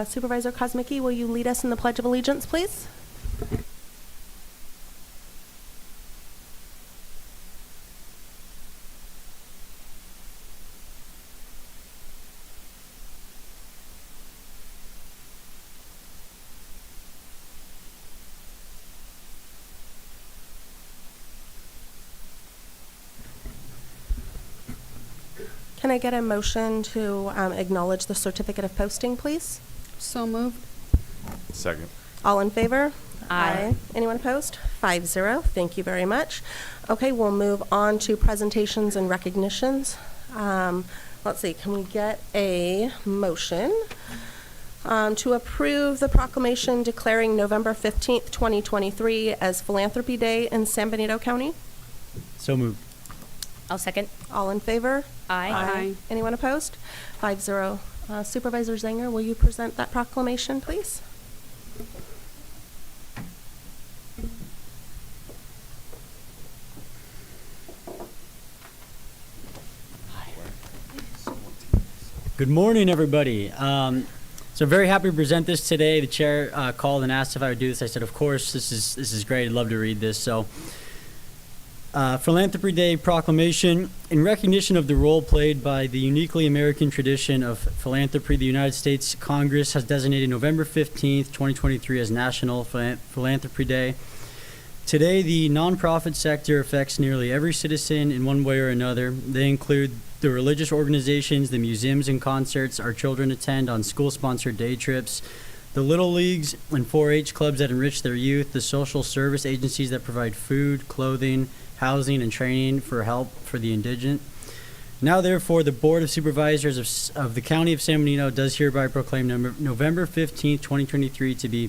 Supervisor Kosmicki, will you lead us in the Pledge of Allegiance, please? Can I get a motion to acknowledge the certificate of posting, please? So moved. Second. All in favor? Aye. Anyone opposed? 5-0. Thank you very much. Okay, we'll move on to presentations and recognitions. Let's see, can we get a motion to approve the proclamation declaring November 15th, 2023 as Philanthropy Day in San Benito County? So moved. I'll second. All in favor? Aye. Anyone opposed? 5-0. Supervisor Zenger, will you present that proclamation, please? Good morning, everybody. So very happy to present this today. The chair called and asked if I would do this. I said, of course, this is great. I'd love to read this. So, Philanthropy Day Proclamation. In recognition of the role played by the uniquely American tradition of philanthropy, the United States Congress has designated November 15th, 2023 as National Philanthropy Day. Today, the nonprofit sector affects nearly every citizen in one way or another. They include the religious organizations, the museums and concerts our children attend on school-sponsored day trips, the Little Leagues and 4-H clubs that enrich their youth, the social service agencies that provide food, clothing, housing, and training for help for the indigent. Now, therefore, the Board of Supervisors of the County of San Benito does hereby proclaim November 15th, 2023 to be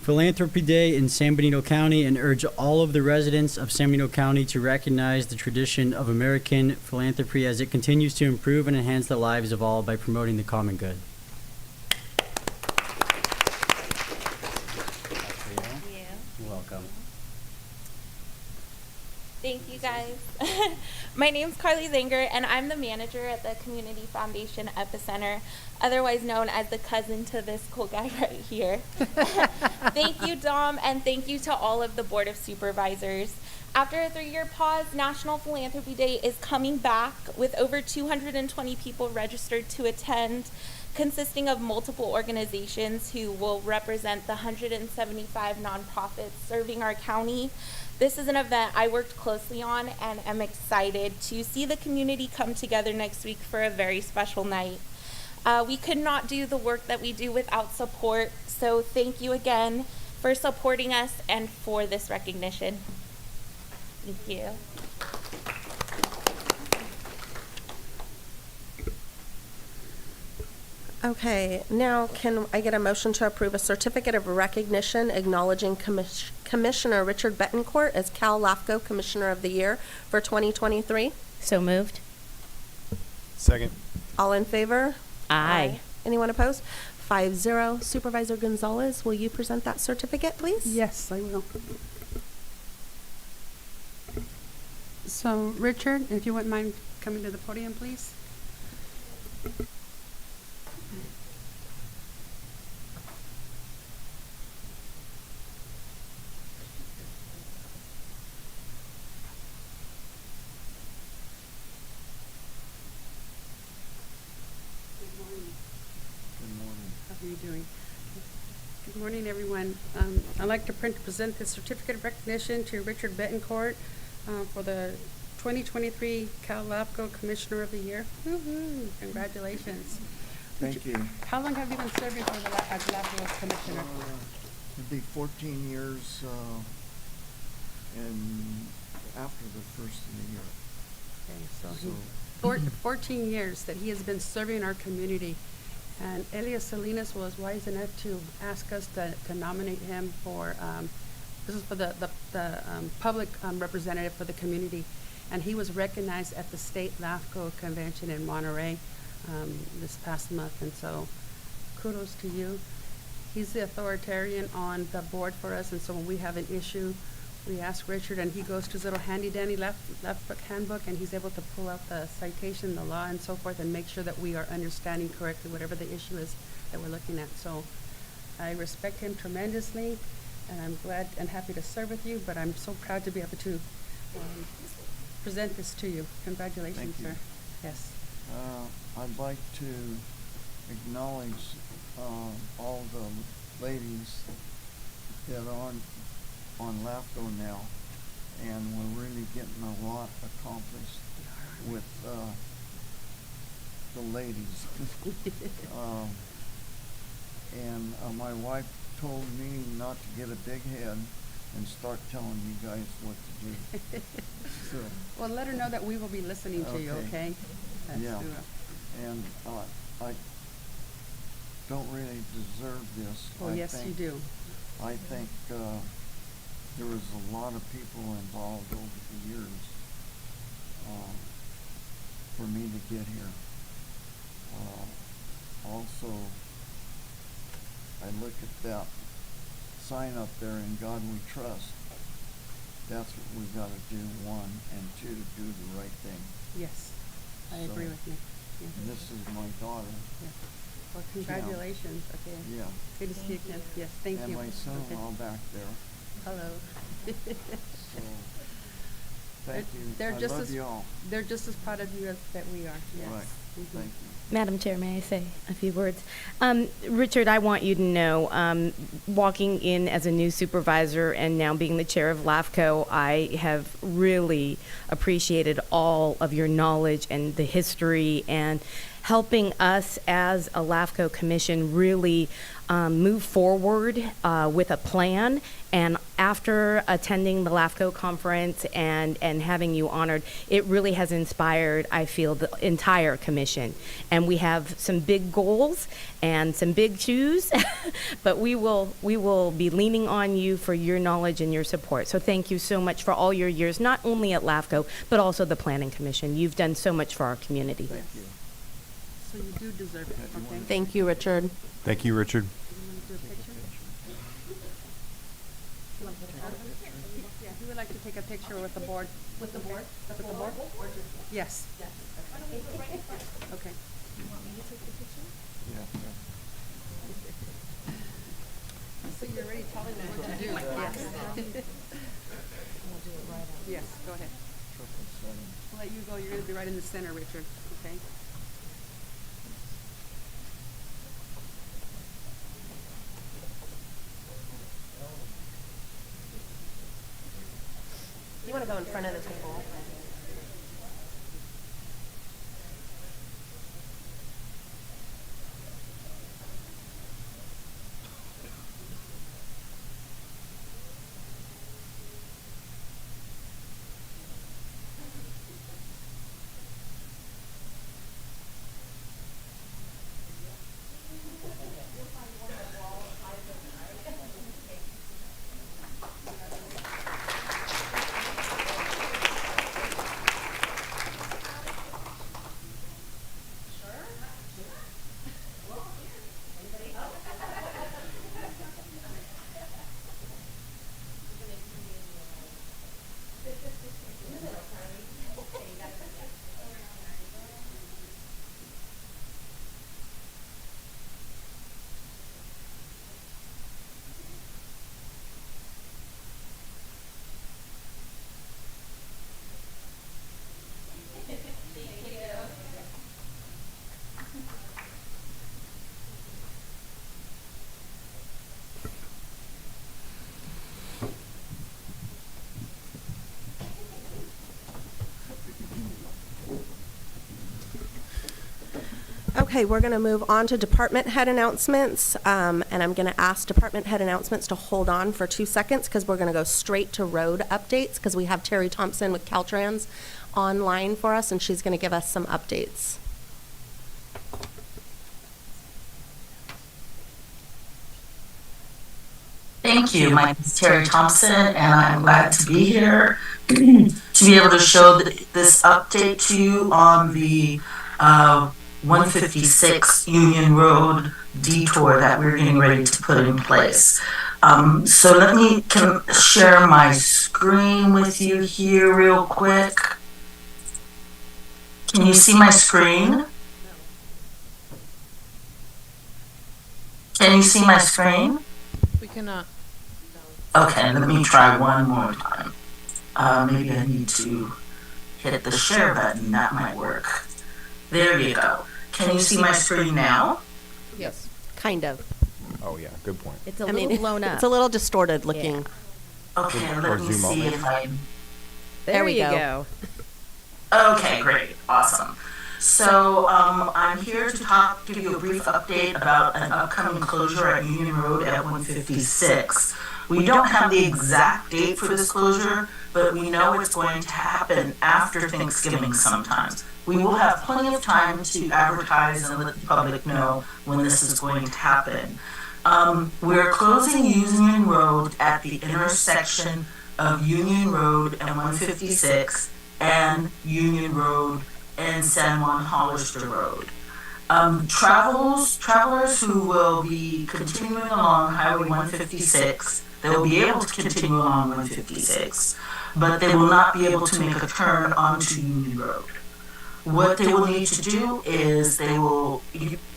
Philanthropy Day in San Benito County and urge all of the residents of San Benito County to recognize the tradition of American philanthropy as it continues to improve and enhance the lives of all by promoting the common good. You're welcome. Thank you, guys. My name's Carly Zenger, and I'm the manager at the Community Foundation Epicenter, otherwise known as the cousin to this cool guy right here. Thank you, Dom, and thank you to all of the Board of Supervisors. After a 3-year pause, National Philanthropy Day is coming back with over 220 people registered to attend, consisting of multiple organizations who will represent the 175 nonprofits serving our county. This is an event I worked closely on and am excited to see the community come together next week for a very special night. We could not do the work that we do without support, so thank you again for supporting us and for this recognition. Thank you. Okay, now can I get a motion to approve a certificate of recognition acknowledging Commissioner Richard Betancourt as Cal LAFCO Commissioner of the Year for 2023? So moved. Second. All in favor? Aye. Anyone opposed? 5-0. Supervisor Gonzalez, will you present that certificate, please? Yes, I will. So, Richard, if you wouldn't mind coming to the podium, please. How are you doing? Good morning, everyone. I'd like to present the certificate of recognition to Richard Betancourt for the 2023 Cal LAFCO Commissioner of the Year. Woo-hoo. Congratulations. Thank you. How long have you been serving for as LAFCO Commissioner? It'll be 14 years and after the first of the year. Okay, so 14 years that he has been serving our community. And Elias Salinas was wise enough to ask us to nominate him for, this is for the public representative for the community. And he was recognized at the state LAFCO convention in Monterey this past month. And so kudos to you. He's the authoritarian on the board for us. And so when we have an issue, we ask Richard, and he goes to his little handy-dandy left book handbook, and he's able to pull out the citation, the law, and so forth, and make sure that we are understanding correctly whatever the issue is that we're looking at. So I respect him tremendously, and I'm glad and happy to serve with you, but I'm so proud to be able to present this to you. Congratulations, Thank you. sir. Yes. I'd like to acknowledge all the ladies that are on LAFCO now, and we're really getting a lot accomplished with the ladies. My wife told me not to get a big head and start telling you guys what to do. So, Well, let her know that we will be listening to you, Okay. okay? That's yeah, true. and I don't really deserve this. Oh, I yes, you think- do. I think there was a lot of people involved over the years for me to get here. Also, I look at that sign up there, "In God We Trust." That's what we gotta do, one, and two, do the right thing. Yes, I agree So- with you. Yes. And this is my daughter. Yes. Well, congratulations, okay. Yeah. Good to see you again. Yes, thank you. And my Okay. son-in-law back there. Hello. So, thank you. They're I just love as- you all. They're just as proud of you as that we are, yes. Right. Mhm. Thank you. Madam Chair, may I say a few words? Richard, I want you to know, walking in as a new supervisor and now being the chair of LAFCO, I have really appreciated all of your knowledge and the history and helping us as a LAFCO commission really move forward with a plan. And after attending the LAFCO conference and having you honored, it really has inspired, I feel, the entire commission. And we have some big goals and some big shoes, but we will be leaning on you for your knowledge and your support. So thank you so much for all your years, not only at LAFCO, but also the Planning Commission. You've done so much for our community. Thank you. So you do deserve it, okay? Thank you, Richard. Thank you, Richard. You want to do a picture? Yeah, he would like to take a picture with the board. With the board? With the board? Yes. Okay. Yeah. So you're already telling them what to do, yes. Yes, go ahead. We'll let you go, you're gonna be right in the center, Richard, okay? You want to go in front of the table? Okay, we're going to move on to department head announcements, and I'm going to ask department head announcements to hold on for 2 seconds because we're going to go straight to road updates because we have Terry Thompson with Caltrans online for us, and she's going to give us some updates. Thank you. My name is Terry Thompson, and I'm glad to be here to be able to show this update to you on the 156 Union Road detour that we're getting ready to put in place. So let me share my screen with you here real quick. Can you see my screen? Can you see my screen? We cannot. Okay, let me try one more time. Maybe I need to hit the share button. That might work. There you go. Can you see my screen now? Yes. Kind of. Oh, yeah, good point. It's a I little mean, blown up. it's a little distorted looking. Okay, Or let me zoom out see maybe. if I... There we you go. Okay, great, awesome. So I'm here to give you a brief update about an upcoming closure at Union Road at 156. We don't have the exact date for this closure, but we know it's going to happen after Thanksgiving sometimes. We will have plenty of time to advertise and let the public know when this is going to happen. We're closing Union Road at the intersection of Union Road and 156 and Union Road and San Juan Hollister Road. Travelers who will be continuing along Highway 156, they will be able to continue along 156, but they will not be able to make a turn onto Union Road. What they will need to do is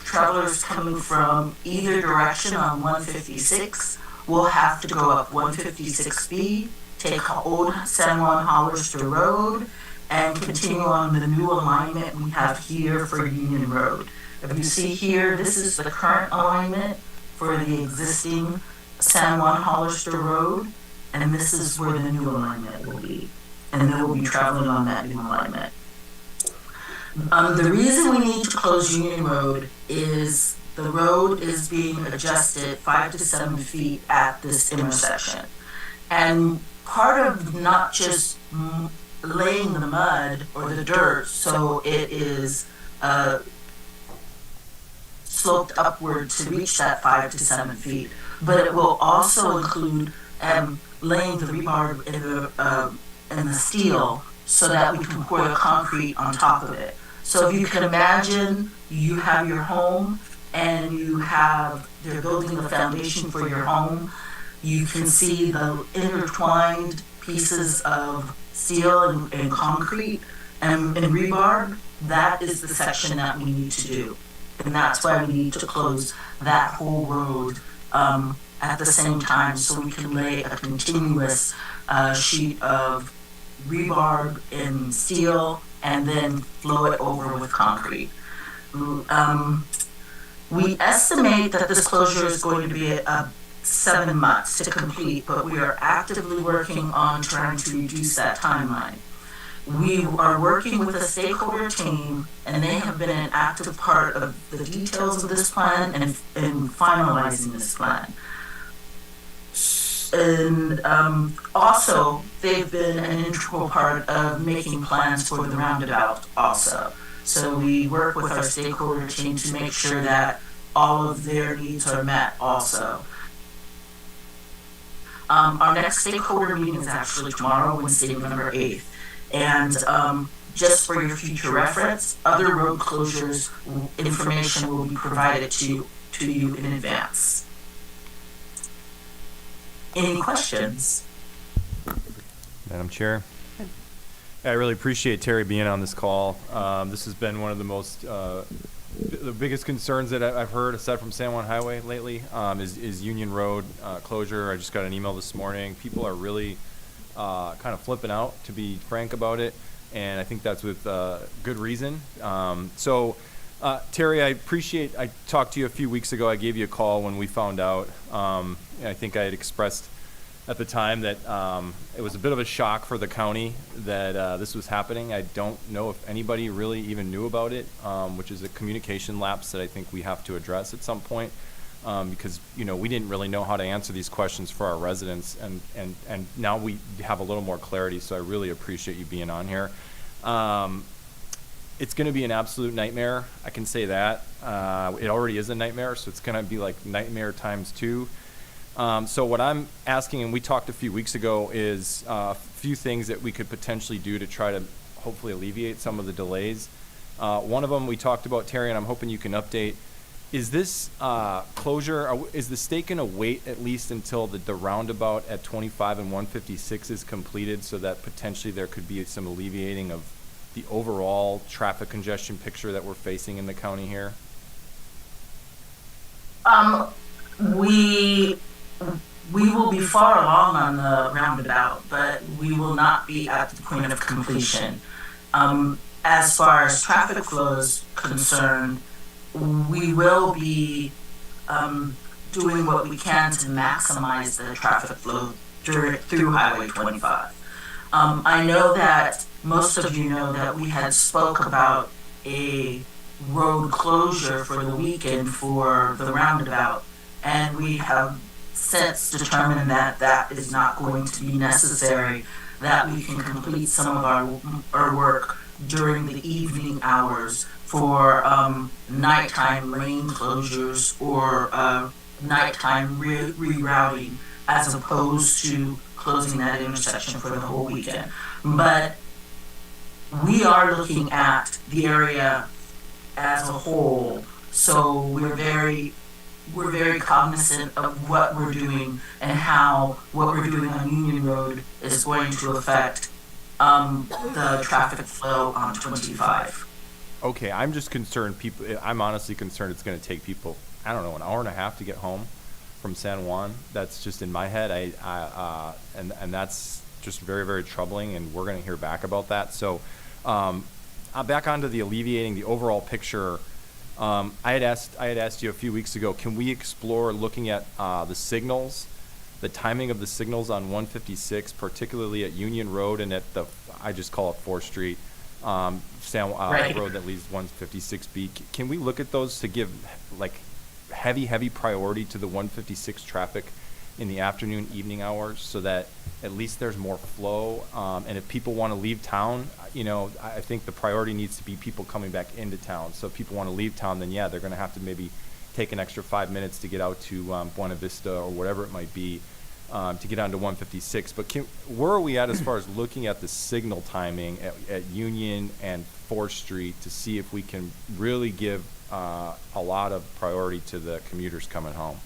travelers coming from either direction on 156 will have to go up 156B, take Old San Juan Hollister Road, and continue on the new alignment we have here for Union Road. If you see here, this is the current alignment for the existing San Juan Hollister Road, and this is where the new alignment will be. And they will be traveling on that new alignment. The reason we need to close Union Road is the road is being adjusted 5 to 7 feet at this intersection. And part of not just laying the mud or the dirt so it is sloped upward to reach that 5 to 7 feet, but it will also include laying the rebar in the steel so that we can pour the concrete on top of it. So if you can imagine you have your home and they're building the foundation for your home, you can see the intertwined pieces of steel and concrete and rebar. That is the section that we need to do. And that's why we need to close that whole road at the same time so we can lay a continuous sheet of rebar and steel and then flow it over with concrete. We estimate that this closure is going to be 7 months to complete, but we are actively working on trying to reduce that timeline. We are working with a stakeholder team, and they have been an active part of the details of this plan and finalizing this plan. And also, they've been an integral part of making plans for the roundabout also. So we work with our stakeholder team to make sure that all of their needs are met also. Our next stakeholder meeting is actually tomorrow, Wednesday, November 8th. And just for your future reference, other road closures information will be provided to you in advance. Any questions? Madam Chair. I really appreciate Terry being on this call. This has been one of the biggest concerns that I've heard, aside from San Juan Highway lately, is Union Road closure. I just got an email this morning. People are really kind of flipping out, to be frank about it, and I think that's with good reason. Terry, I talked to you a few weeks ago. I gave you a call when we found out. I think I had expressed at the time that it was a bit of a shock for the county that this was happening. I don't know if anybody really even knew about it, which is a communication lapse that I think we have to address at some point, because we didn't really know how to answer these questions for our residents, and now we have a little more clarity. So I really appreciate you being on here. It's going to be an absolute nightmare. I can say that. It already is a nightmare, so it's going to be like nightmare times 2. So what I'm asking, and we talked a few weeks ago, is a few things that we could potentially do to try to hopefully alleviate some of the delays. One of them we talked about, Terry, and I'm hoping you can update. Is this closure, is the state going to wait at least until the roundabout at 25 and 156 is completed so that potentially there could be some alleviating of the overall traffic congestion picture that we're facing in the county here? we will be far along on the roundabout, but we will not be at the point of completion. As far as traffic flow is concerned, we will be doing what we can to maximize the traffic flow through Highway 25. I know that most of you know that we had spoke about a road closure for the weekend for the roundabout, and we have since determined that that is not going to be necessary, that we can complete some of our work during the evening hours for nighttime lane closures or nighttime rerouting, as opposed to closing that intersection for the whole weekend. But we are looking at the area as a whole, so we're very cognizant of what we're doing and how what we're doing on Union Road is going to affect the traffic flow on 25. Okay, I'm just concerned I'm honestly concerned it's going to take people, I don't know, an hour and a half to get home from San Juan. That's just in my head. And that's just very, very troubling, and we're going to hear back about that. So back onto the alleviating the overall picture. I had asked you a few weeks ago, can we explore looking at the signals, the timing of the signals on 156, particularly at Union Road and at I just call it 4th Street, Right. road that leads 156B. Can we look at those to give like heavy priority to the 156 traffic in the afternoon, evening hours, so that at least there's more flow? And if people want to leave town, I think the priority needs to be people coming back into town. So if people want to leave town, then yeah, they're going to have to maybe take an extra 5 minutes to get out to Buena Vista or whatever it might be, to get onto 156. But where are we at as far as looking at the signal timing at Union and 4th Street to see if we can really give a lot of priority to the commuters coming home?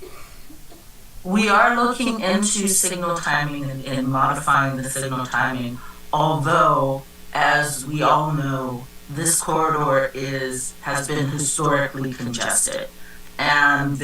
We are looking into signal timing and modifying the signal timing, although, as we all know, this corridor has been historically congested, and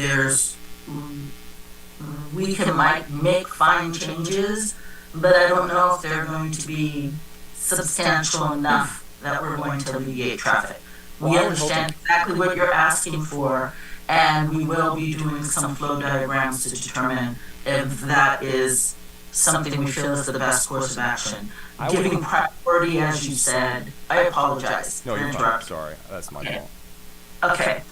we can make fine changes, but I don't know if they're going to be substantial enough that we're going to alleviate traffic. We understand exactly what you're asking for, and we will be doing some flow diagrams to determine if that is something we feel is the best course of action. Giving priority, as you said, I apologize. No, you're fine. Sorry, that's my fault. Okay.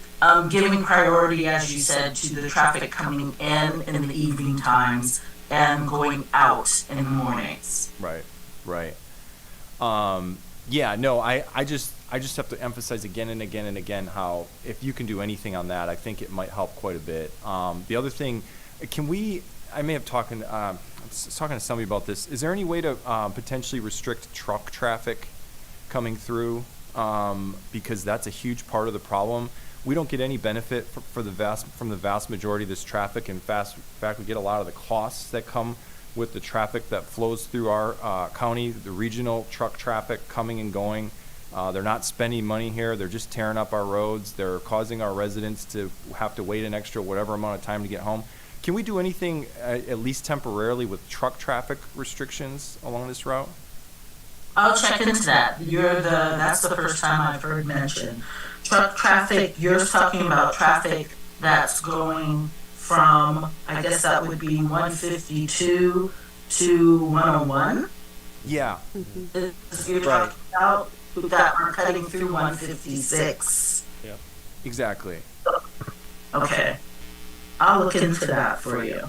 Giving priority, as you said, to the traffic coming in the evening times and going out in the mornings. Right. Yeah, no, I just have to emphasize again and again and again how if you can do anything on that, I think it might help quite a bit. The other thing, I may have talking to somebody about this. Is there any way to potentially restrict truck traffic coming through? Because that's a huge part of the problem. We don't get any benefit from the vast majority of this traffic. In fact, we get a lot of the costs that come with the traffic that flows through our county, the regional truck traffic coming and going. They're not spending money here. They're just tearing up our roads. They're causing our residents to have to wait an extra whatever amount of time to get home. Can we do anything, at least temporarily, with truck traffic restrictions along this route? I'll check into that. That's the first time I've heard mentioned. Truck traffic, you're talking about traffic that's going from, I guess that would be 152 to 101? Yeah. You're talking about that are cutting through 156. Yeah. Exactly. Okay. I'll look into that for you.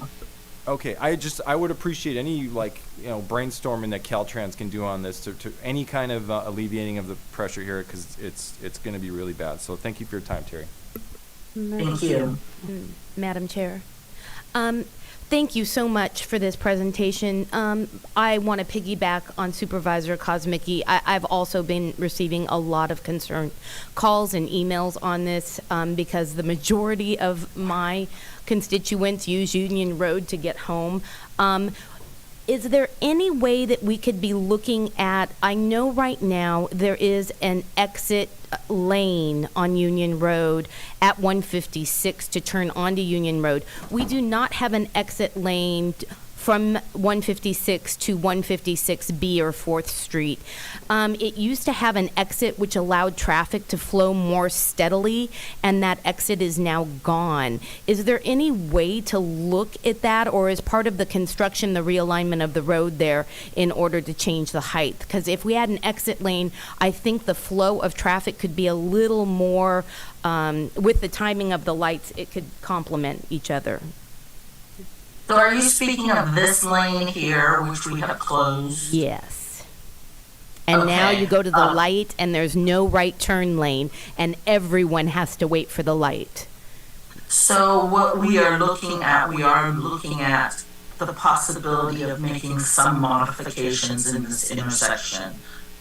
Okay, I would appreciate any brainstorming that Caltrans can do on this to any kind of alleviating of the pressure here, because it's going to be really bad. So thank you for your time, Terry. Thank you. Madam Chair. Thank you so much for this presentation. I want to piggyback on Supervisor Kosmicki. I've also been receiving a lot of concern calls and emails on this because the majority of my constituents use Union Road to get home. Is there any way that we could be looking at, I know right now there is an exit lane on Union Road at 156 to turn onto Union Road. We do not have an exit lane from 156 to 156B or 4th Street. It used to have an exit which allowed traffic to flow more steadily, and that exit is now gone. Is there any way to look at that, or is part of the construction the realignment of the road there in order to change the height? Because if we had an exit lane, I think the flow of traffic could be a little more, with the timing of the lights, it could complement each other. So are you speaking of this lane here, which we have closed? Yes. And now Okay, you go to the light and there's no right turn lane and everyone has to wait for the light. So what we are looking at the possibility of making some modifications in this intersection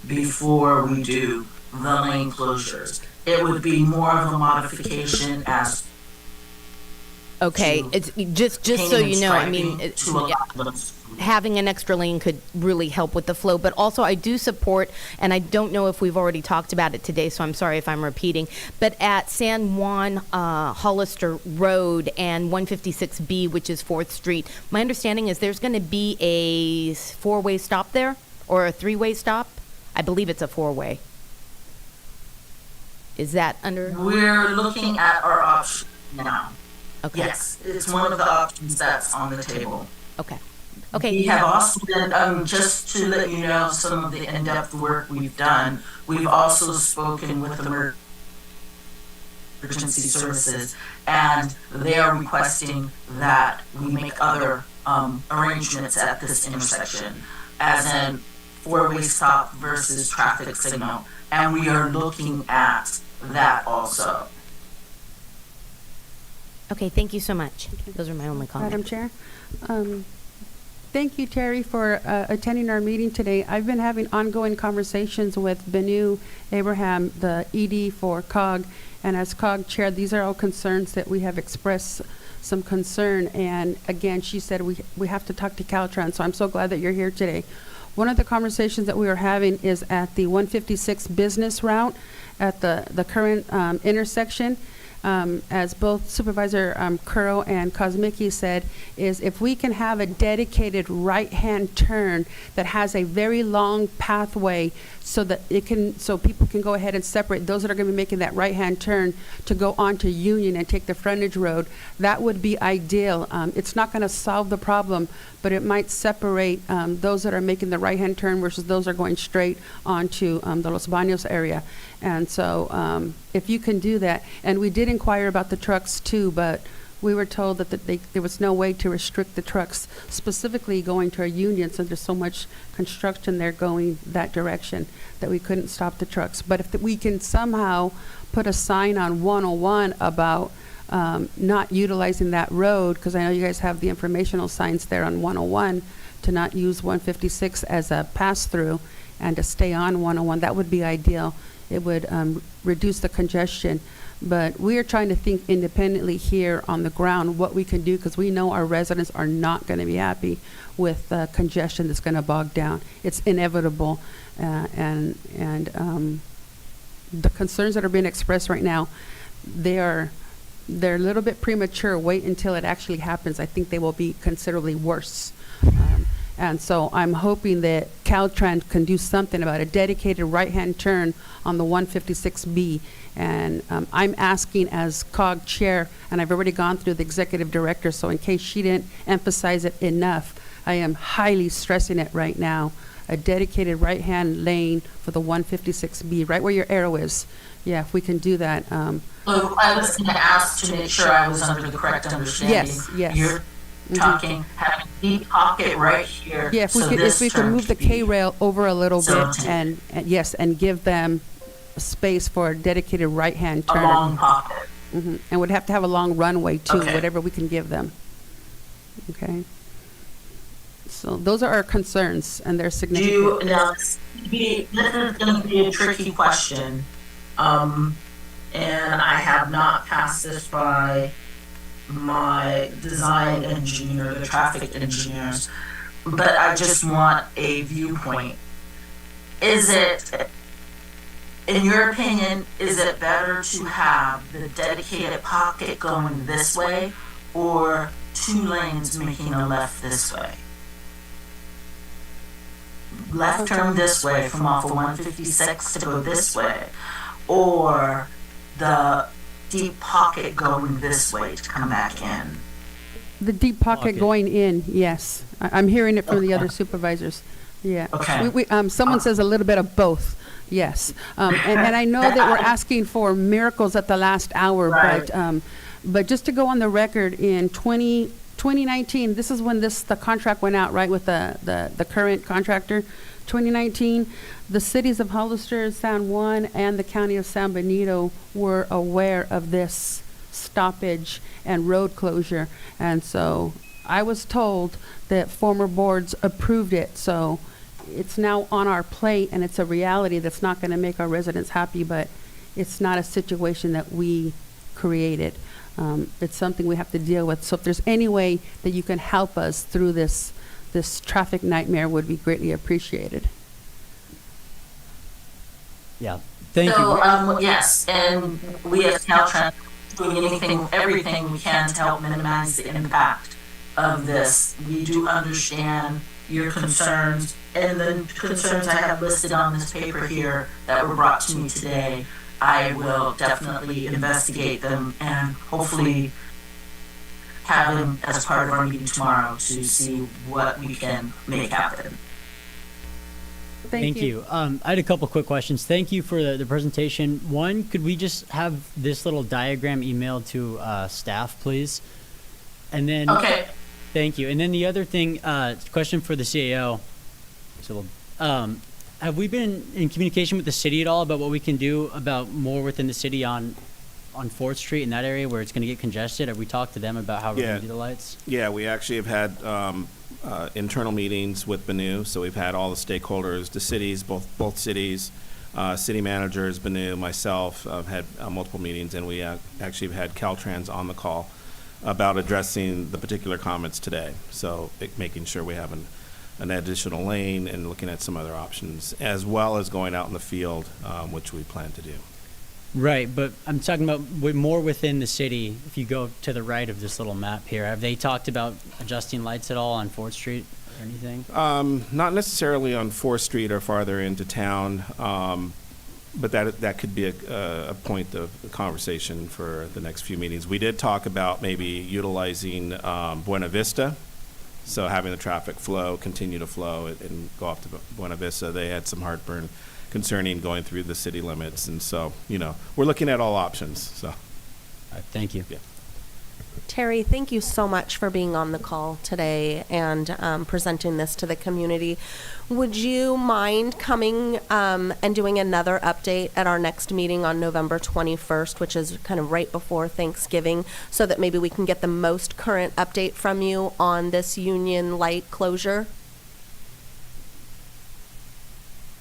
before we do the lane closures. It would be more of a modification as Okay, to it's just so painting you know, I and mean, striping to allow those. having an extra lane could really help with the flow. But also, I do support, and I don't know if we've already talked about it today, so I'm sorry if I'm repeating, but at San Juan Hollister Road and 156B, which is 4th Street, my understanding is there's going to be a 4-way stop there, or a 3-way stop. I believe it's a 4-way. Is that under? We're looking at our option now. Okay. Yes, it's one of the options that's on the table. Okay. Okay. We have also been, just to let you know some of the in-depth work we've done, we've also spoken with emergency services, and they are requesting that we make other arrangements at this intersection, as in 4-way stop versus traffic signal, and we are looking at that also. Okay, thank you so much. Those are my only comments. Madam Chair, thank you, Terry, for attending our meeting today. I've been having ongoing conversations with Benito Abraham, the ED for COG, and as COG Chair, these are all concerns that we have expressed some concern, and again, she said we have to talk to Caltrans, so I'm so glad that you're here today. One of the conversations that we are having is at the 156 business route at the current intersection. As both Supervisor Curro and Kosmicki said, is if we can have a dedicated right-hand turn that has a very long pathway so that so people can go ahead and separate those that are going to be making that right-hand turn to go onto Union and take the frontage road, that would be ideal. It's not going to solve the problem, but it might separate those that are making the right-hand turn versus those that are going straight onto the Los Baños area. And so if you can do that, and we did inquire about the trucks too, but we were told that there was no way to restrict the trucks specifically going to our Union, since there's so much construction there going that direction that we couldn't stop the trucks. But if we can somehow put a sign on 101 about not utilizing that road, because I know you guys have the informational signs there on 101 to not use 156 as a pass-through and to stay on 101, that would be ideal. It would reduce the congestion. But we are trying to think independently here on the ground what we can do, because we know our residents are not going to be happy with congestion that's going to bog down. It's inevitable. And the concerns that are being expressed right now, they're a little bit premature. Wait until it actually happens. I think they will be considerably worse. And so I'm hoping that Caltrans can do something about a dedicated right-hand turn on the 156B. And I'm asking as COG chair, and I've already gone through the executive director, so in case she didn't emphasize it enough, I am highly stressing it right now. A dedicated right-hand lane for the 156B, right where your arrow is. Yeah, if we can do that. So I was going to ask to make sure I was under the correct understanding. Yes. You're talking, having a deep pocket right here. Yeah, if we could move the K-rail over a little bit and give them space for a dedicated right-hand turn. A long pocket. And would have to have a long runway too, Okay. whatever we can give them. Okay. So those are our concerns, and they're significant. This is going to be a tricky question, and I have not passed this by my design engineer, the traffic engineers. but I just want a viewpoint. Is it, in your opinion, is it better to have the dedicated pocket going this way or 2 lanes making a left this way? Left turn this way from off of 156 to go this way, or the deep pocket going this way to come back in? The deep pocket Pocket. going in, yes. I'm hearing it from the other supervisors. Yeah. Okay. Someone says a little bit of both. Yes. And I know that we're asking for miracles at the last hour, Right. but just to go on the record, in 2019, this is when the contract went out, right, with the current contractor. 2019, the cities of Hollister, San Juan, and the county of San Benito were aware of this stoppage and road closure. And so I was told that former boards approved it. So it's now on our plate, and it's a reality that's not going to make our residents happy, but it's not a situation that we created. It's something we have to deal with. So if there's any way that you can help us through this traffic nightmare, would be greatly appreciated. Yeah, thank So, you. yes, and we as Caltrans doing everything we can to help minimize the impact of this. We do understand your concerns and the concerns I have listed on this paper here that were brought to me today. I will definitely investigate them and hopefully have them as part of our meeting tomorrow to see what we can make happen. Thank you. I had a couple quick questions. Thank you for the presentation. One, could we just have this little diagram emailed to staff, please? And then, Okay. thank you. And then the other thing, question for the CAO. So, have we been in communication with the city at all about what we can do about more within the city on 4th Street in that area where it's going to get congested? Have we talked to them about how we're going to do the lights? Yeah, we actually have had internal meetings with Benito, so we've had all the stakeholders, the cities, both cities, city managers, Benito, myself, have had multiple meetings, and we actually have had Caltrans on the call about addressing the particular comments today. So making sure we have an additional lane and looking at some other options, as well as going out in the field, which we plan to do. Right, but I'm talking about more within the city. If you go to the right of this little map here, have they talked about adjusting lights at all on 4th Street or anything? Not necessarily on 4th Street or farther into town, but that could be a point of conversation for the next few meetings. We did talk about maybe utilizing Buena Vista, so having the traffic continue to flow and go off to Buena Vista. They had some heartburn concerning going through the city limits, and so we're looking at all options. So, All right, thank you. yeah. Terry, thank you so much for being on the call today and presenting this to the community. Would you mind coming and doing another update at our next meeting on November 21st, which is kind of right before Thanksgiving, so that maybe we can get the most current update from you on this Union Light closure?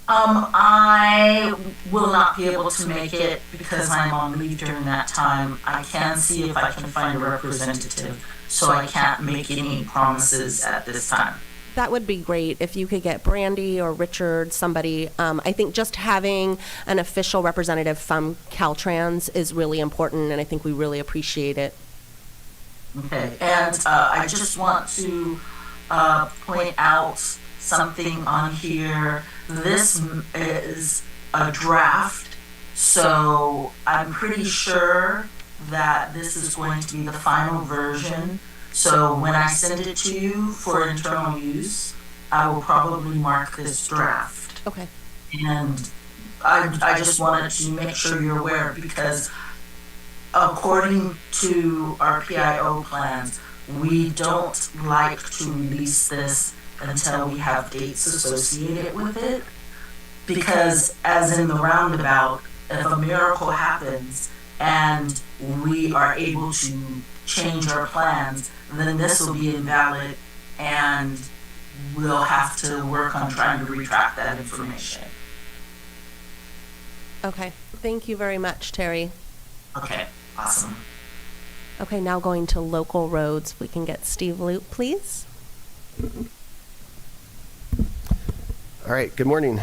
I will not be able to make it because I'm on leave during that time. I can see if I can find a representative, so I can't make any promises at this time. That would be great if you could get Brandy or Richard, somebody. I think just having an official representative from Caltrans is really important, and I think we really appreciate it. Okay, and I just want to point out something on here. This is a draft, so I'm pretty sure that this is going to be the final version. So when I send it to you for internal use, I will probably mark this draft. Okay. And I just wanted to make sure you're aware, because according to our PIO plans, we don't like to release this until we have dates associated with it. Because as in the roundabout, if a miracle happens and we are able to change our plans, then this will be invalid and we'll have to work on trying to retract that information. Okay. Thank you very much, Terry. Okay, awesome. Okay, now going to local roads. If we can get Steve Loop, please. All right, good morning,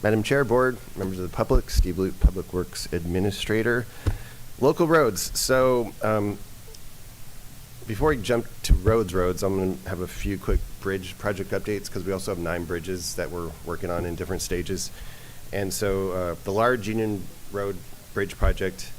Madam Chair, Board, members of the public, Steve Luke, Public Works Administrator. Local roads. So before we jump to roads, I'm going to have a few quick bridge project updates because we also have 9 bridges that we're working on in different stages. And so the large Union Road Bridge project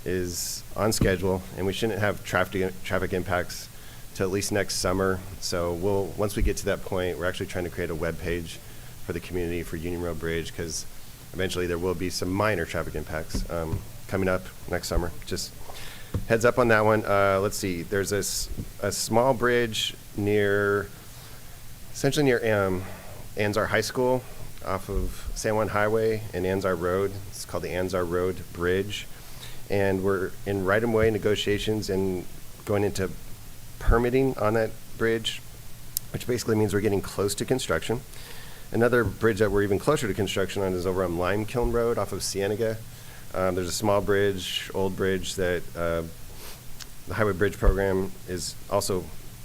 is on schedule, and we shouldn't have traffic impacts till at least next summer. So once we get to that point, we're actually trying to create a web page for the community for Union Road Bridge, because eventually there will be some minor traffic impacts coming up next summer. Just heads up on that one. Let's see, there's a small bridge essentially near Anzar High School off of San Juan Highway and Anzar Road. It's called the Anzar Road Bridge. And we're in right-of-way negotiations and going into permitting on that bridge, which basically means we're getting close to construction. Another bridge that we're even closer to construction on is over on Lime Kiln Road off of Cienega. There's a small bridge, old bridge, that the Highway Bridge Program is also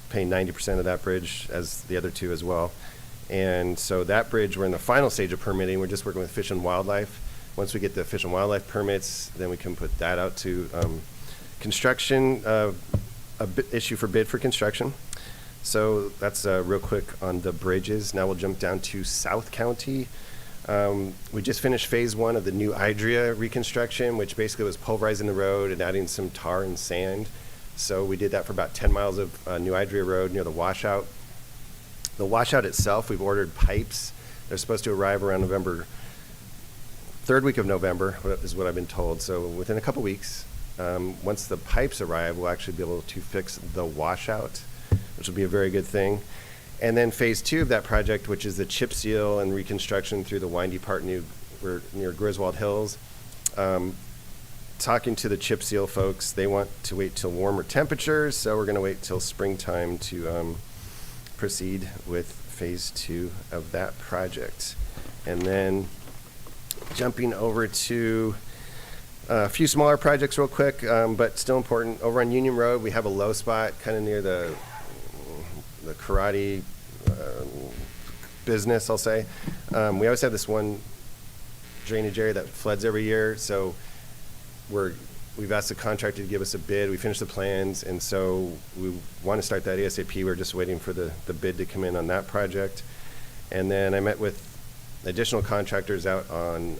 paying 90% of that bridge, as the other 2 as well. And so that bridge, we're in the final stage of permitting. We're just working with Fish and Wildlife. Once we get the Fish and Wildlife permits, then we can put that out to construction, issue for bid for construction. So that's real quick on the bridges. Now we'll jump down to South County. We just finished phase 1 of the new Idria reconstruction, which basically was pulverizing the road and adding some tar and sand. So we did that for about 10 miles of new Idria Road near the washout. The washout itself, we've ordered pipes. They're supposed to arrive around third week of November, is what I've been told. So within a couple weeks, once the pipes arrive, we'll actually be able to fix the washout, which will be a very good thing. And then phase 2 of that project, which is the chip seal and reconstruction through the windy part near Griswold Hills. Talking to the chip seal folks, they want to wait till warmer temperatures, so we're going to wait till springtime to proceed with phase 2 of that project. And then jumping over to a few smaller projects real quick, but still important. Over on Union Road, we have a low spot kind of near the karate business, I'll say. We always have this one drainage area that floods every year, so we've asked the contractor to give us a bid. We finished the plans, and so we want to start that ASAP. We're just waiting for the bid to come in on that project. And then I met with additional contractors out on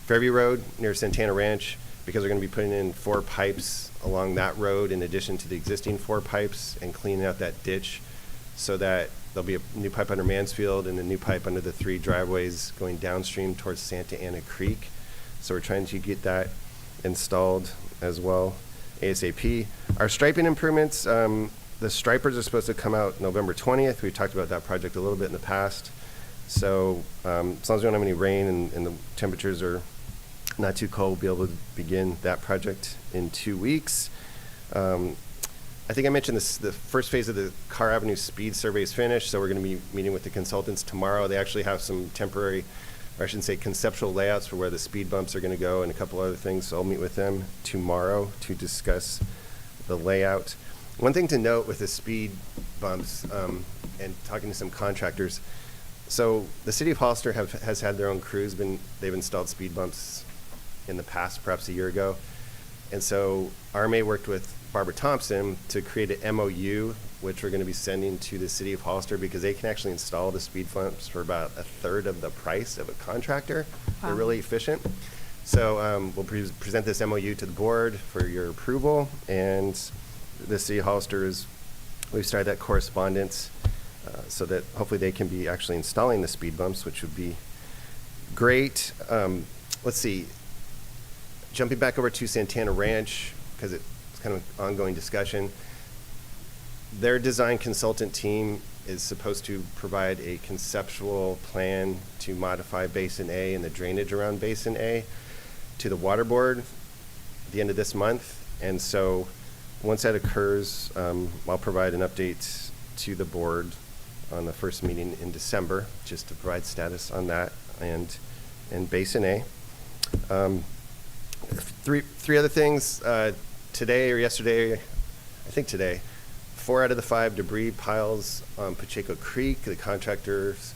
Fairview Road near Santana Ranch, because we're going to be putting in 4 pipes along that road in addition to the existing 4 pipes, and cleaning out that ditch, so that there'll be a new pipe under Mansfield and a new pipe under the 3 driveways going downstream towards Santa Ana Creek. So we're trying to get that installed as well ASAP. Our striping improvements, the stripers are supposed to come out November 20th. We've talked about that project a little bit in the past. So as long as we don't have any rain and the temperatures are not too cold, we'll be able to begin that project in 2 weeks. I think I mentioned the first phase of the Carr Avenue speed survey is finished, so we're going to be meeting with the consultants tomorrow. They actually have some temporary, or I shouldn't say conceptual layouts for where the speed bumps are going to go and a couple other things, so I'll meet with them tomorrow to discuss the layout. One thing to note with the speed bumps, and talking to some contractors, so the city of Hollister has had their own crews, they've installed speed bumps in the past, perhaps a year ago. And so RMA worked with Barbara Thompson to create an MOU, which we're going to be sending to the city of Hollister, because they can actually install the speed bumps for about 1/3 of the price of a contractor. Wow. They're really efficient. So we'll present this MOU to the board for your approval, and the city of Hollister we've started that correspondence so that hopefully they can be actually installing the speed bumps, which would be great. Let's see. Jumping back over to Santana Ranch, because it's kind of an ongoing discussion. Their design consultant team is supposed to provide a conceptual plan to modify Basin A and the drainage around Basin A to the water board at the end of this month. And so once that occurs, I'll provide an update to the board on the first meeting in December, just to provide status on that and Basin A. Three other things. Today or yesterday, I think today, 4 out of the 5 debris piles on Pacheco Creek, the contractors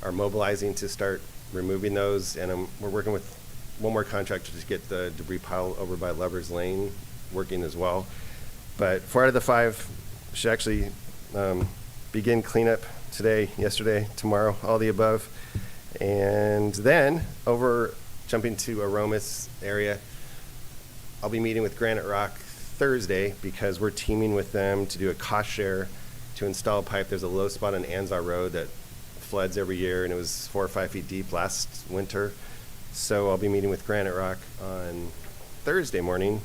are mobilizing to start removing those, and we're working with one more contractor to get the debris pile over by Lover's Lane working as well. But 4 out of the 5 should actually begin cleanup today, yesterday, tomorrow, all the above. And then jumping to Aromas area, I'll be meeting with Granite Rock Thursday because we're teaming with them to do a cost share to install a pipe. There's a low spot on Anzar Road that floods every year, and it was 4 or 5 feet deep last winter. So I'll be meeting with Granite Rock on Thursday morning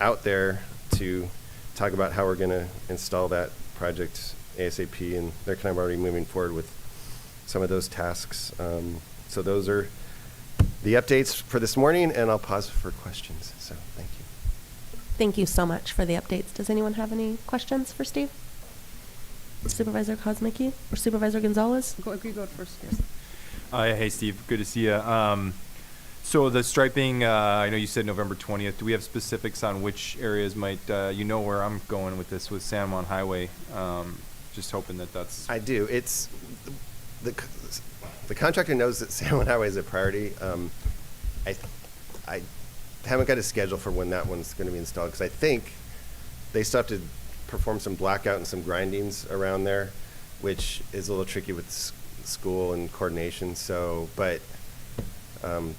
out there to talk about how we're going to install that project ASAP, and they're kind of already moving forward with some of those tasks. So those are the updates for this morning, and I'll pause for questions. So thank you. Thank you so much for the updates. Does anyone have any questions for Steve? Supervisor Kosmicki or Supervisor Gonzalez? You go first, yes. Hey, Steve. Good to see you. So the striping, I know you said November 20th. Do we have specifics on which areas might, you know where I'm going with this, with San Juan Highway? Just hoping that's... I do. It's the contractor knows that San Juan Highway is a priority. I haven't got a schedule for when that one's going to be installed, because I think they still have to perform some blackout and some grindings around there, which is a little tricky with school and coordination. So, but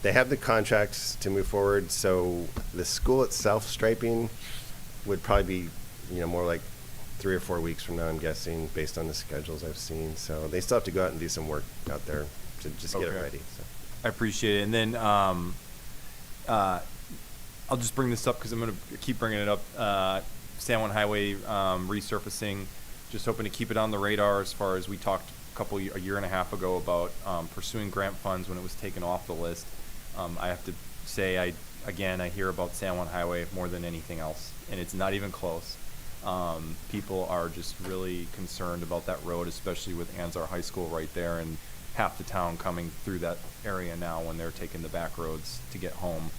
they have the contracts to move forward. So the school itself striping would probably be, more like 3 or 4 weeks from now, I'm guessing, based on the schedules I've seen. So they still have to go out and do some work out there to just get it ready. So I appreciate it. And then I'll just bring this up because I'm going to keep bringing it up. San Juan Highway resurfacing, just hoping to keep it on the radar as far as we talked a year and a half ago about pursuing grant funds when it was taken off the list. I have to say, I hear about San Juan Highway more than anything else, and it's not even close. People are just really concerned about that road, especially with Anzar High School right there and half the town coming through that area now when they're taking the back roads to get home.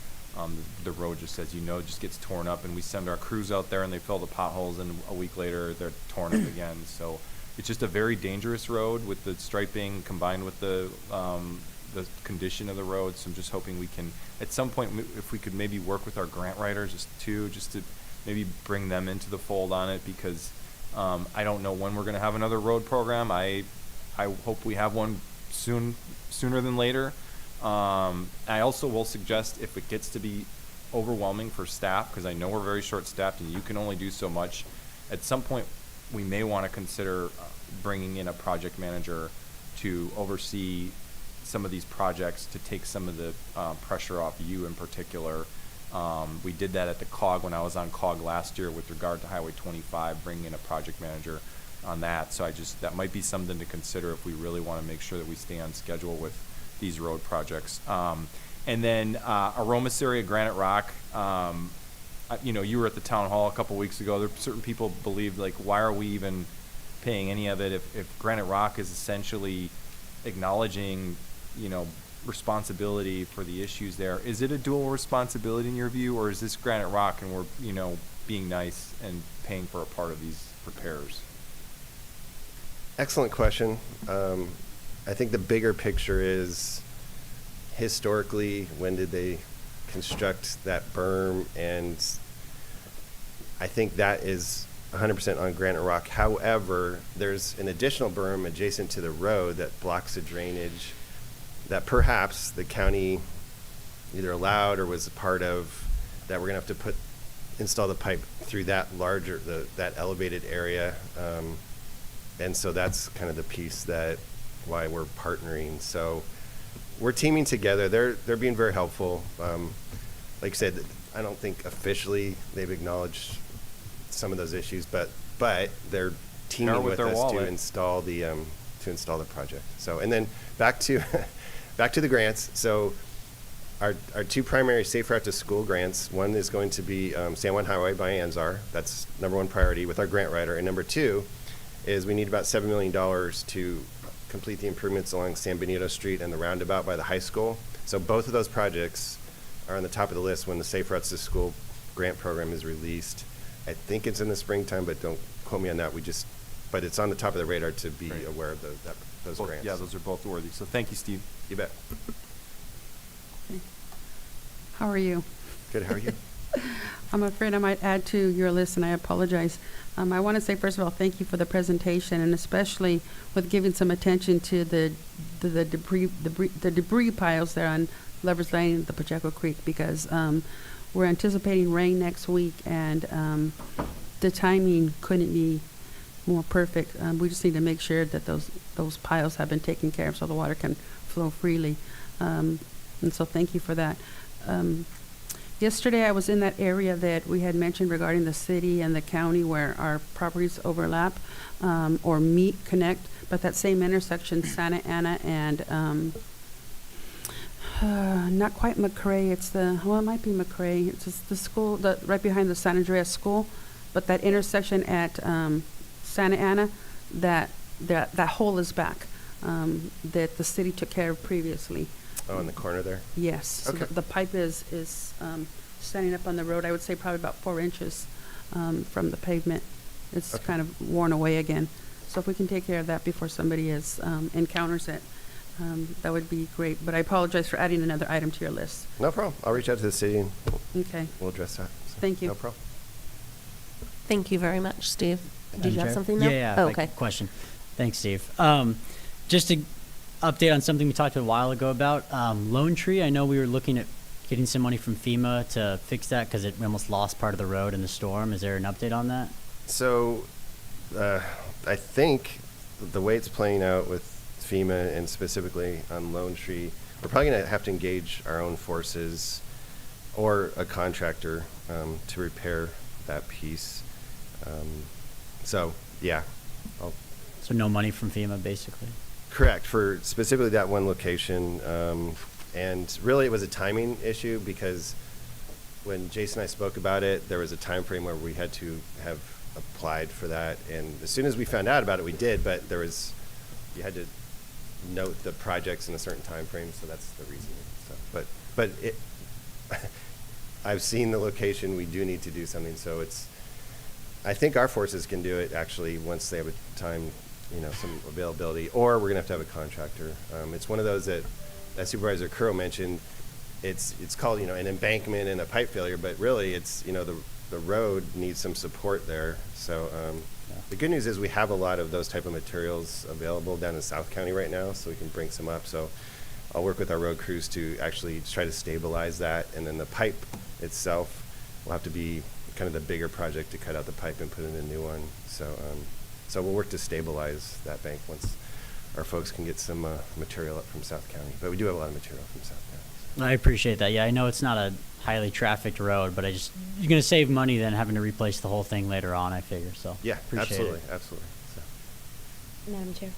The road just, as you know, just gets torn up, and we send our crews out there and they fill the potholes, and a week later they're torn up again. So it's just a very dangerous road with the striping combined with the condition of the road. So I'm just hoping we can, at some point, if we could maybe work with our grant writers just to maybe bring them into the fold on it, because I don't know when we're going to have another road program. I hope we have one sooner than later. I also will suggest, if it gets to be overwhelming for staff, because I know we're very short-staffed and you can only do so much, at some point we may want to consider bringing in a project manager to oversee some of these projects, to take some of the pressure off you in particular. We did that at the COG when I was on COG last year with regard to Highway 25, bringing in a project manager on that. So that might be something to consider if we really want to make sure that we stay on schedule with these road projects. And then Aromas area, Granite Rock, you were at the town hall a couple weeks ago. There certain people believed, like, why are we even paying any of it if Granite Rock is essentially acknowledging, responsibility for the issues there. Is it a dual responsibility in your view, or is this Granite Rock and we're, being nice and paying for a part of these repairs? Excellent question. I think the bigger picture is, historically, when did they construct that berm? And I think that is 100% on Granite Rock. However, there's an additional berm adjacent to the road that blocks the drainage that perhaps the county either allowed or was a part of, that we're going to have to install the pipe through that that elevated area. And so that's kind of the piece why we're partnering. So we're teaming together. They're being very helpful. Like I said, I don't think officially they've acknowledged some of those issues, but they're teaming with us to install the project. So, and then back to the grants. So our 2 primary Safe Route to School grants, one is going to be San Juan Highway by Anzar. That's #1 priority with our grant writer. And number 2 is we need about $7 million to complete the improvements along San Benito Street and the roundabout by the high school. So both of those projects are on the top of the list when the Safe Routes to School grant program is released. I think it's in the springtime, but don't quote me on that. We just but it's on the top of the radar to be Great. aware of those Both- grants. Yeah, those are both worthy. So thank you, Steve. You bet. How are you? Good, how are you? I'm afraid I might add to your list, and I apologize. I want to say, first of all, thank you for the presentation, and especially with giving some attention to the debris piles there on Lovers Lane and the Pacheco Creek, because we're anticipating rain next week, and the timing couldn't be more perfect. We just need to make sure that those piles have been taken care of so the water can flow freely. And so thank you for that. Yesterday, I was in that area that we had mentioned regarding the city and the county where our properties overlap or connect, but that same intersection, Santa Ana and not quite McRae, it might be McRae. It's just the school, right behind the San Andreas School, but that intersection at Santa Ana, that hole is back, that the city took care of previously. Oh, in the corner there? Yes. So Okay. the pipe is standing up on the road, I would say probably about 4 inches from the pavement. It's Okay. kind of worn away again. So if we can take care of that before somebody encounters it, that would be great. But I apologize for adding another item to your list. No problem. I'll reach out to the city and Okay. we'll address that. So, Thank you. No problem. Thank you very much, Steve. Did Madam you have Chair? something there? Yeah, Oh, like, okay. question. Thanks, Steve. Just to update on something we talked a while ago about Lone Tree. I know we were looking at getting some money from FEMA to fix that because we almost lost part of the road in the storm. Is there an update on that? So, I think the way it's playing out with FEMA and specifically on Lone Tree, we're probably going to have to engage our own forces or a contractor to repair that piece. So, yeah, So no money from FEMA, basically. correct, for specifically that one location. And really, it was a timing issue because when Jason and I spoke about it, there was a time frame where we had to have applied for that. And as soon as we found out about it, we did, but you had to note the projects in a certain time frame, so that's the reason. So, but it, I've seen the location, we do need to do something, so I think our forces can do it actually once they have a time, some availability, or we're gonna have to have a contractor. It's one of those that Supervisor Curro mentioned. It's called, an embankment and a pipe failure, but really it's, the road needs some support there. So the good news is we have a lot of those type of materials available down in South County right now, so we can bring some up. So I'll work with our road crews to actually try to stabilize that, and then the pipe itself will have to be kind of the bigger project to cut out the pipe and put in a new one. So we'll work to stabilize that bank once our folks can get some material up from South County. But we do have a lot of material from South County. So. I appreciate that. Yeah, I know it's not a highly trafficked road, but you're going to save money than having to replace the whole thing later on, I figure. So Yeah, appreciate absolutely, it. absolutely. So. Madam Chair.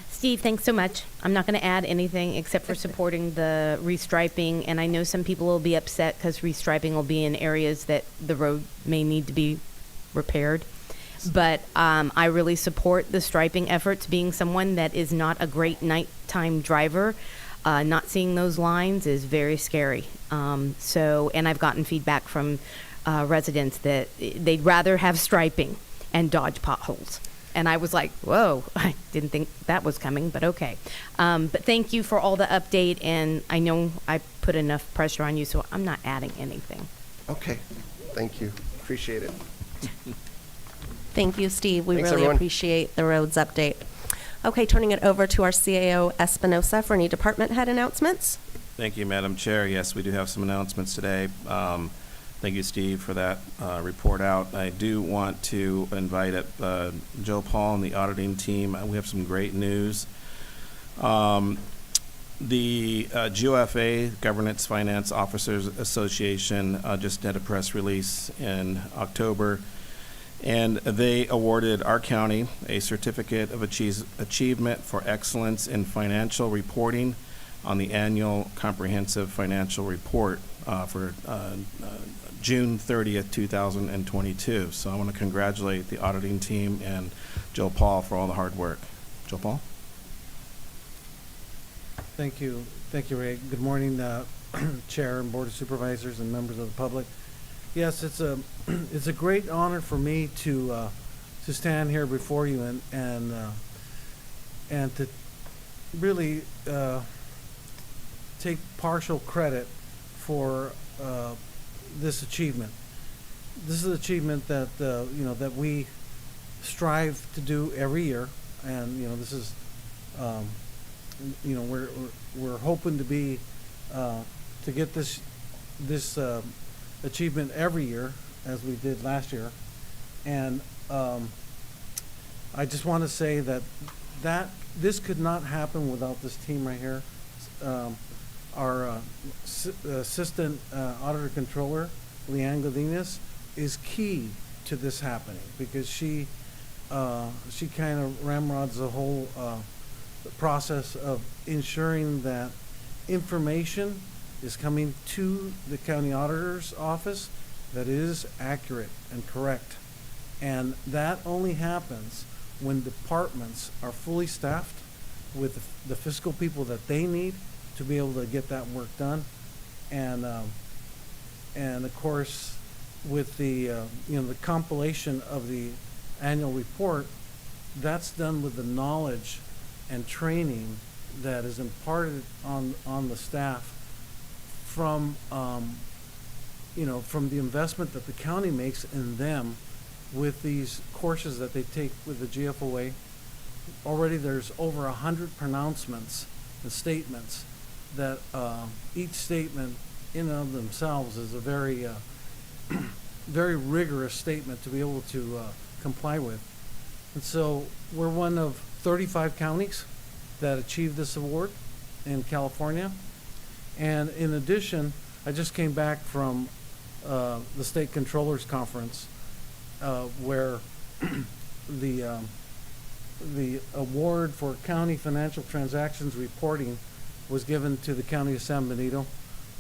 Steve, thanks so much. I'm not going to add anything except for supporting the restriping, and I know some people will be upset because restriping will be in areas that the road may need to be repaired. But I really support the striping efforts. Being someone that is not a great nighttime driver, not seeing those lines is very scary. And I've gotten feedback from residents that they'd rather have striping and dodge potholes. And I was like, whoa, I didn't think that was coming, but okay. But thank you for all the update, and I know I put enough pressure on you, so I'm not adding anything. Okay, thank you. Appreciate it. Thank you, Steve. We Thanks, really everyone. appreciate the roads update. Okay, turning it over to our CAO Espinosa for any department head announcements. Thank you, Madam Chair. Yes, we do have some announcements today. Thank you, Steve, for that report out. I do want to invite up Joe Paul and the auditing team. We have some great news. The GOFA, Governance Finance Officers Association, just did a press release in October, and they awarded our county a Certificate of Achievement for Excellence in Financial Reporting on the annual comprehensive financial report for June 30th, 2022. So I want to congratulate the auditing team and Joe Paul for all the hard work. Joe Paul? Thank you. Thank you, Ray. Good morning, Chair and Board of Supervisors and members of the public. Yes, it's a great honor for me to to stand here before you and to really take partial credit for this achievement. This is an achievement that that we strive to do every year, and this is we're hoping to be to get this achievement every year as we did last year, and I just want to say that this could not happen without this team right here. Our assistant auditor controller, Leanne Godinez, is key to this happening because she kind of ramrods the whole process of ensuring that information is coming to the county auditor's office that is accurate and correct. And that only happens when departments are fully staffed with the fiscal people that they need to be able to get that work done. And of course, with the the compilation of the annual report, that's done with the knowledge and training that is imparted on the staff from from the investment that the county makes in them with these courses that they take with the GFOA. Already there's over 100 pronouncements and statements that each statement in and of themselves is a very very rigorous statement to be able to comply with. And so we're one of 35 counties that achieved this award in California. And in addition, I just came back from the State Controllers Conference where the award for county financial transactions reporting was given to the County of San Benito.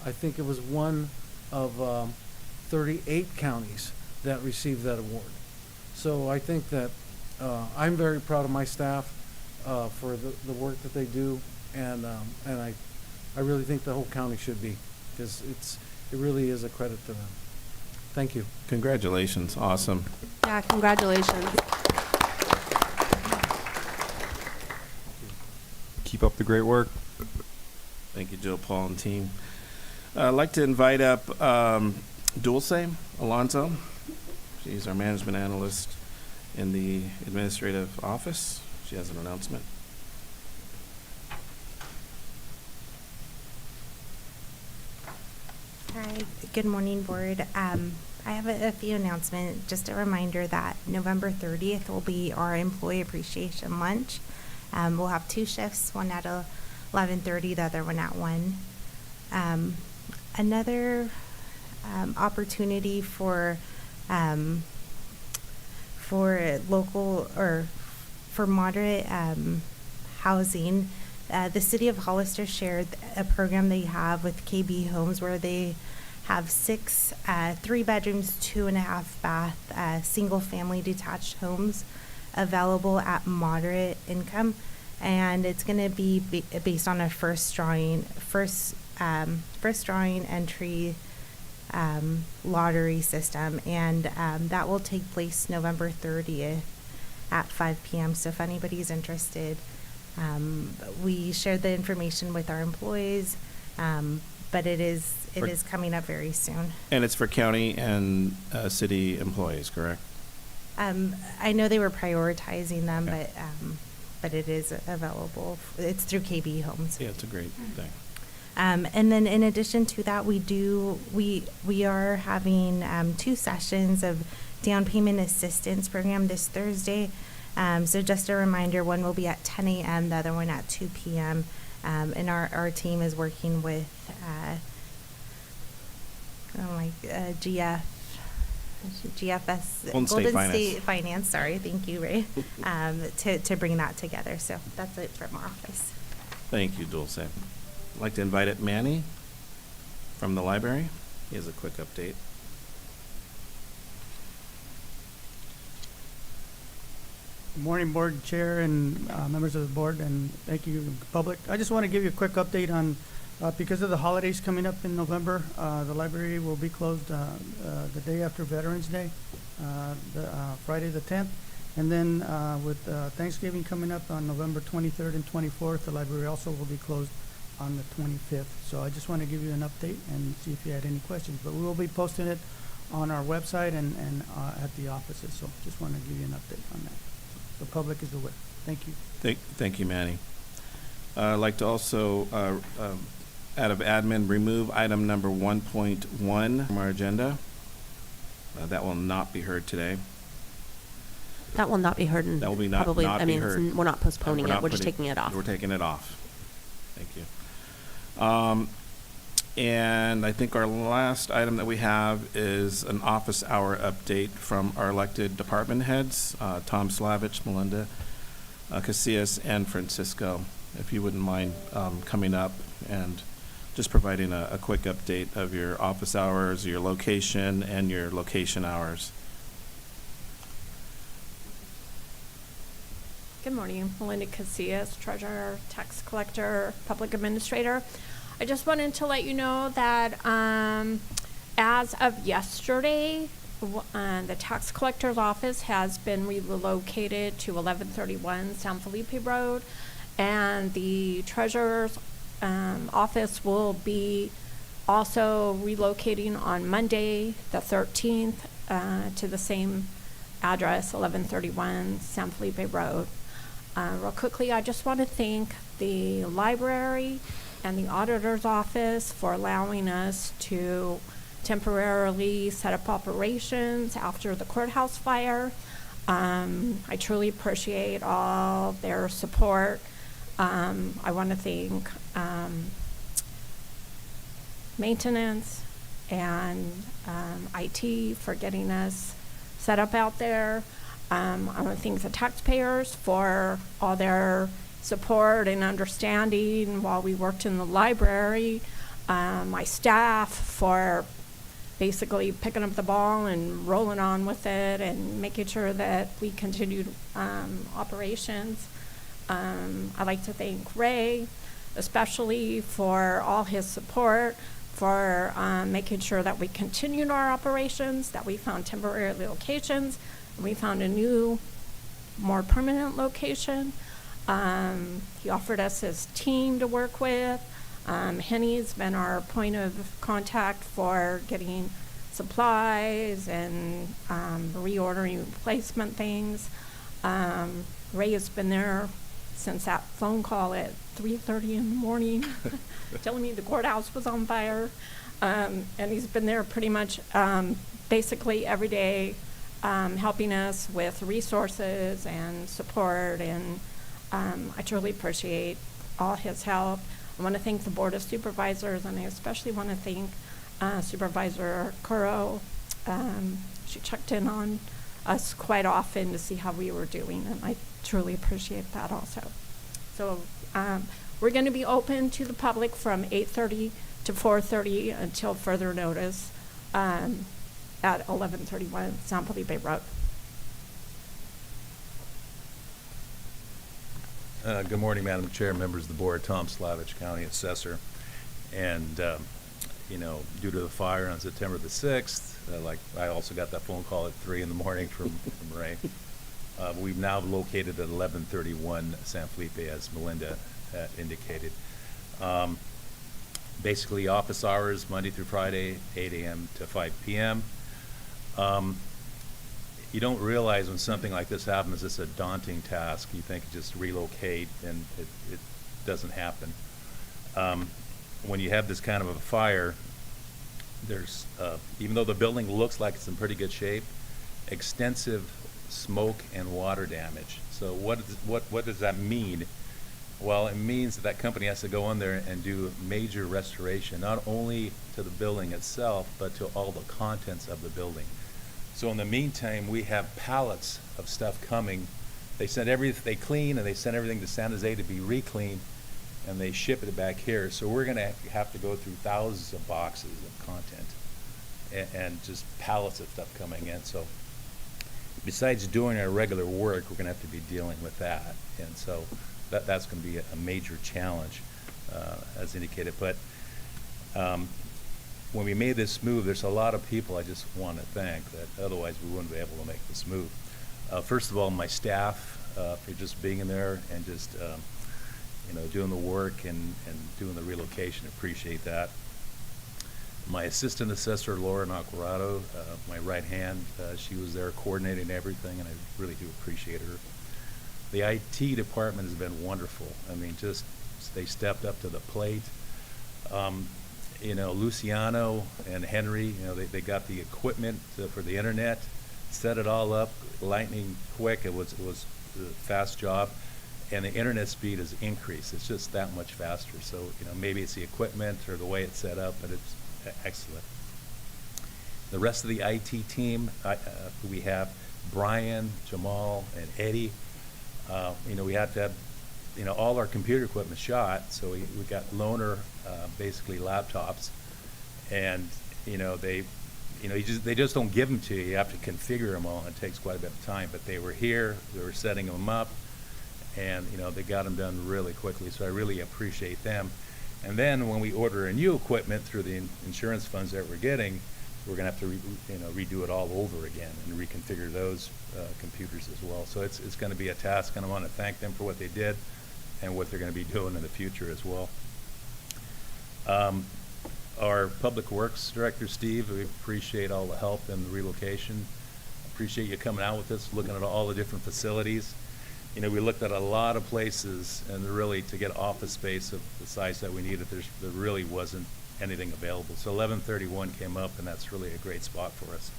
I think it was one of 38 counties that received that award. So I think that I'm very proud of my staff for the work that they do, and I really think the whole county should be, because it really is a credit to them. Thank you. Congratulations. Awesome. Yeah, congratulations. Keep up the great work. Thank you, Joe, Paul, and team. I'd like to invite up Dulce Alonso. She's our management analyst in the administrative office. She has an announcement. Hi, good morning, board. I have a few announcements. Just a reminder that November 30th will be our employee appreciation lunch. We'll have two shifts, one at 11:30, the other one at 1. Another opportunity for local or for moderate housing. The city of Hollister shared a program they have with KB Homes where they have 6 3 bedrooms, 2.5 bath, single family detached homes available at moderate income, and it's going to be based on a first drawing entry lottery system, and that will take place November 30th at 5 p.m. So if anybody's interested, we shared the information with our employees, but it is coming up very soon. And it's for county and city employees, correct? I know they were prioritizing them, Okay. but it is available. It's through KB Homes. Yeah, it's a great thing. And then in addition to that, we are having 2 sessions of down payment assistance program this Thursday. So just a reminder, one will be at 10 a.m., the other one at 2 p.m. And our team is working with GFS, Golden State Finance. Sorry, thank you, Ray, to bring that together. So that's it from our office. Thank you, Dulce. I'd like to invite up Manny from the library. He has a quick update. Good morning, board chair and members of the board, and thank you, public. I just want to give you a quick update on, because of the holidays coming up in November, the library will be closed the day after Veterans Day, Friday the 10th. And then with Thanksgiving coming up on November 23rd and 24th, the library also will be closed on the 25th. So I just want to give you an update and see if you had any questions. But we will be posting it on our website and at the offices. So just want to give you an update on that. So the public is aware. Thank you. Thank you, Manny. I'd like to also, out of admin, remove item number 1.1 from our agenda. That will not be heard today. That will not be heard. That will be not probably, not I be mean, heard. we're not postponing We're it. not We're just putting- taking it off. We're taking it off. Thank you. And I think our last item that we have is an office hour update from our elected department heads, Tom Slavich, Melinda Casillas, and Francisco. If you wouldn't mind coming up and just providing a quick update of your office hours, your location, and your location hours. Good morning, Melinda Casillas, Treasurer, Tax Collector, Public Administrator. I just wanted to let you know that as of yesterday, the Tax Collector's Office has been relocated to 1131 San Felipe Road, and the Treasurer's Office will be also relocating on Monday, the 13th, to the same address, 1131 San Felipe Road. Real quickly, I just want to thank the library and the auditor's office for allowing us to temporarily set up operations after the courthouse fire. I truly appreciate all their support. I want to thank maintenance and IT for getting us set up out there. I want to thank the taxpayers for all their support and understanding while we worked in the library. My staff for basically picking up the ball and rolling on with it and making sure that we continued operations. I'd like to thank Ray, especially for all his support, for making sure that we continued our operations, that we found temporary locations, and we found a new, more permanent location. He offered us his team to work with. Henny's been our point of contact for getting supplies and reordering replacement things. Ray has been there since that phone call at 3:30 in the morning telling me the courthouse was on fire. And he's been there pretty much basically every day helping us with resources and support, and I truly appreciate all his help. I want to thank the Board of Supervisors, and I especially want to thank Supervisor Curro. She checked in on us quite often to see how we were doing, and I truly appreciate that also. So we're going to be open to the public from 8:30 to 4:30 until further notice at 1131 San Felipe Road. Good morning, Madam Chair, members of the board. Tom Slavich, County Assessor. And, you know, due to the fire on September the 6th, I also got that phone call at 3 in the morning from Ray. We've now located at 1131 San Felipe, as Melinda indicated. Basically, office hours, Monday through Friday, 8 a.m. to 5 p.m. You don't realize when something like this happens, it's a daunting task. You think just relocate, and it doesn't happen. When you have this kind of a fire, there's, even though the building looks like it's in pretty good shape, extensive smoke and water damage. So what does that mean? Well, it means that company has to go in there and do major restoration, not only to the building itself, but to all the contents of the building. So in the meantime, we have pallets of stuff coming. They clean and they send everything to San Jose to be re-cleaned, and they ship it back here. So we're gonna have to go through thousands of boxes of content and just pallets of stuff coming in. So besides doing our regular work, we're gonna have to be dealing with that. And so that's gonna be a major challenge, as indicated. But when we made this move, there's a lot of people I just want to thank that otherwise we wouldn't be able to make this move. First of all, my staff, for just being in there and just, doing the work and doing the relocation. Appreciate that. My assistant assessor, Laura Nacarado, my right hand, she was there coordinating everything, and I really do appreciate her. The IT department has been wonderful. I mean, just they stepped up to the plate. Luciano and Henry, they got the equipment for the internet, set it all up, lightning quick. It was a fast job, and the internet speed has increased. It's just that much faster. So, maybe it's the equipment or the way it's set up, but it's excellent. The rest of the IT team, we have Brian, Jamal, and Eddie. We have to have, all our computer equipment shot, so we got loaner, basically laptops, and they just don't give them to you. You have to configure them all, and it takes quite a bit of time. But they were here, we were setting them up, and they got them done really quickly. So I really appreciate them. And then when we order a new equipment through the insurance funds that we're getting, we're going to have to redo it all over again and reconfigure those computers as well. So it's going to be a task, and I want to thank them for what they did and what they're going to be doing in the future as well. Our Public Works Director, Steve, we appreciate all the help in the relocation. Appreciate you coming out with us, looking at all the different facilities. We looked at a lot of places, and really to get office space of the size that we needed, there really wasn't anything available. So 1131 came up, and that's really a great spot for us.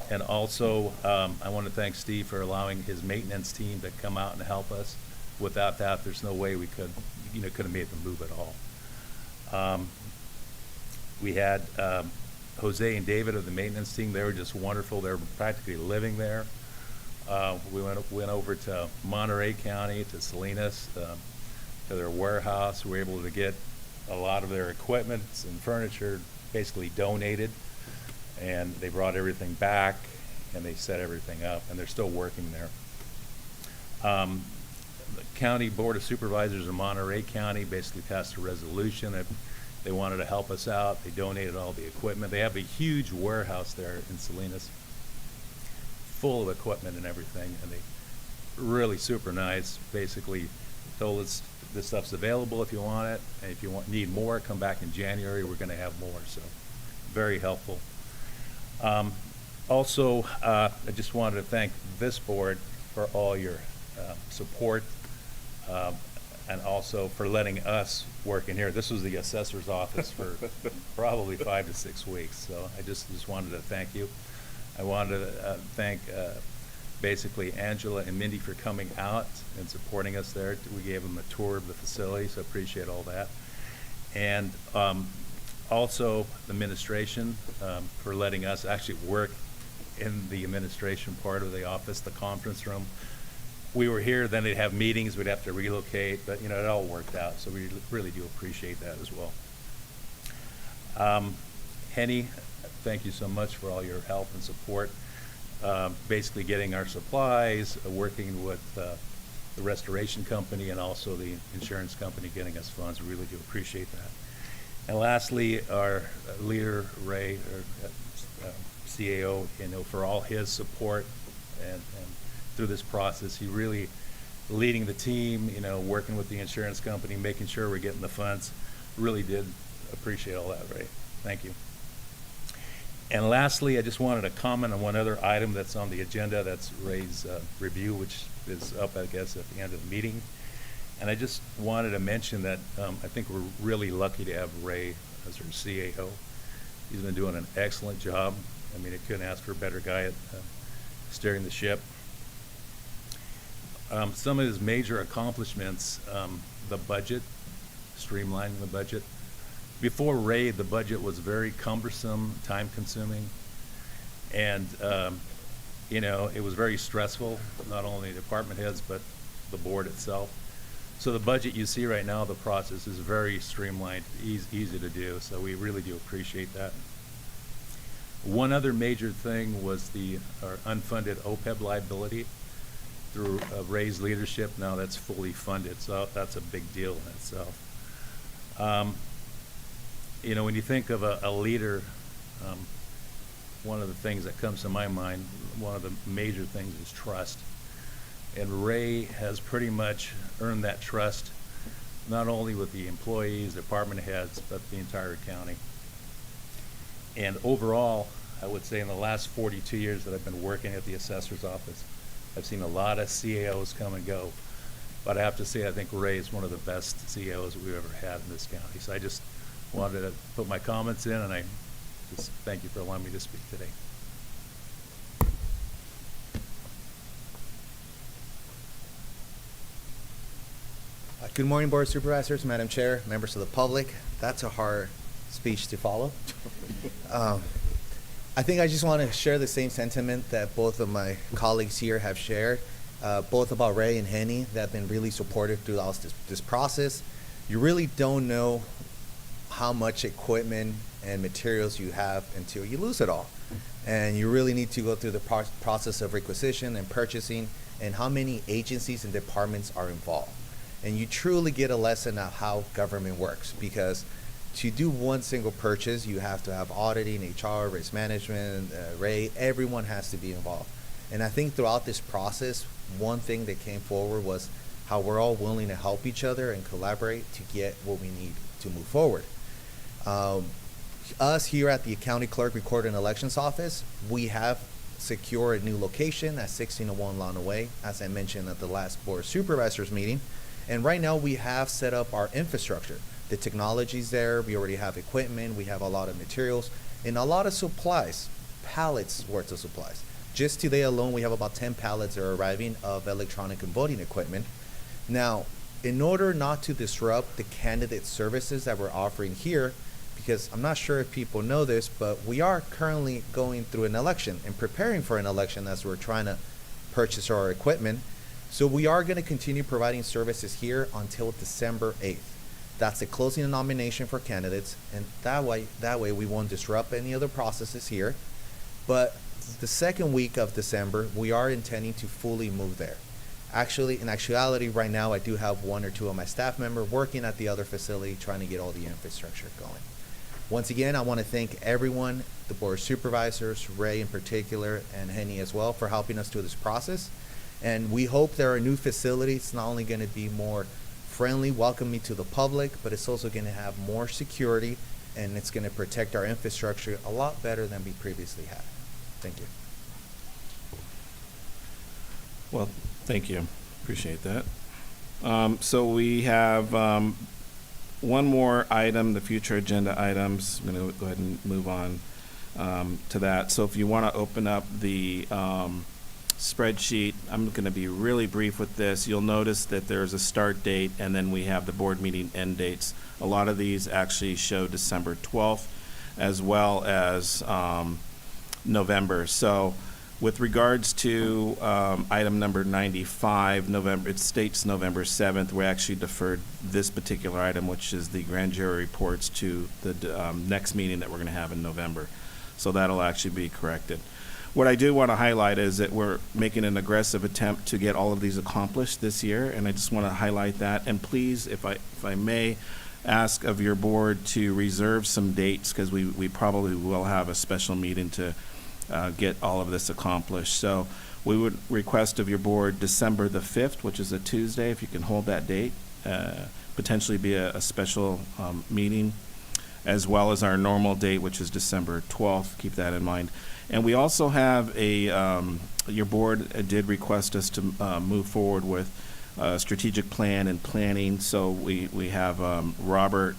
And also, I want to thank Steve for allowing his maintenance team to come out and help us. Without that, there's no way we could have made the move at all. We had Jose and David of the maintenance team. They were just wonderful. They were practically living there. We went over to Monterey County, to Salinas, to their warehouse. We were able to get a lot of their equipment and furniture basically donated, and they brought everything back, and they set everything up, and they're still working there. The County Board of Supervisors in Monterey County basically passed a resolution that they wanted to help us out. They donated all the equipment. They have a huge warehouse there in Salinas, full of equipment and everything, and they really super nice. Basically told us this stuff's available if you want it, and if you need more, come back in January. We're going to have more, so very helpful. Also, I just wanted to thank this board for all your support, and also for letting us work in here. This was the assessor's office for probably 5 to 6 weeks, so I just wanted to thank you. I wanted to thank basically Angela and Mindy for coming out and supporting us there. We gave them a tour of the facility, so appreciate all that. And also the administration for letting us actually work in the administration part of the office, the conference room. We were here, then they'd have meetings, we'd have to relocate, but it all worked out, so we really do appreciate that as well. Henny, thank you so much for all your help and support. Basically getting our supplies, working with the restoration company and also the insurance company getting us funds. We really do appreciate that. And lastly, our leader, Ray, our CAO, for all his support and through this process. He really leading the team, working with the insurance company, making sure we're getting the funds. Really did appreciate all that, Ray. Thank you. And lastly, I just wanted to comment on one other item that's on the agenda. That's Ray's review, which is up, I guess, at the end of the meeting. And I just wanted to mention that I think we're really lucky to have Ray as our CAO. He's been doing an excellent job. I mean, I couldn't ask for a better guy at steering the ship. Some of his major accomplishments, the budget, streamlining the budget. Before Ray, the budget was very cumbersome, time-consuming, and it was very stressful, not only department heads, but the board itself. So the budget you see right now, the process is very streamlined, easy to do, so we really do appreciate that. One other major thing was our unfunded OPEB liability. Through Ray's leadership, now that's fully funded, so that's a big deal in itself. When you think of a leader, one of the things that comes to my mind, one of the major things is trust. And Ray has pretty much earned that trust, not only with the employees, department heads, but the entire county. And overall, I would say in the last 42 years that I've been working at the assessor's office, I've seen a lot of CAOs come and go. But I have to say, I think Ray is one of the best CAOs we've ever had in this county. So I just wanted to put my comments in, and I just thank you for allowing me to speak today. Good morning, Board of Supervisors, Madam Chair, members of the public. That's a hard speech to follow. I think I just want to share the same sentiment that both of my colleagues here have shared, both about Ray and Henny, that have been really supportive throughout this process. You really don't know how much equipment and materials you have until you lose it all. And you really need to go through the process of requisition and purchasing and how many agencies and departments are involved. And you truly get a lesson of how government works, because to do one single purchase, you have to have auditing, HR, risk management, Ray, everyone has to be involved. And I think throughout this process, one thing that came forward was how we're all willing to help each other and collaborate to get what we need to move forward. Us here at the County Clerk Recorder and Elections Office, we have secured a new location at 1601 Lawn Way, as I mentioned at the last Board of Supervisors meeting. And right now we have set up our infrastructure. The technology's there, we already have equipment, we have a lot of materials, and a lot of supplies, pallets worth of supplies. Just today alone, we have about 10 pallets that are arriving of electronic and voting equipment. Now, in order not to disrupt the candidate services that we're offering here, because I'm not sure if people know this, but we are currently going through an election and preparing for an election as we're trying to purchase our equipment. So we are going to continue providing services here until December 8th. That's the closing of nomination for candidates, and that way we won't disrupt any other processes here. But the second week of December, we are intending to fully move there. Actually, in actuality, right now I do have one or two of my staff members working at the other facility trying to get all the infrastructure going. Once again, I want to thank everyone, the Board of Supervisors, Ray in particular, and Henny as well, for helping us through this process. And we hope there are new facilities. It's not only going to be more friendly, welcoming to the public, but it's also going to have more security, and it's going to protect our infrastructure a lot better than we previously had. Thank you. Well, thank you. Appreciate that. So we have one more item, the future agenda items. I'm going to go ahead and move on to that. So if you want to open up the spreadsheet, I'm going to be really brief with this. You'll notice that there's a start date, and then we have the board meeting end dates. A lot of these actually show December 12th as well as November. So with regards to item number 95, it states November 7th. We actually deferred this particular item, which is the grand jury reports, to the next meeting that we're going to have in November. So that'll actually be corrected. What I do want to highlight is that we're making an aggressive attempt to get all of these accomplished this year, and I just want to highlight that. And please, if I may, ask of your board to reserve some dates, because we probably will have a special meeting to get all of this accomplished. So we would request of your board December the 5th, which is a Tuesday, if you can hold that date, potentially be a special meeting, as well as our normal date, which is December 12th. Keep that in mind. And we also have your board did request us to move forward with a strategic plan and planning. So we have Robert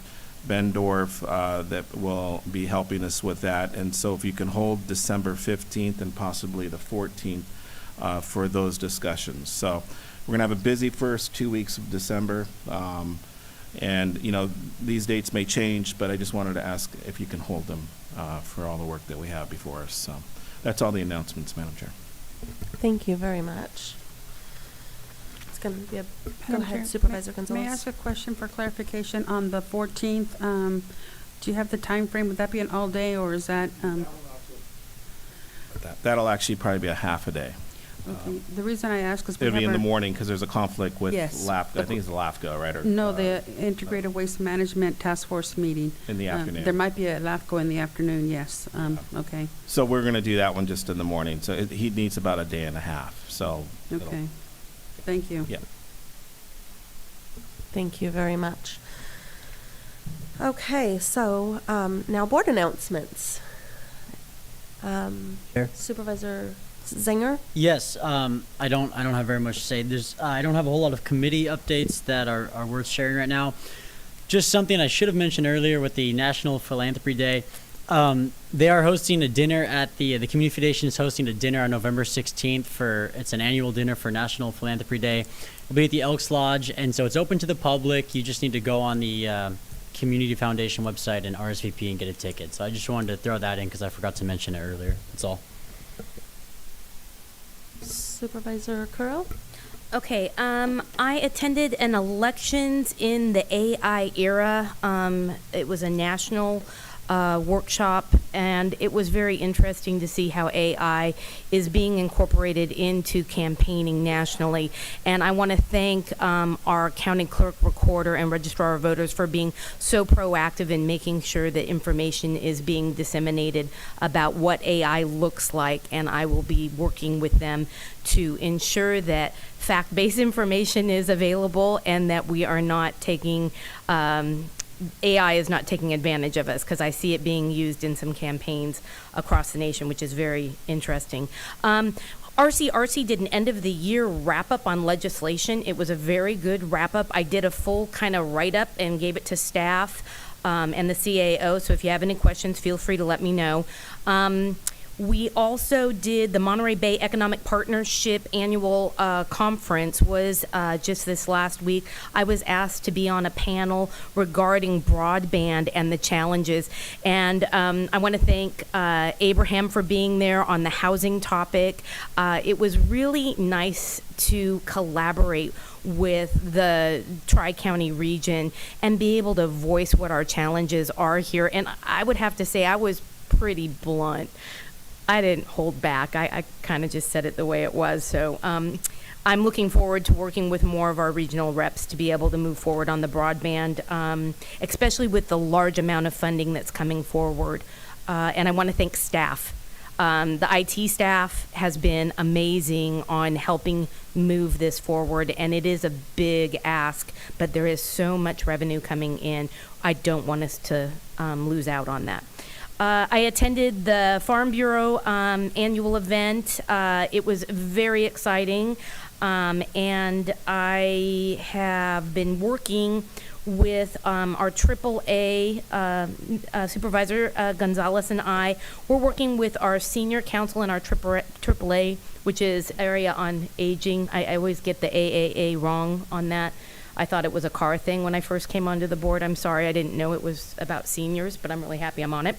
Bendorf that will be helping us with that. And so if you can hold December 15th and possibly the 14th for those discussions. So we're going to have a busy first 2 weeks of December. And, you know, these dates may change, but I just wanted to ask if you can hold them for all the work that we have before us. So that's all the announcements, Madam Chair. Thank you very much. It's going to be go Madam ahead, Chair, Supervisor Gonzalez. May I ask a question for clarification on the 14th? Do you have the time frame? Would that be an all day, or is that? That'll actually probably be a half a day. Okay, the reason I ask is we It'll be in the have our- morning because there's a conflict with Yes. LAFCO. I think it's LAFCO, right? Or, No, the Integrated Waste Management Task Force meeting. In the afternoon. There might be a LAFCO in the afternoon, yes. Okay, So we're going to do that one just in the morning. So he needs about a day and a half. So it'll- okay. Thank you. Yeah. Thank you very much. Okay, so now board announcements. Chair? Supervisor Zinger? Yes, I don't have very much to say. I don't have a whole lot of committee updates that are worth sharing right now. Just something I should have mentioned earlier with the National Philanthropy Day. They are hosting a dinner at the Community Foundation is hosting a dinner on November 16th it's an annual dinner for National Philanthropy Day. It'll be at the Elks Lodge, and so it's open to the public. You just need to go on the Community Foundation website and RSVP and get a ticket. So I just wanted to throw that in because I forgot to mention it earlier. That's all. Supervisor Curl? Okay, I attended an elections in the AI era. It was a national workshop, and it was very interesting to see how AI is being incorporated into campaigning nationally. And I want to thank our county clerk, recorder, and registrar of voters for being so proactive in making sure that information is being disseminated about what AI looks like. And I will be working with them to ensure that fact-based information is available and that we are not taking AI is not taking advantage of us, because I see it being used in some campaigns across the nation, which is very interesting. RCRC did an end of the year wrap up on legislation. It was a very good wrap up. I did a full kind of write up and gave it to staff and the CAO. So if you have any questions, feel free to let me know. We also did the Monterey Bay Economic Partnership annual conference was just this last week. I was asked to be on a panel regarding broadband and the challenges. And I want to thank Abraham for being there on the housing topic. It was really nice to collaborate with the Tri-County region and be able to voice what our challenges are here. And I would have to say I was pretty blunt. I didn't hold back. I kind of just said it the way it was. So I'm looking forward to working with more of our regional reps to be able to move forward on the broadband, especially with the large amount of funding that's coming forward. And I want to thank staff. The IT staff has been amazing on helping move this forward, and it is a big ask, but there is so much revenue coming in. I don't want us to lose out on that. I attended the Farm Bureau annual event. It was very exciting, and I have been working with our AAA Supervisor Gonzalez and I. We're working with our senior council and our AAA, which is Area on Aging. I always get the AAA wrong on that. I thought it was a car thing when I first came onto the board. I'm sorry, I didn't know it was about seniors, but I'm really happy I'm on it.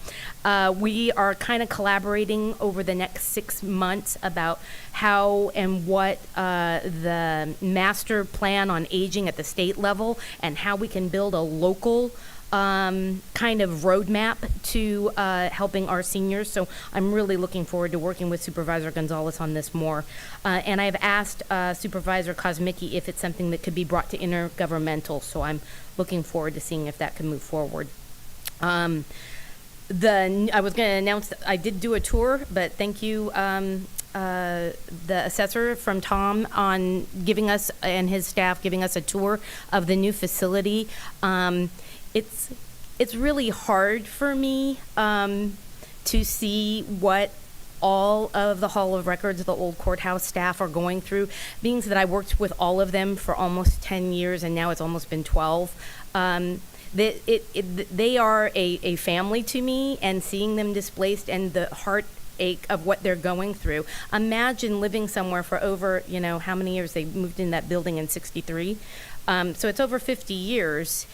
We are kind of collaborating over the next 6 months about how and what the master plan on aging at the state level and how we can build a local kind of roadmap to helping our seniors. So I'm really looking forward to working with Supervisor Gonzalez on this more. And I've asked Supervisor Kosmicki if it's something that could be brought to intergovernmental. So I'm looking forward to seeing if that can move forward. I was going to announce that I did do a tour, but thank you, the assessor from Tom, on giving us and his staff giving us a tour of the new facility. It's really hard for me to see what all of the Hall of Records, the old courthouse staff are going through, being that I worked with all of them for almost 10 years and now it's almost been 12. They are a family to me, and seeing them displaced and the heartache of what they're going through. Imagine living somewhere for over, how many years they moved in that building in 63. So it's over 50 years.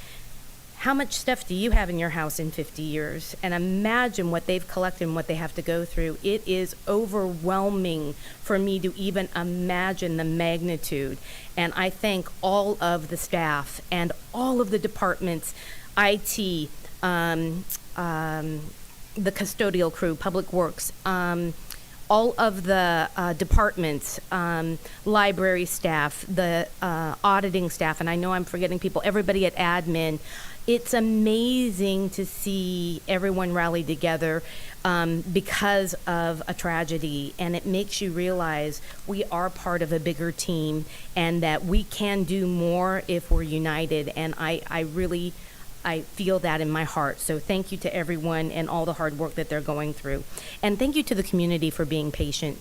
How much stuff do you have in your house in 50 years? And imagine what they've collected and what they have to go through. It is overwhelming for me to even imagine the magnitude. And I thank all of the staff and all of the departments, IT, the custodial crew, Public Works, all of the departments, library staff, the auditing staff, and I know I'm forgetting people, everybody at admin. It's amazing to see everyone rally together because of a tragedy, and it makes you realize we are part of a bigger team and that we can do more if we're united, and I feel that in my heart. So thank you to everyone and all the hard work that they're going through. And thank you to the community for being patient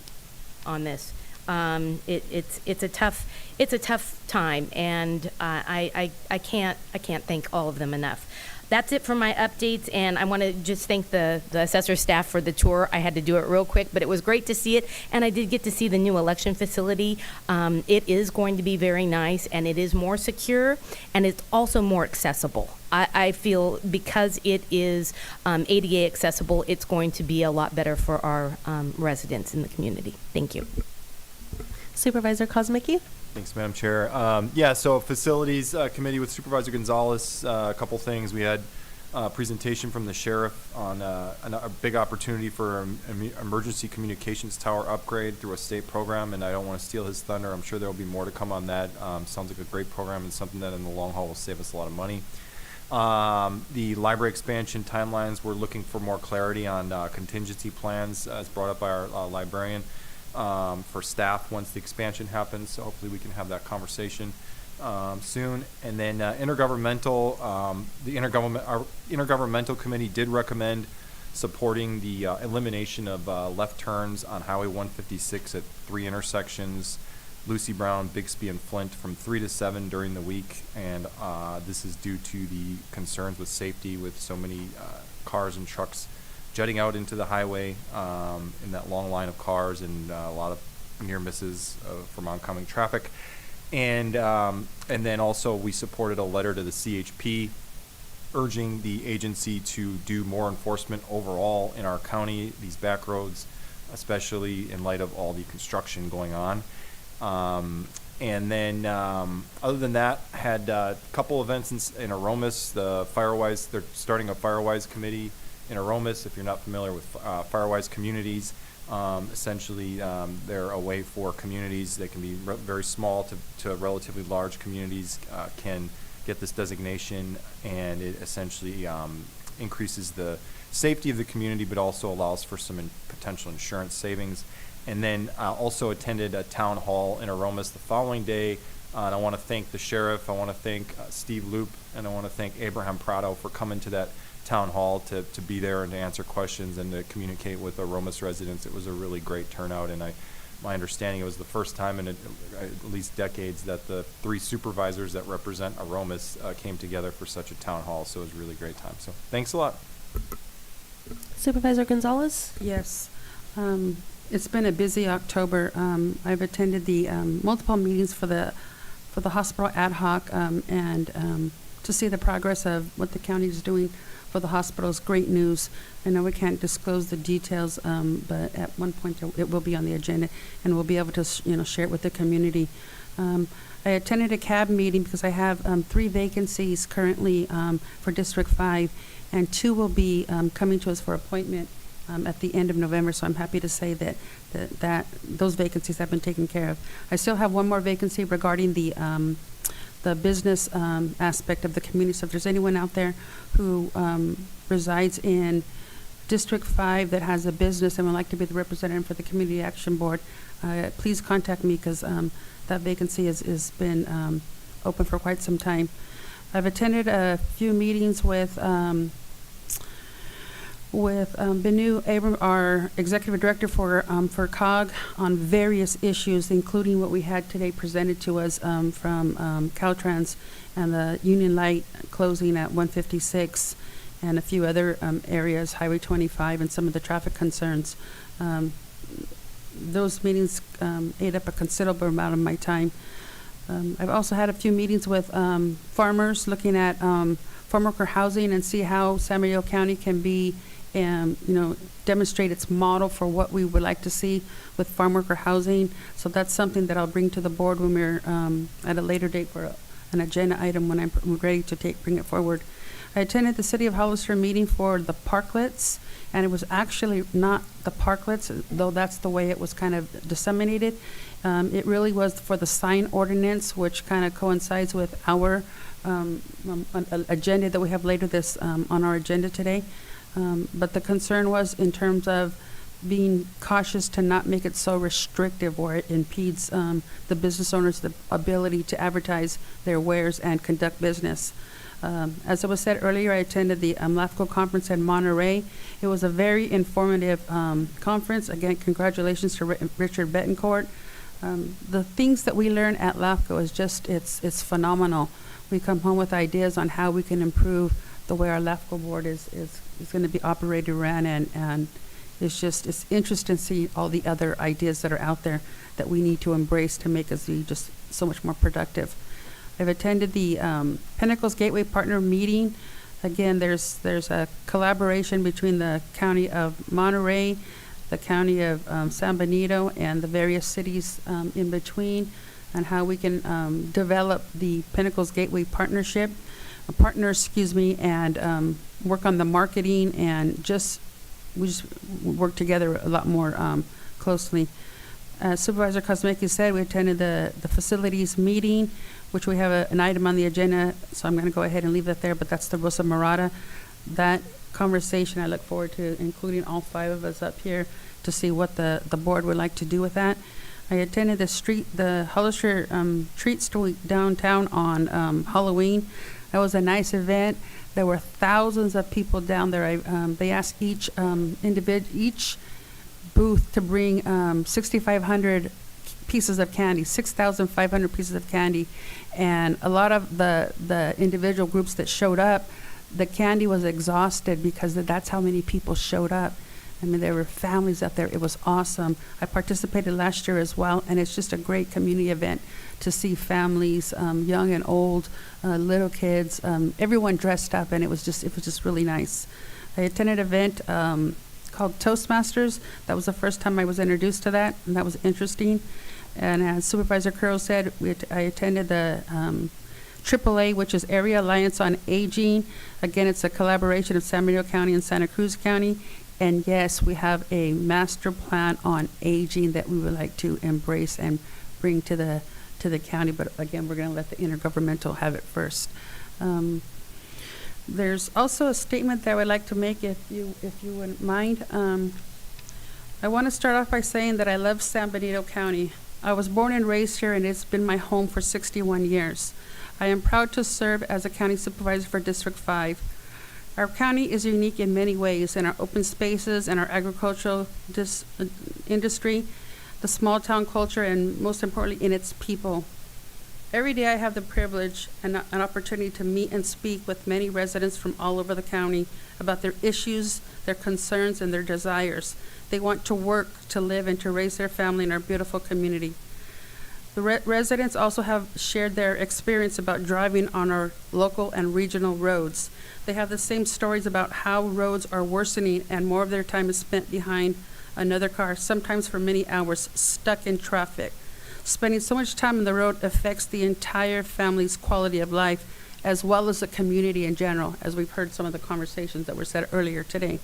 on this. It's a tough time, and I can't thank all of them enough. That's it for my updates, and I want to just thank the assessor staff for the tour. I had to do it real quick, but it was great to see it, and I did get to see the new election facility. It is going to be very nice, and it is more secure, and it's also more accessible. I feel because it is ADA accessible, it's going to be a lot better for our residents in the community. Thank you. Supervisor Kozmicki? Thanks, Madam Chair. So Facilities Committee with Supervisor Gonzalez, a couple things. We had a presentation from the sheriff on a big opportunity for emergency communications tower upgrade through a state program, and I don't want to steal his thunder. I'm sure there will be more to come on that. Sounds like a great program and something that in the long haul will save us a lot of money. The library expansion timelines, we're looking for more clarity on contingency plans as brought up by our librarian. For staff once the expansion happens, so hopefully we can have that conversation soon. And then intergovernmental, our intergovernmental committee did recommend supporting the elimination of left turns on Highway 156 at 3 intersections, Lucy Brown, Bixby, and Flint from 3 to 7 during the week. And this is due to the concerns with safety with so many cars and trucks jutting out into the highway in that long line of cars, and a lot of near misses from oncoming traffic. And then also we supported a letter to the CHP urging the agency to do more enforcement overall in our county, these back roads, especially in light of all the construction going on. And then other than that, had a couple events in Aromas. The Firewise, they're starting a Firewise committee in Aromas. If you're not familiar with Firewise communities, essentially they're a way for communities that can be very small to relatively large communities can get this designation, and it essentially increases the safety of the community, but also allows for some potential insurance savings. And then also attended a town hall in Aromas the following day. And I want to thank the sheriff, I want to thank Steve Loop, and I want to thank Abraham Prado for coming to that town hall to be there and to answer questions and to communicate with Aromas residents. It was a really great turnout, and my understanding it was the first time in at least decades that the 3 supervisors that represent Aromas came together for such a town hall, so it was a really great time. So thanks a lot. Supervisor Gonzalez? Yes. It's been a busy October. I've attended the multiple meetings for the hospital ad hoc, and to see the progress of what the county is doing for the hospital is great news. I know we can't disclose the details, but at one point it will be on the agenda, and we'll be able to share it with the community. I attended a CAB meeting because I have 3 vacancies currently for District 5, and 2 will be coming to us for appointment at the end of November, so I'm happy to say that those vacancies have been taken care of. I still have 1 more vacancy regarding the business aspect of the community. So if there's anyone out there who resides in District 5 that has a business and would like to be the representative for the Community Action Board, please contact me, because that vacancy has been open for quite some time. I've attended a few meetings with Benito, our executive director for COG, on various issues, including what we had today presented to us from Caltrans and the Union Light closing at 156, and a few other areas, Highway 25, and some of the traffic concerns. Those meetings ate up a considerable amount of my time. I've also had a few meetings with farmers, looking at farm worker housing, and see how San Mateo County can be demonstrate its model for what we would like to see with farm worker housing. So that's something that I'll bring to the board when we're at a later date for an agenda item when I'm ready to bring it forward. I attended the City of Hollister meeting for the parklets, and it was actually not the parklets, though that's the way it was kind of disseminated. It really was for the sign ordinance, which kind of coincides with our agenda that we have later this on our agenda today. But the concern was in terms of being cautious to not make it so restrictive where it impedes the business owners' the ability to advertise their wares and conduct business. As it was said earlier, I attended the LAFCO conference in Monterey. It was a very informative conference. Again, congratulations to Richard Betancourt. The things that we learn at LAFCO is just, it's phenomenal. We come home with ideas on how we can improve the way our LAFCO board is going to be operated, ran, and it's interesting to see all the other ideas that are out there that we need to embrace to make us be just so much more productive. I've attended the Pinnacles Gateway Partner meeting. Again, there's a collaboration between the County of Monterey, the County of San Benito, and the various cities in between, on how we can develop the Pinnacles Gateway partnership, and work on the marketing, and we just work together a lot more closely. As Supervisor Kosmicki said, we attended the facilities meeting, which we have an item on the agenda, so I'm going to go ahead and leave that there, but that's the Rosa Morada. That conversation, I look forward to including all 5 of us up here to see what the board would like to do with that. I attended the Hollister Treat Street downtown on Halloween. That was a nice event. There were thousands of people down there. They asked each booth to bring 6,500 pieces of candy, 6,500 pieces of candy. And a lot of the individual groups that showed up, the candy was exhausted because that's how many people showed up. I mean, there were families up there. It was awesome. I participated last year as well, and it's just a great community event to see families, young and old, little kids, everyone dressed up, and it was just really nice. I attended an event called Toastmasters. That was the first time I was introduced to that, and that was interesting. And as Supervisor Curl said, I attended the AAA, which is Area Alliance on Aging. Again, it's a collaboration of San Benito County and Santa Cruz County. And yes, we have a master plan on aging that we would like to embrace and bring to the county. But again, we're going to let the intergovernmental have it first. There's also a statement that I would like to make, if you wouldn't mind. I want to start off by saying that I love San Benito County. I was born and raised here, and it's been my home for 61 years. I am proud to serve as a county supervisor for District 5. Our county is unique in many ways, in our open spaces and our agricultural industry, the small town culture, and most importantly, in its people. Every day I have the privilege and an opportunity to meet and speak with many residents from all over the county about their issues, their concerns, and their desires. They want to work, to live, and to raise their family in our beautiful community. The residents also have shared their experience about driving on our local and regional roads. They have the same stories about how roads are worsening and more of their time is spent behind another car, sometimes for many hours, stuck in traffic. Spending so much time on the road affects the entire family's quality of life, as well as the community in general, as we've heard some of the conversations that were said earlier today.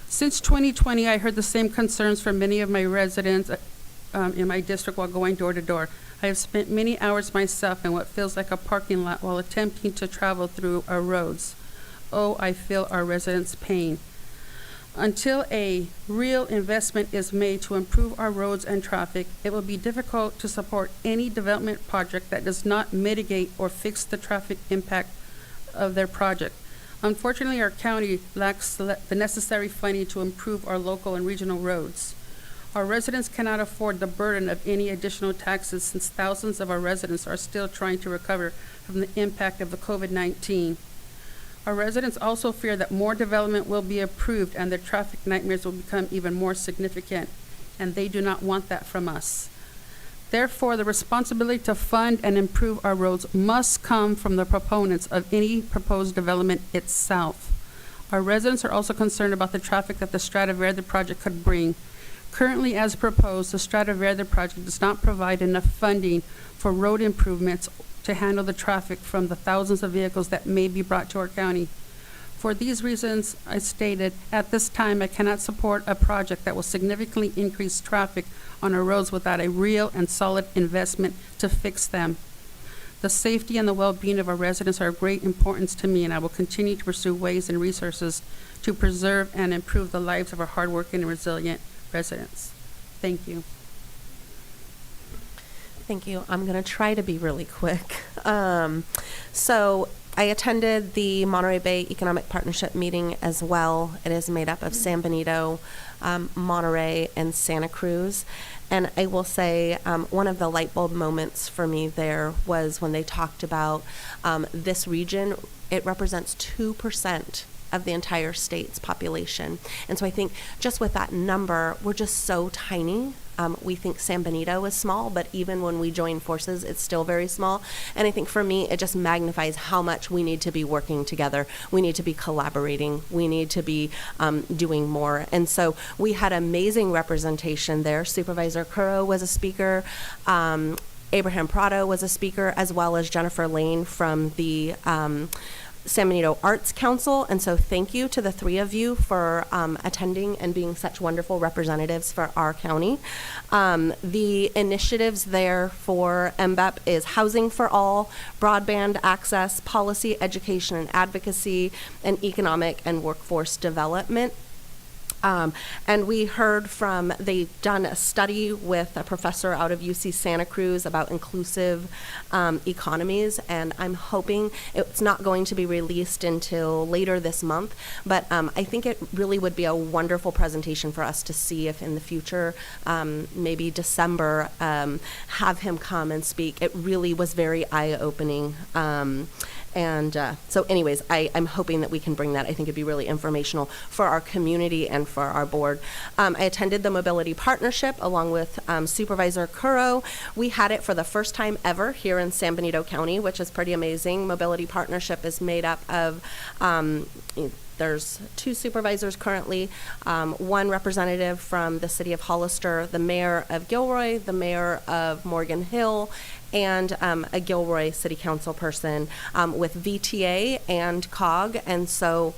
Since 2020, I heard the same concerns from many of my residents in my district while going door to door. I have spent many hours myself in what feels like a parking lot while attempting to travel through our roads. Oh, I feel our residents' pain. Until a real investment is made to improve our roads and traffic, it will be difficult to support any development project that does not mitigate or fix the traffic impact of their project. Unfortunately, our county lacks the necessary funding to improve our local and regional roads. Our residents cannot afford the burden of any additional taxes, since thousands of our residents are still trying to recover from the impact of the COVID-19. Our residents also fear that more development will be approved and their traffic nightmares will become even more significant, and they do not want that from us. Therefore, the responsibility to fund and improve our roads must come from the proponents of any proposed development itself. Our residents are also concerned about the traffic that the Strata Verde project could bring. Currently, as proposed, the Strata Verde project does not provide enough funding for road improvements to handle the traffic from the thousands of vehicles that may be brought to our county. For these reasons, I stated, at this time, I cannot support a project that will significantly increase traffic on our roads without a real and solid investment to fix them. The safety and the well-being of our residents are of great importance to me, and I will continue to pursue ways and resources to preserve and improve the lives of our hardworking and resilient residents. Thank you. Thank you. I'm going to try to be really quick. So I attended the Monterey Bay Economic Partnership meeting as well. It is made up of San Benito, Monterey, and Santa Cruz. And I will say one of the light bulb moments for me there was when they talked about this region. It represents 2% of the entire state's population. And so I think just with that number, we're just so tiny. We think San Benito is small, but even when we join forces, it's still very small. And I think for me, it just magnifies how much we need to be working together. We need to be collaborating. We need to be doing more. And so we had amazing representation there. Supervisor Curro was a speaker. Abraham Prado was a speaker, as well as Jennifer Lane from the San Benito Arts Council. And so thank you to the three of you for attending and being such wonderful representatives for our county. The initiatives there for MBEP is housing for all, broadband access, policy, education and advocacy, and economic and workforce development. And we heard from, they've done a study with a professor out of UC Santa Cruz about inclusive economies, and I'm hoping it's not going to be released until later this month, but I think it really would be a wonderful presentation for us to see if in the future, maybe December, have him come and speak. It really was very eye-opening. So anyways, I'm hoping that we can bring that. I think it'd be really informational for our community and for our board. I attended the Mobility Partnership along with Supervisor Curro. We had it for the first time ever here in San Benito County, which is pretty amazing. Mobility Partnership is made up of there's two supervisors currently, one representative from the city of Hollister, the mayor of Gilroy, the mayor of Morgan Hill, and a Gilroy city council person with VTA and COG. And so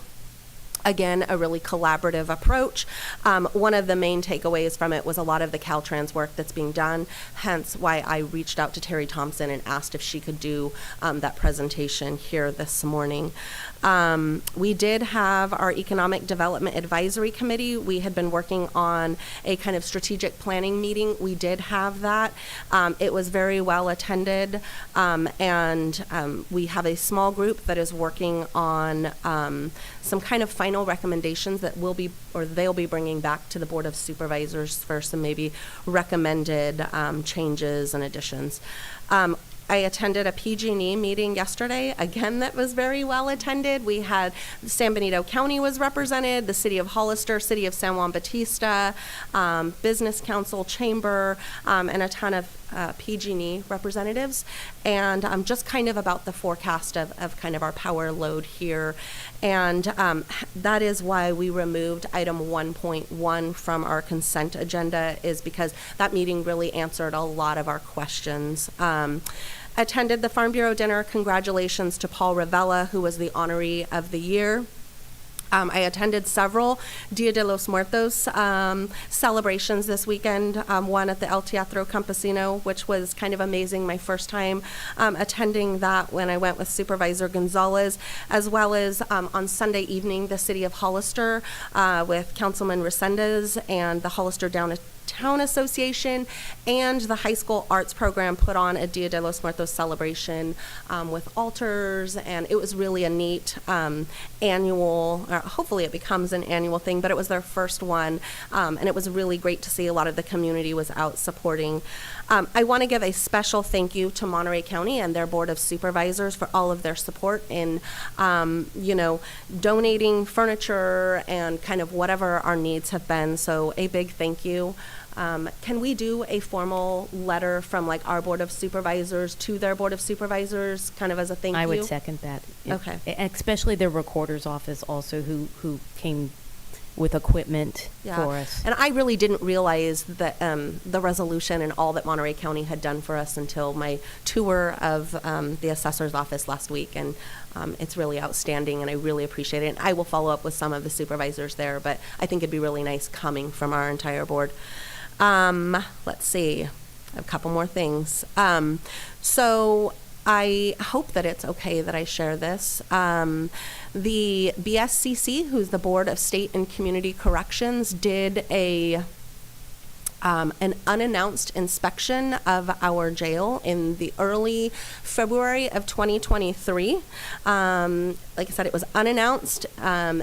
again, a really collaborative approach. One of the main takeaways from it was a lot of the Caltrans work that's being done, hence why I reached out to Terry Thompson and asked if she could do that presentation here this morning. We did have our Economic Development Advisory Committee. We had been working on a kind of strategic planning meeting. We did have that. It was very well attended, and we have a small group that is working on some kind of final recommendations that they'll be bringing back to the Board of Supervisors for some maybe recommended changes and additions. I attended a PG&E meeting yesterday, again, that was very well attended. We had San Benito County was represented, the city of Hollister, city of San Juan Bautista, Business Council, Chamber, and a ton of PG&E representatives, and just kind of about the forecast of kind of our power load here. And that is why we removed item 1.1 from our consent agenda, is because that meeting really answered a lot of our questions. Attended the Farm Bureau dinner. Congratulations to Paul Ravella, who was the honoree of the year. I attended several Dia de los Muertos celebrations this weekend, one at the El Teatro Campesino, which was kind of amazing. My first time attending that when I went with Supervisor Gonzalez, as well as on Sunday evening, the city of Hollister with Councilman Resendez and the Hollister Downtown Association and the high school arts program put on a Dia de los Muertos celebration with altars, and it was really a neat annual, hopefully it becomes an annual thing, but it was their first one, and it was really great to see a lot of the community was out supporting. I want to give a special thank you to Monterey County and their Board of Supervisors for all of their support in, donating furniture and kind of whatever our needs have been, so a big thank you. Can we do a formal letter from like our Board of Supervisors to their Board of Supervisors kind of as a thank you? I would second that. Okay. Especially their recorder's office also, who came with equipment Yeah. for us. And I really didn't realize that the resolution and all that Monterey County had done for us until my tour of the assessor's office last week. And it's really outstanding, and I really appreciate it. And I will follow up with some of the supervisors there, but I think it'd be really nice coming from our entire board. Let's see. I have a couple more things. So I hope that it's okay that I share this. The BSCC, who's the Board of State and Community Corrections, did an unannounced inspection of our jail in the early February of 2023. Like I said, it was unannounced.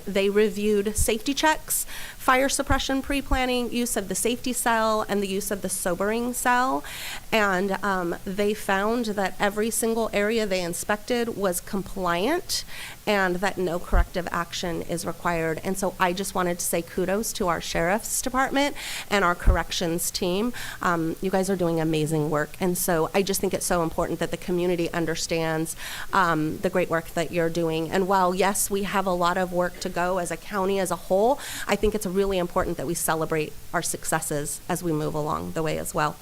They reviewed safety checks, fire suppression pre-planning, use of the safety cell, and the use of the sobering cell. And they found that every single area they inspected was compliant and that no corrective action is required. And so I just wanted to say kudos to our sheriff's department and our corrections team. You guys are doing amazing work. And so I just think it's so important that the community understands the great work that you're doing. And while, yes, we have a lot of work to go as a county as a whole, I think it's really important that we celebrate our successes as we move along the way as well.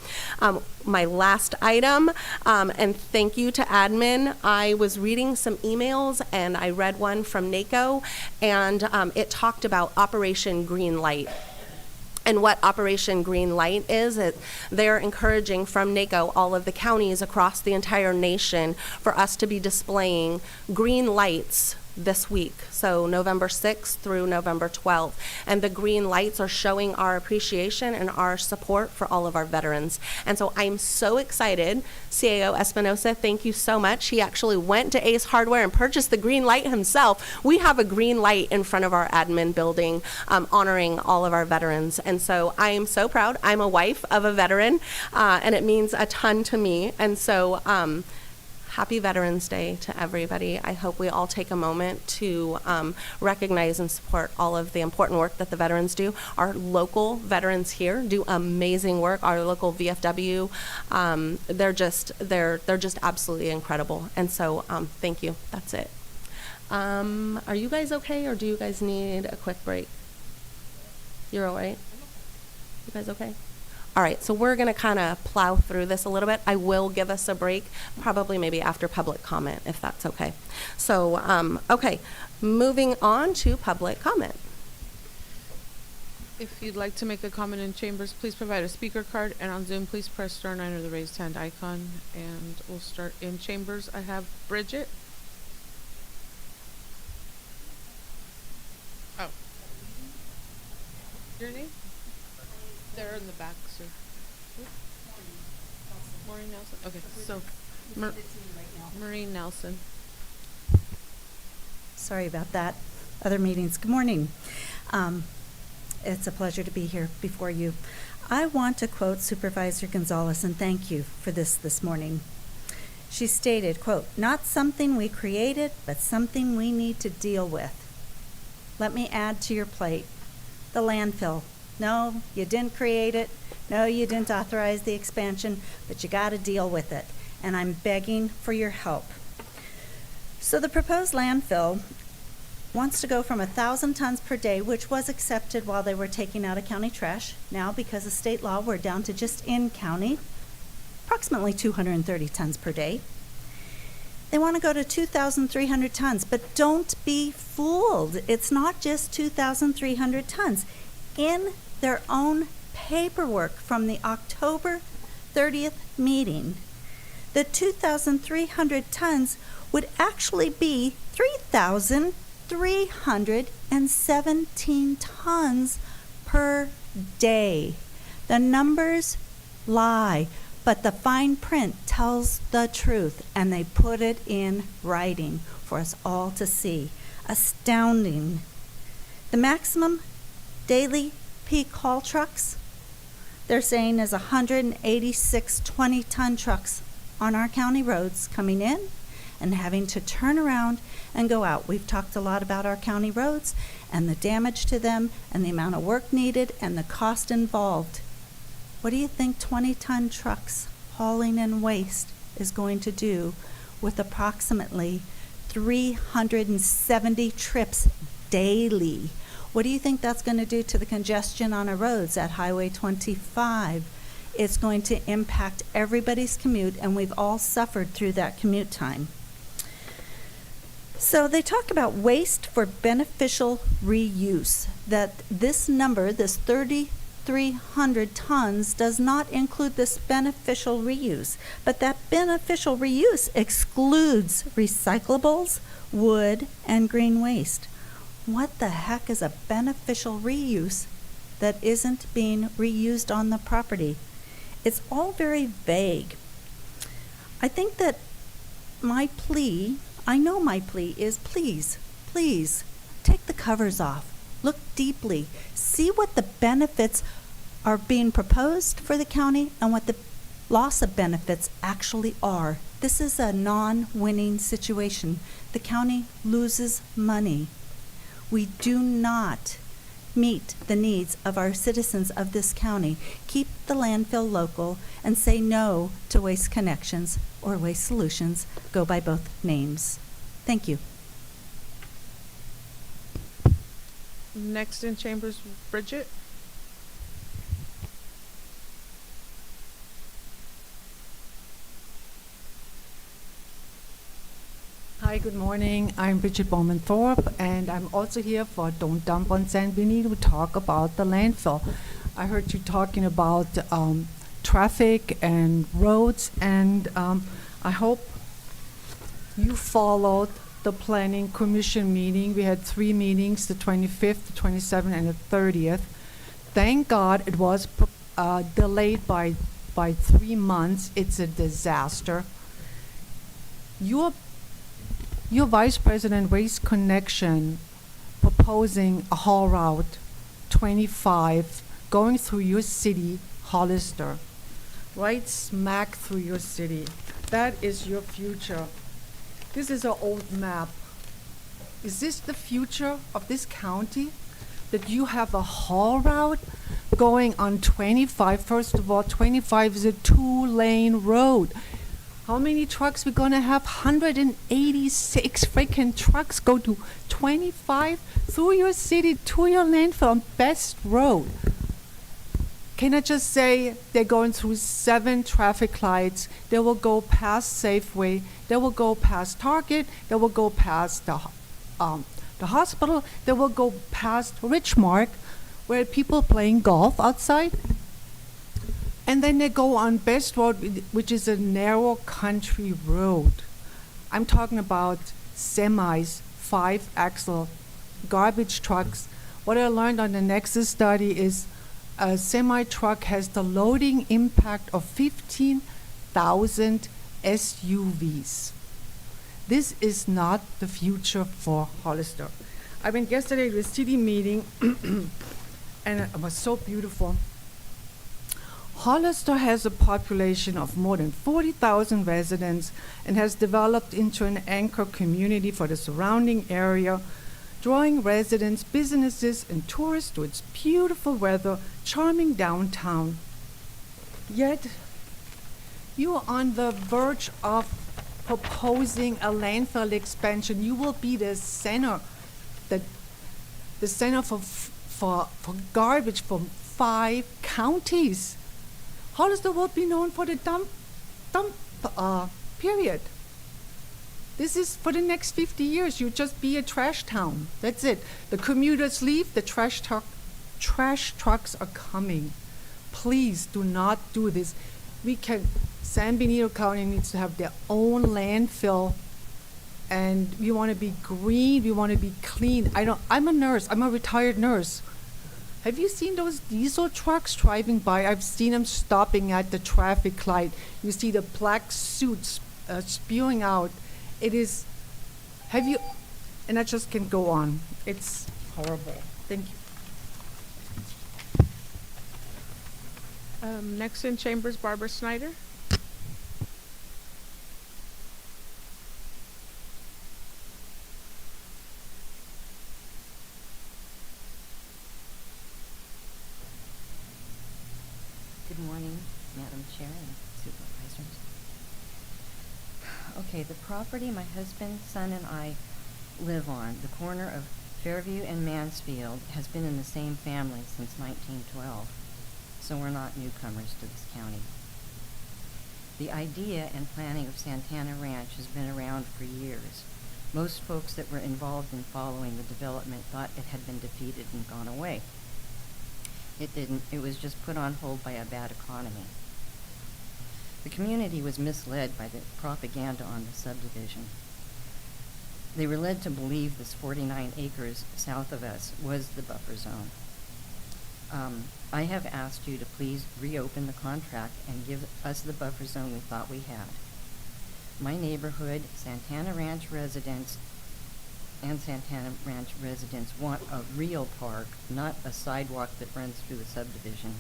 My last item, and thank you to admin, I was reading some emails and I read one from NACO, and it talked about Operation Green Light. And what Operation Green Light is, they're encouraging from NACO all of the counties across the entire nation for us to be displaying green lights this week, so November 6th through November 12th. And the green lights are showing our appreciation and our support for all of our veterans. And so I'm so excited. CAO Espinosa, thank you so much. He actually went to Ace Hardware and purchased the green light himself. We have a green light in front of our admin building honoring all of our veterans. And so I am so proud. I'm a wife of a veteran, and it means a ton to me. And so happy Veterans Day to everybody. I hope we all take a moment to recognize and support all of the important work that the veterans do. Our local veterans here do amazing work. Our local VFW, they're just absolutely incredible. And so thank you. That's it. Are you guys okay, or do you guys need a quick break? You're all right? You guys okay? All right, so we're going to kind of plow through this a little bit. I will give us a break, probably maybe after public comment, if that's okay. So, okay, moving on to public comment. If you'd like to make a comment in chambers, please provide a speaker card, and on Zoom, please press *9 or the raised hand icon, and we'll start in chambers. I have Bridget. Oh. Your name? They're in the back, sir. Maureen Nelson? Okay, so Maureen Nelson. Sorry about that. Other meetings. Good morning. It's a pleasure to be here before you. I want to quote Supervisor Gonzalez and thank you for this morning. She stated, quote, "Not something we created, but something we need to deal with." Let me add to your plate. The landfill. No, you didn't create it. No, you didn't authorize the expansion, but you got to deal with it. And I'm begging for your help. So the proposed landfill wants to go from 1,000 tons per day, which was accepted while they were taking out of county trash. Now, because of state law, we're down to just in county, approximately 230 tons per day. They want to go to 2,300 tons, but don't be fooled. It's not just 2,300 tons. In their own paperwork from the October 30th meeting, the 2,300 tons would actually be 3,317 tons per day. The numbers lie, but the fine print tells the truth, and they put it in writing for us all to see. Astounding. The maximum daily peak haul trucks, they're saying, is 186 20-ton trucks on our county roads coming in and having to turn around and go out. We've talked a lot about our county roads and the damage to them and the amount of work needed and the cost involved. What do you think 20-ton trucks hauling in waste is going to do with approximately 370 trips daily? What do you think that's going to do to the congestion on our roads at Highway 25? It's going to impact everybody's commute, and we've all suffered through that commute time. So they talk about waste for beneficial reuse, that this number, this 3,300 tons, does not include this beneficial reuse, but that beneficial reuse excludes recyclables, wood, and green waste. What the heck is a beneficial reuse that isn't being reused on the property? It's all very vague. I think that my plea, I know my plea is please, please take the covers off. Look deeply. See what the benefits are being proposed for the county and what the loss of benefits actually are. This is a non-winning situation. The county loses money. We do not meet the needs of our citizens of this county. Keep the landfill local and say no to Waste Connections or Waste Solutions. Go by both names. Thank you. Next in chambers, Bridget. Hi, good morning. I'm Bridget Bowman-Thorpe, and I'm also here for Don't Dump on San Benito to talk about the landfill. I heard you talking about traffic and roads, and I hope you followed the Planning Commission meeting. We had 3 meetings, the 25th, the 27th, and the 30th. Thank God it was delayed by 3 months. It's a disaster. Your Vice President, Waste Connection, proposing a haul route 25 going through your city, Hollister, right smack through your city. That is your future. This is an old map. Is this the future of this county? That you have a haul route going on 25? First of all, 25 is a 2-lane road. How many trucks we're gonna have? 186 freaking trucks go to 25 through your city to your landfill on Best Road. Can I just say they're going through 7 traffic lights. They will go past Safeway. They will go past Target. They will go past the hospital. They will go past Richmark, where people playing golf outside. And then they go on Best Road, which is a narrow country road. I'm talking about semis, 5-axle, garbage trucks. What I learned on the Nexus study is a semi-truck has the loading impact of 15,000 SUVs. This is not the future for Hollister. I went yesterday to a city meeting, and it was so beautiful. Hollister has a population of more than 40,000 residents and has developed into an anchor community for the surrounding area, drawing residents, businesses, and tourists to its beautiful weather, charming downtown. Yet, you are on the verge of proposing a landfill expansion. You will be the center, the center for garbage from 5 counties. Hollister will be known for the dump period. This is for the next 50 years. You just be a trash town. That's it. The commuters leave, the trash trucks are coming. Please do not do this. San Benito County needs to have their own landfill, and we want to be green, we want to be clean. I'm a nurse, I'm a retired nurse. Have you seen those diesel trucks driving by? I've seen them stopping at the traffic light. You see the black suits spewing out. And I just can go on. It's horrible. Thank you. Next in chambers, Barbara Snyder. Good morning, Madam Chair and Supervisors. Okay, the property my husband, son, and I live on, the corner of Fairview and Mansfield has been in the same family since 1912, so we're not newcomers to this county. The idea and planning of Santana Ranch has been around for years. Most folks that were involved in following the development thought it had been defeated and gone away. It didn't. It was just put on hold by a bad economy. The community was misled by the propaganda on the subdivision. They were led to believe this 49 acres south of us was the buffer zone. I have asked you to please reopen the contract and give us the buffer zone we thought we had. My neighborhood, Santana Ranch residents, and Santana Ranch residents want a real park, not a sidewalk that runs through the subdivision.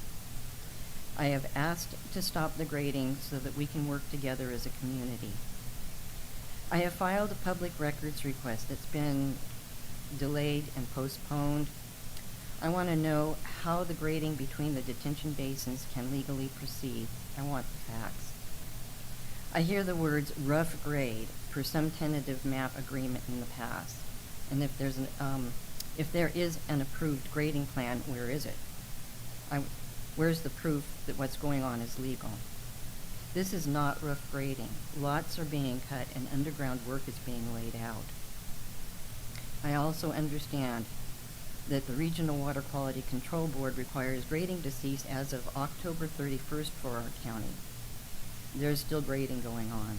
I have asked to stop the grading so that we can work together as a community. I have filed a public records request that's been delayed and postponed. I want to know how the grading between the detention basins can legally proceed. I want the facts. I hear the words rough grade for some tentative map agreement in the past. And if there is an approved grading plan, where is it? Where's the proof that what's going on is legal? This is not rough grading. Lots are being cut and underground work is being laid out. I also understand that the Regional Water Quality Control Board requires grading to cease as of October 31st for our county. There's still grading going on.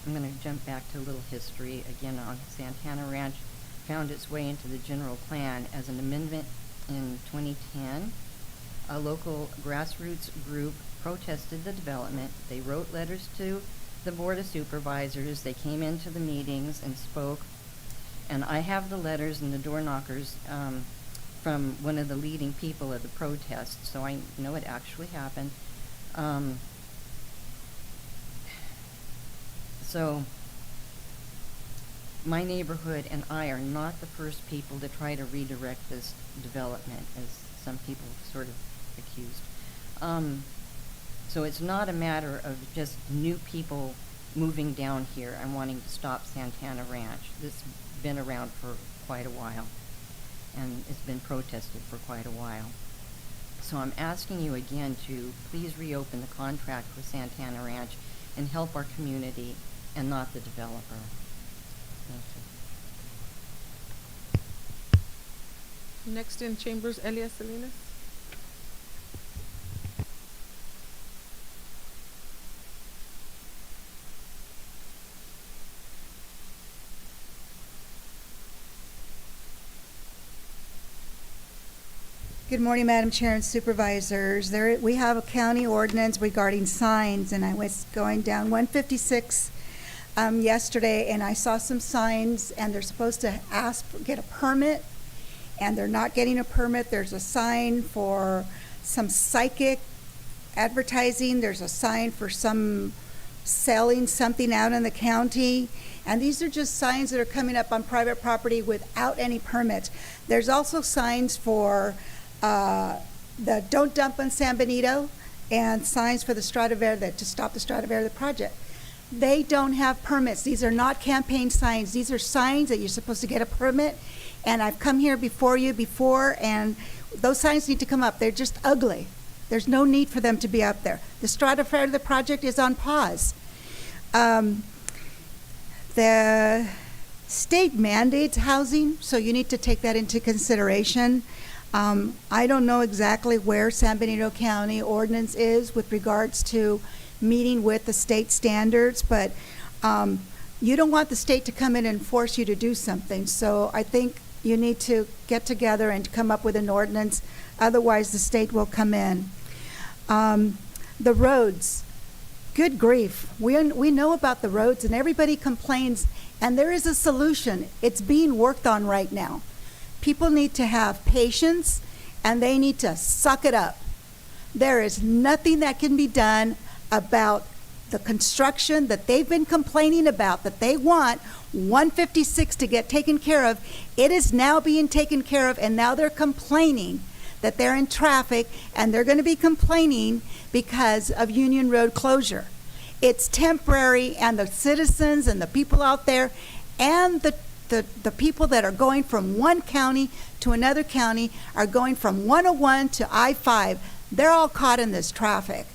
I'm going to jump back to a little history. Again, on Santana Ranch found its way into the general plan as an amendment in 2010. A local grassroots group protested the development. They wrote letters to the Board of Supervisors. They came into the meetings and spoke. And I have the letters and the door knockers from one of the leading people of the protest, so I know it actually happened. So my neighborhood and I are not the first people to try to redirect this development, as some people sort of accused. So it's not a matter of just new people moving down here and wanting to stop Santana Ranch. This has been around for quite a while, and it's been protested for quite a while. So I'm asking you again to please reopen the contract with Santana Ranch and help our community and not the developer. Thank you. Next in chambers, Elia Salinas. Good morning, Madam Chair and Supervisors. We have a county ordinance regarding signs, and I was going down 156 yesterday, and I saw some signs, and they're supposed to get a permit, and they're not getting a permit. There's a sign for some psychic advertising. There's a sign for some selling something out in the county, and these are just signs that are coming up on private property without any permits. There's also signs for the Don't Dump on San Benito and signs for the Strada Verde, to stop the Strada Verde project. They don't have permits. These are not campaign signs. These are signs that you're supposed to get a permit, and I've come here before you before, and those signs need to come up. They're just ugly. There's no need for them to be up there. The Strada Verde project is on pause. The state mandates housing, so you need to take that into consideration. I don't know exactly where San Benito County ordinance is with regards to meeting with the state standards, but you don't want the state to come in and force you to do something. So I think you need to get together and come up with an ordinance. Otherwise, the state will come in. The roads, good grief. We know about the roads, and everybody complains, and there is a solution. It's being worked on right now. People need to have patience, and they need to suck it up. There is nothing that can be done about the construction that they've been complaining about, that they want 156 to get taken care of. It is now being taken care of, and now they're complaining that they're in traffic, and they're going to be complaining because of Union Road closure. It's temporary, and the citizens and the people out there and the the people that are going from one county to another county are going from 101 to I-5. They're all caught in this traffic.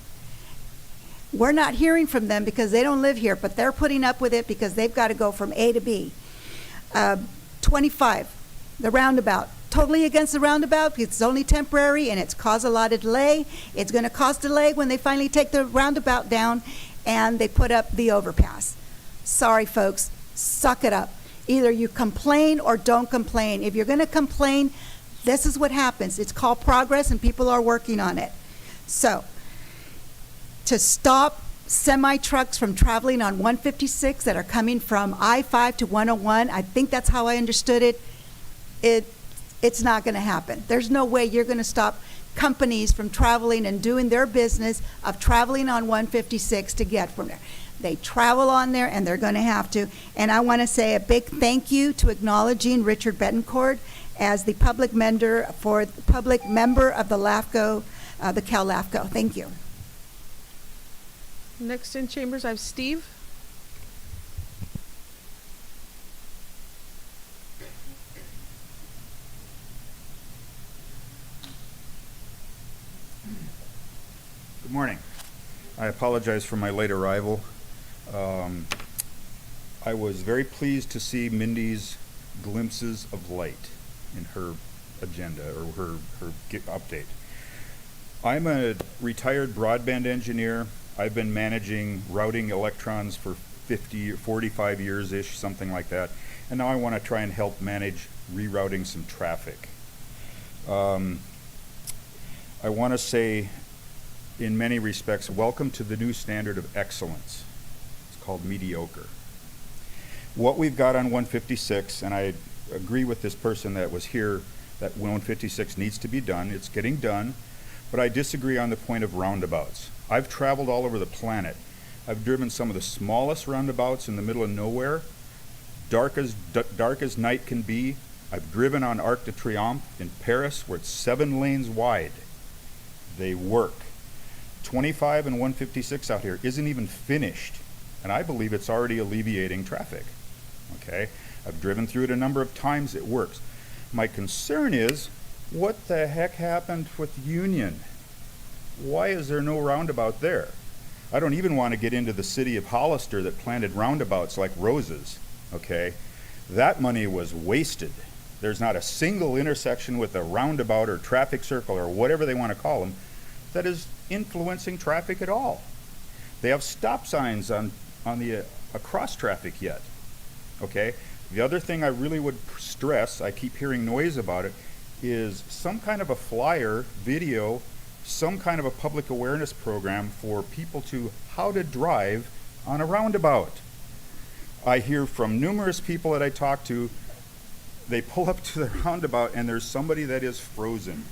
We're not hearing from them because they don't live here, but they're putting up with it because they've got to go from A to B. 25, the roundabout. Totally against the roundabout because it's only temporary and it's caused a lot of delay. It's going to cause delay when they finally take the roundabout down and they put up the overpass. Sorry, folks. Suck it up. Either you complain or don't complain. If you're going to complain, this is what happens. It's called progress and people are working on it. So, to stop semi-trucks from traveling on 156 that are coming from I-5 to 101, I think that's how I understood it, it's not going to happen. There's no way you're going to stop companies from traveling and doing their business of traveling on 156 to get from there. They travel on there and they're going to have to. And I want to say a big thank you to acknowledging Richard Betancourt as the public member of the LAFCO, the Cal LAFCO. Thank you. Next in chambers, I have Steve. Good morning. I apologize for my late arrival. I was very pleased to see Mindy's glimpses of light in her agenda or her update. I'm a retired broadband engineer. I've been managing routing electrons for 50 or 45 years-ish, something like that. And now I want to try and help manage rerouting some traffic. I want to say, in many respects, welcome to the new standard of excellence. It's called mediocre. What we've got on 156, and I agree with this person that was here, that 156 needs to be done. It's getting done, but I disagree on the point of roundabouts. I've traveled all over the planet. I've driven some of the smallest roundabouts in the middle of nowhere, dark as night can be. I've driven on Arc de Triomphe in Paris, where it's 7 lanes wide. They work. 25 and 156 out here isn't even finished, and I believe it's already alleviating traffic. Okay? I've driven through it a number of times. It works. My concern is, what the heck happened with Union? Why is there no roundabout there? I don't even want to get into the city of Hollister that planted roundabouts like roses. Okay? That money was wasted. There's not a single intersection with a roundabout or traffic circle or whatever they want to call them that is influencing traffic at all. They have stop signs on the across traffic yet. Okay? The other thing I really would stress, I keep hearing noise about it, is some kind of a flyer, video, some kind of a public awareness program for people to how to drive on a roundabout. I hear from numerous people that I talk to, they pull up to the roundabout and there's somebody that is frozen.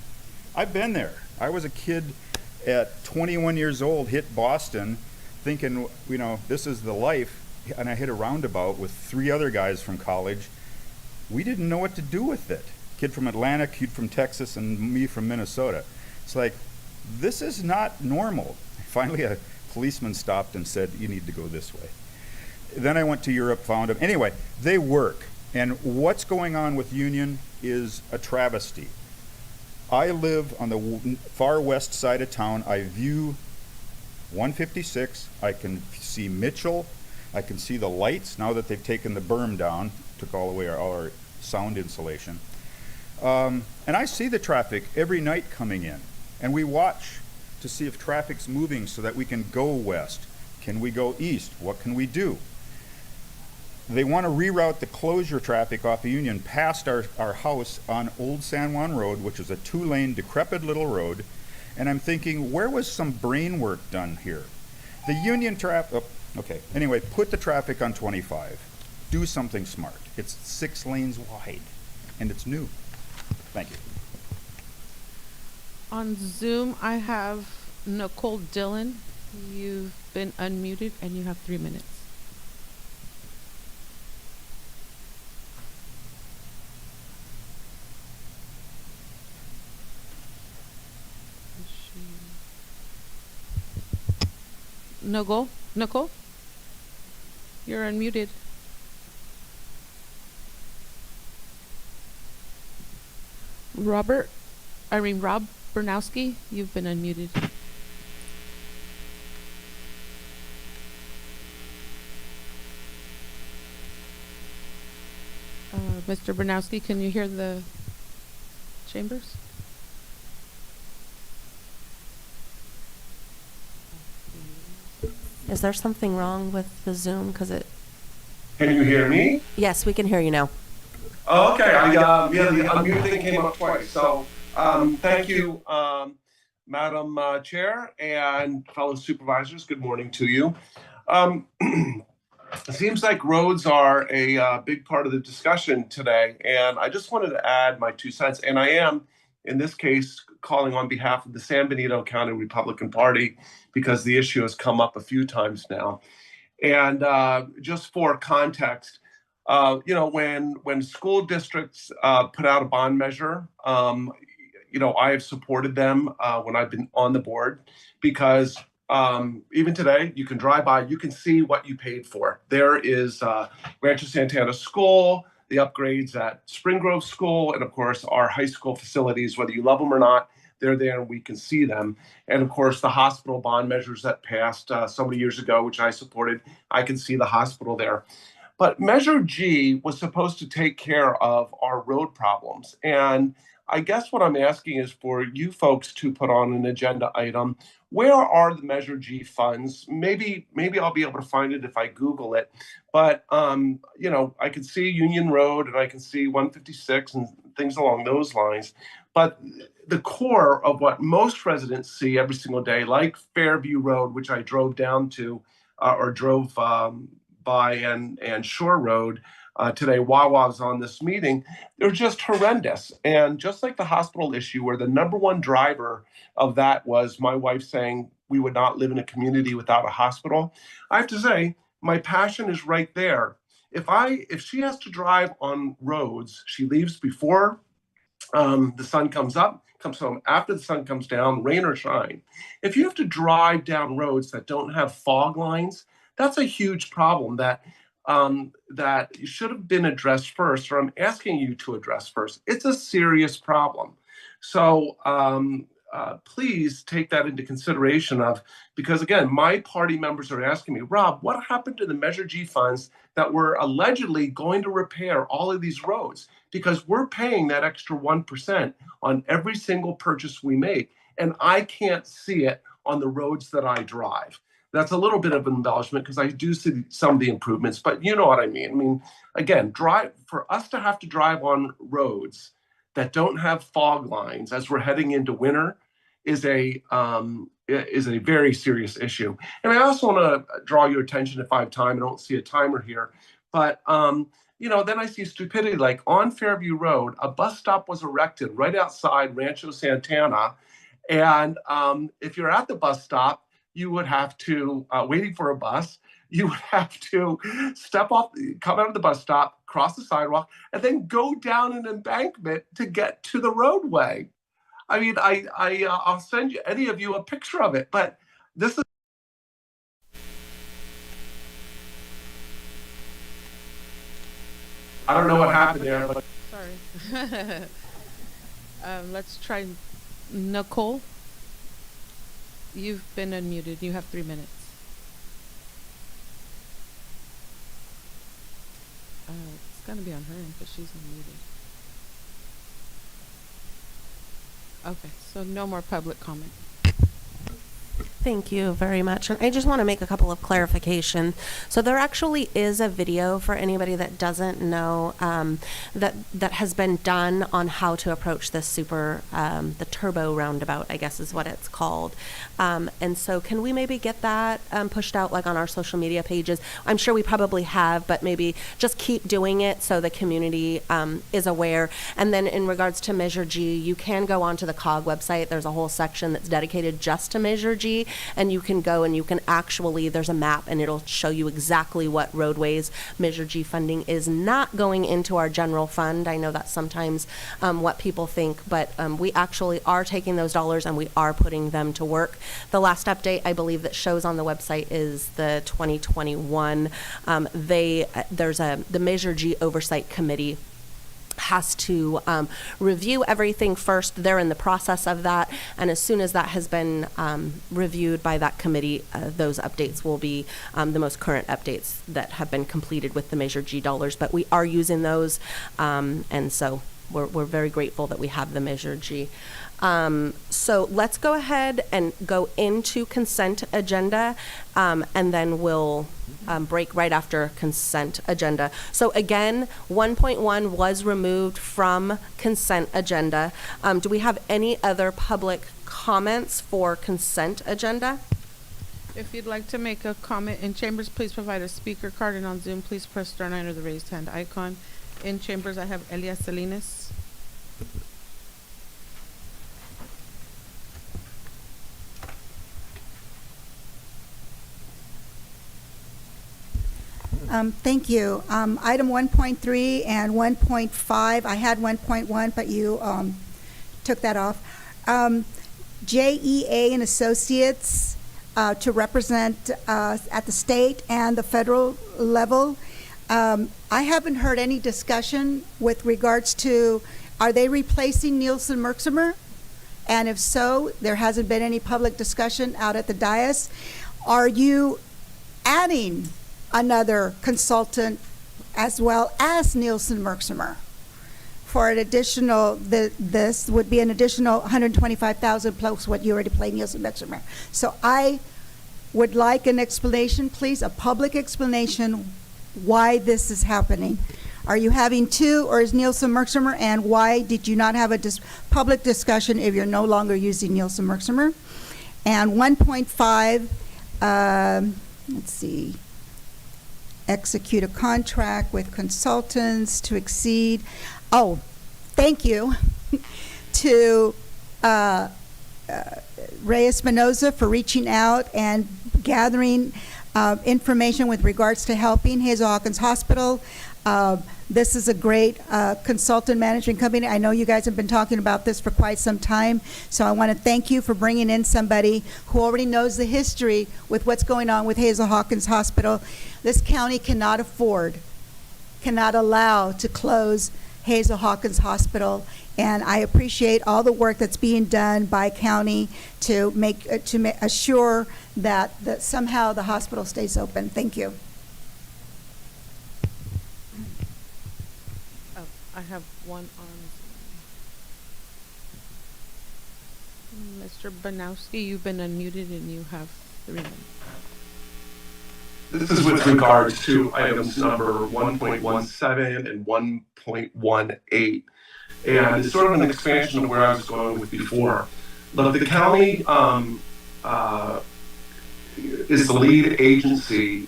I've been there. I was a kid at 21 years old, hit Boston, thinking, you know, this is the life, and I hit a roundabout with 3 other guys from college. We didn't know what to do with it. Kid from Atlanta, kid from Texas, and me from Minnesota. It's like, this is not normal. Finally, a policeman stopped and said, you need to go this way. Then I went to Europe, found them. Anyway, they work. And what's going on with Union is a travesty. I live on the far west side of town. I view 156. I can see Mitchell. I can see the lights now that they've taken the berm down, took all away all our sound insulation. And I see the traffic every night coming in. And we watch to see if traffic's moving so that we can go west. Can we go east? What can we do? They want to reroute the closure traffic off of Union past our house on Old San Juan Road, which is a 2-lane, decrepit little road. And I'm thinking, where was some brain work done here? The Union traffic, okay, anyway, put the traffic on 25. Do something smart. It's 6 lanes wide, and it's new. Thank you. On Zoom, I have Nicole Dillon. You've been unmuted, and you have 3 minutes. Nicole, you're unmuted. Rob Bernowski, you've been unmuted. Mr. Bernowski, can you hear the chambers? Is there something wrong with the Zoom? Because it. Can you hear me? Yes, we can hear you now. Oh, okay. Yeah, the unmute thing came up twice. So, thank you, Madam Chair and fellow supervisors. Good morning to you. It seems like roads are a big part of the discussion today, and I just wanted to add my 2 cents. And I am, in this case, calling on behalf of the San Benito County Republican Party because the issue has come up a few times now. And just for context, when school districts put out a bond measure, I have supported them when I've been on the board because even today, you can drive by, you can see what you paid for. There is Rancho Santana School, the upgrades at Spring Grove School, and of course, our high school facilities, whether you love them or not, they're there and we can see them. And of course, the hospital bond measures that passed so many years ago, which I supported, I can see the hospital there. But Measure G was supposed to take care of our road problems. And I guess what I'm asking is for you folks to put on an agenda item. Where are the Measure G funds? Maybe I'll be able to find it if I Google it. But, I can see Union Road and I can see 156 and things along those lines. But the core of what most residents see every single day, like Fairview Road, which I drove down to or drove by, and Shore Road today while I was on this meeting, they're just horrendous. And just like the hospital issue, where the number one driver of that was my wife saying we would not live in a community without a hospital, I have to say my passion is right there. If she has to drive on roads, she leaves before the sun comes up, comes home after the sun comes down, rain or shine. If you have to drive down roads that don't have fog lines, that's a huge problem that should have been addressed first, or I'm asking you to address first. It's a serious problem. So please take that into consideration because again, my party members are asking me, Rob, what happened to the Measure G funds that were allegedly going to repair all of these roads? Because we're paying that extra 1% on every single purchase we make, and I can't see it on the roads that I drive. That's a little bit of embellishment because I do see some of the improvements, but you know what I mean. I mean, again, for us to have to drive on roads that don't have fog lines as we're heading into winter is a very serious issue. And I also want to draw your attention, if I have time, I don't see a timer here, but then I see stupidity, like on Fairview Road, a bus stop was erected right outside Rancho Santana. And if you're at the bus stop, you would have to, waiting for a bus, you would have to step off, come out of the bus stop, cross the sidewalk, and then go down an embankment to get to the roadway. I mean, I'll send any of you a picture of it, but this is. I don't know what happened there, but. Sorry. Let's try Nicole. You've been unmuted. You have 3 minutes. It's going to be on her end because she's unmuted. Okay, so no more public comment. Thank you very much. And I just want to make a couple of clarifications. So there actually is a video for anybody that doesn't know that has been done on how to approach this the turbo roundabout, I guess is what it's called. And so can we maybe get that pushed out like on our social media pages? I'm sure we probably have, but maybe just keep doing it so the community is aware. And then in regards to Measure G, you can go onto the COG website. There's a whole section that's dedicated just to Measure G. And you can go and you can actually, there's a map and it'll show you exactly what roadways Measure G funding is not going into our general fund. I know that's sometimes what people think, but we actually are taking those dollars and we are putting them to work. The last update I believe that shows on the website is the 2021. The Measure G Oversight Committee has to review everything first. They're in the process of that, and as soon as that has been reviewed by that committee, those updates will be the most current updates that have been completed with the Measure G dollars. But we are using those, and so we're very grateful that we have the Measure G. So let's go ahead and go into consent agenda, and then we'll break right after consent agenda. So again, 1.1 was removed from consent agenda. Do we have any other public comments for consent agenda? If you'd like to make a comment in chambers, please provide a speaker card, and on Zoom, please press star 9 or the raised hand icon. In chambers, I have Elias Salinas. Thank you. Item 1.3 and 1.5, I had 1.1, but you took that off. JEA and Associates to represent at the state and the federal level. I haven't heard any discussion with regards to, are they replacing Nielsen Merksimer? And if so, there hasn't been any public discussion out at the dais. Are you adding another consultant as well as Nielsen Merksimer for an additional, this would be an additional $125,000 plus what you already paid Nielsen Merksimer. So I would like an explanation, please, a public explanation why this is happening. Are you having two, or is Nielsen Merksimer, and why did you not have a public discussion if you're no longer using Nielsen Merksimer? And 1.5, let's see, execute a contract with consultants to exceed, oh, thank you to Ray Espinoza for reaching out and gathering information with regards to helping Hazel Hawkins Hospital. This is a great consultant management company. I know you guys have been talking about this for quite some time, so I want to thank you for bringing in somebody who already knows the history with what's going on with Hazel Hawkins Hospital. This county cannot afford, cannot allow to close Hazel Hawkins Hospital, and I appreciate all the work that's being done by county to assure that somehow the hospital stays open. Thank you. I have one on Mr. Banowski. You've been unmuted and you have 3 minutes. This is with regards to items number 1.17 and 1.18. And it's sort of an expansion of where I was going with before. Look, the county is the lead agency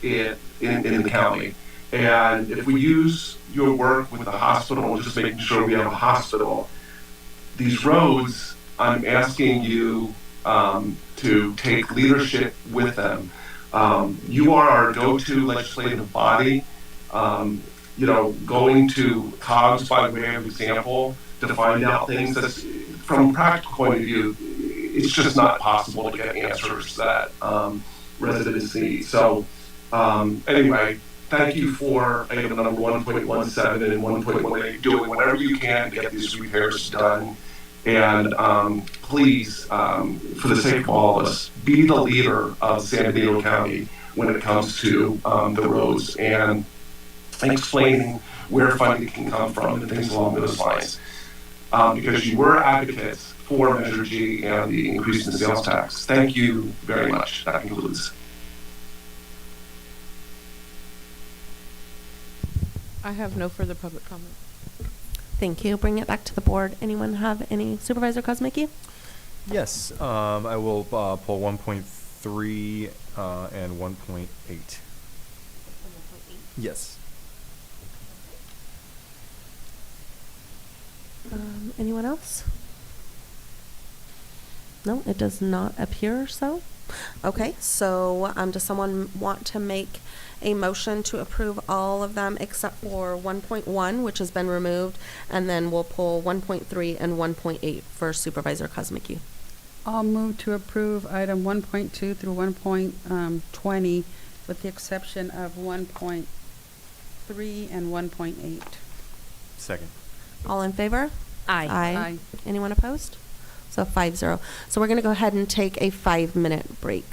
in the county. And if we use your work with the hospital and just making sure we have a hospital, these roads, I'm asking you to take leadership with them. You are our go-to legislative body. Going to COGS by way of example to find out things that's, from a practical point of view, it's just not possible to get answers that residents need. So anyway, thank you for item number 1.17 and 1.18, doing whatever you can to get these repairs done. And please, for the sake of all of us, be the leader of San Benito County when it comes to the roads and explaining where funding can come from and things along those lines. Because you were advocates for Measure G and the increase in the sales tax. Thank you very much. That concludes. I have no further public comment. Thank you. Bring it back to the board. Anyone have any? Supervisor Kosmicki? Yes, I will pull 1.3 and 1.8. Yes. Anyone else? No, it does not appear so. Okay, so does someone want to make a motion to approve all of them except for 1.1, which has been removed, and then we'll pull 1.3 and 1.8 for Supervisor Kosmicki. I'll move to approve item 1.2 through 1.20 with the exception of 1.3 and 1.8. Second. All in favor? Aye. Aye. Anyone opposed? So 5-0. So we're going to go ahead and take a 5-minute break.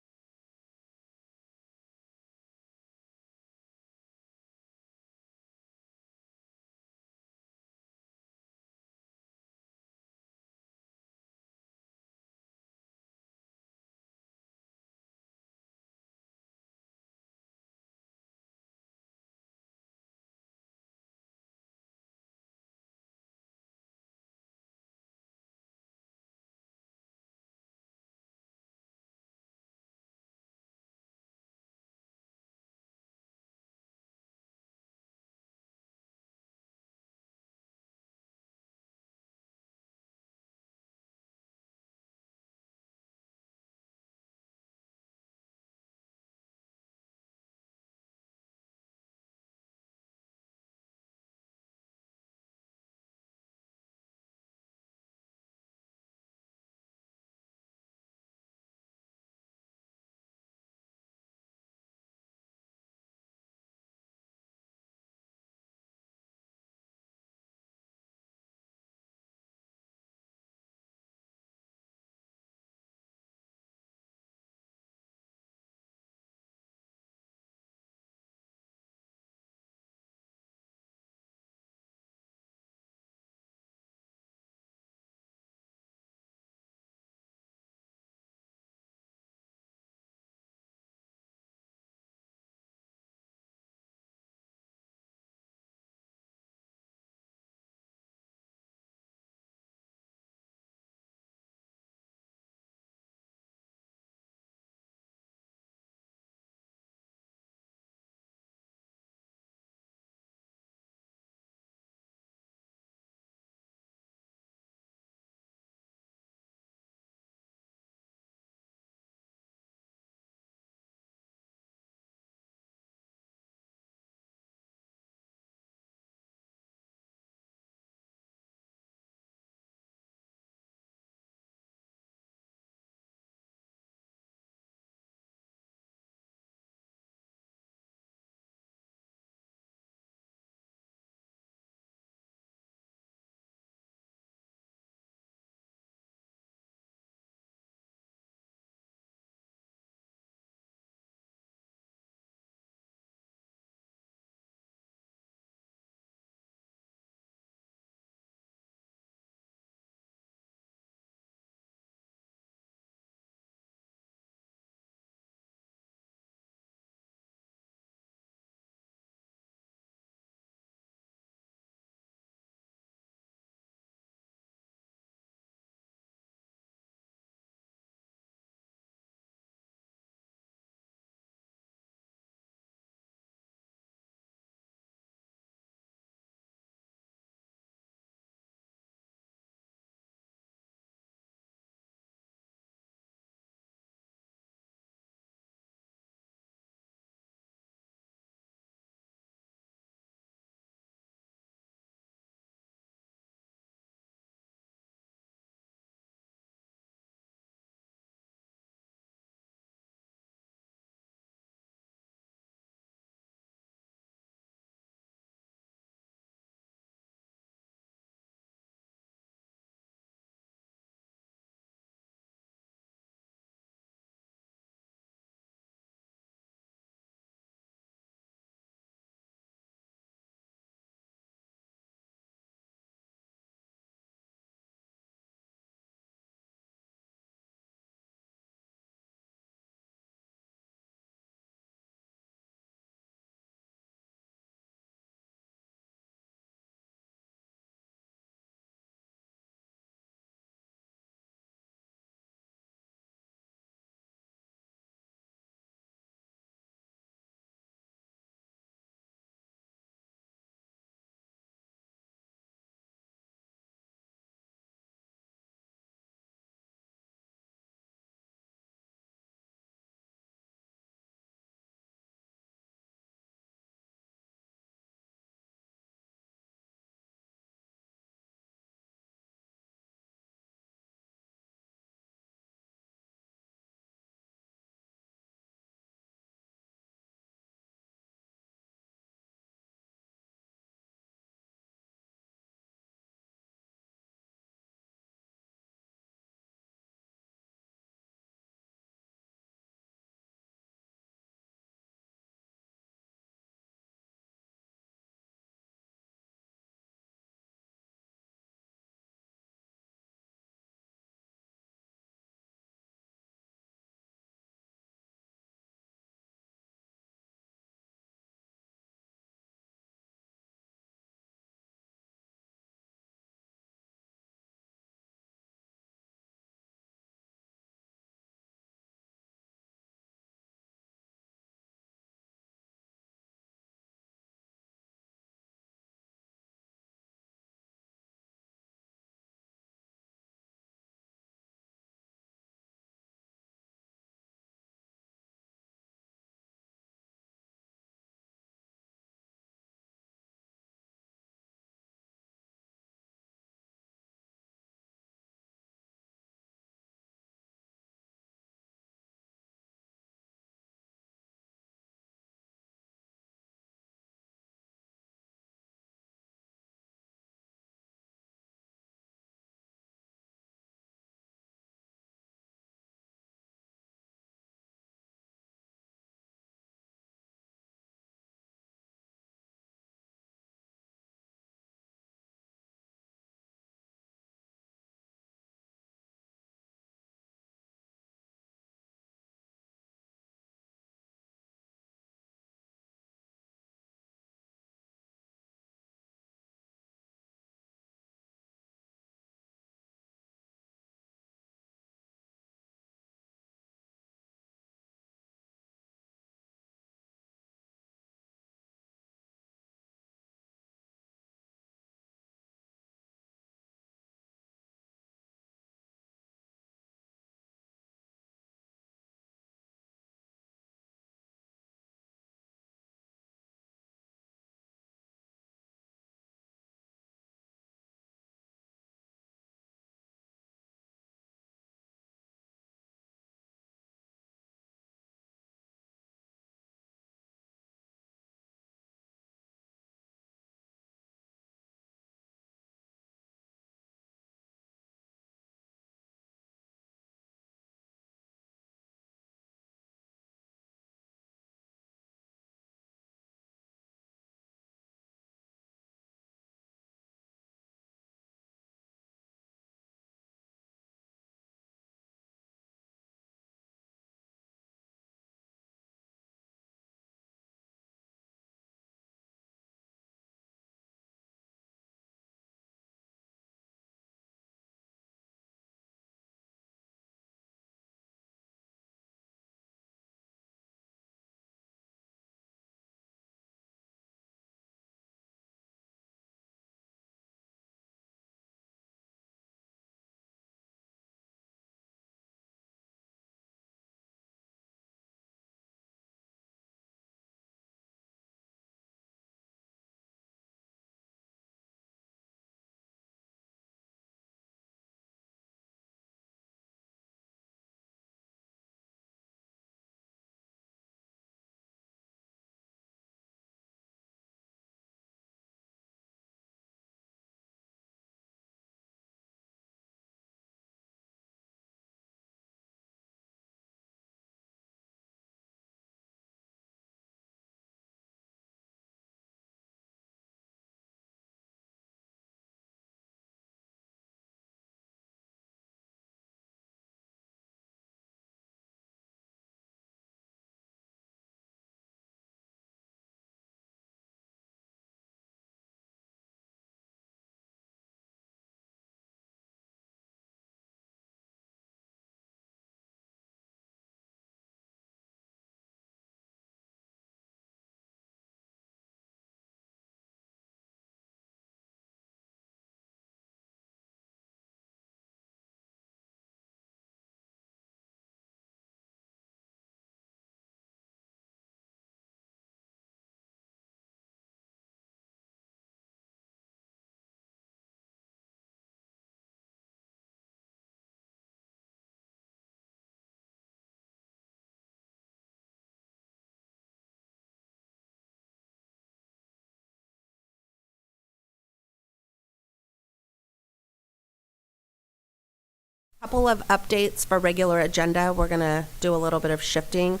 Couple of updates for regular agenda. We're going to do a little bit of shifting.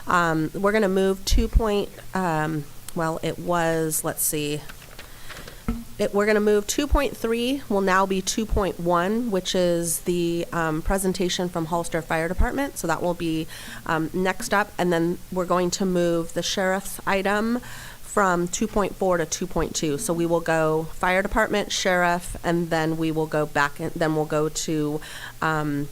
We're going to move we're going to move 2.3 will now be 2.1, which is the presentation from Hollister Fire Department. So that will be next up. And then we're going to move the sheriff's item from 2.4 to 2.2. So we will go fire department, sheriff, and then we will go back, and then we'll go to what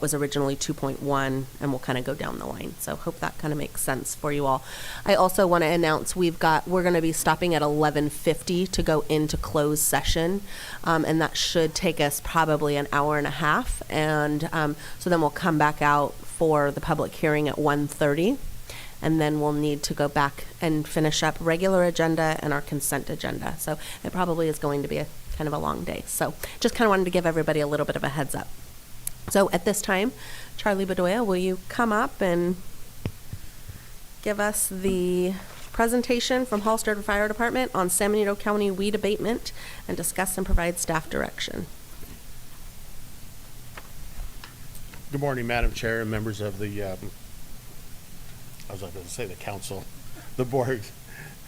was originally 2.1, and we'll kind of go down the line. So hope that kind of makes sense for you all. I also want to announce we're going to be stopping at 11:50 to go into closed session, and that should take us probably an hour and a half. And so then we'll come back out for the public hearing at 1:30. And then we'll need to go back and finish up regular agenda and our consent agenda. So it probably is going to be a kind of a long day. So just kind of wanted to give everybody a little bit of a heads up. So at this time, Charlie Bedoya, will you come up and give us the presentation from Hollister Fire Department on San Benito County weed abatement and discuss and provide staff direction? Good morning, Madam Chair and members of the I was going to say the council, the board.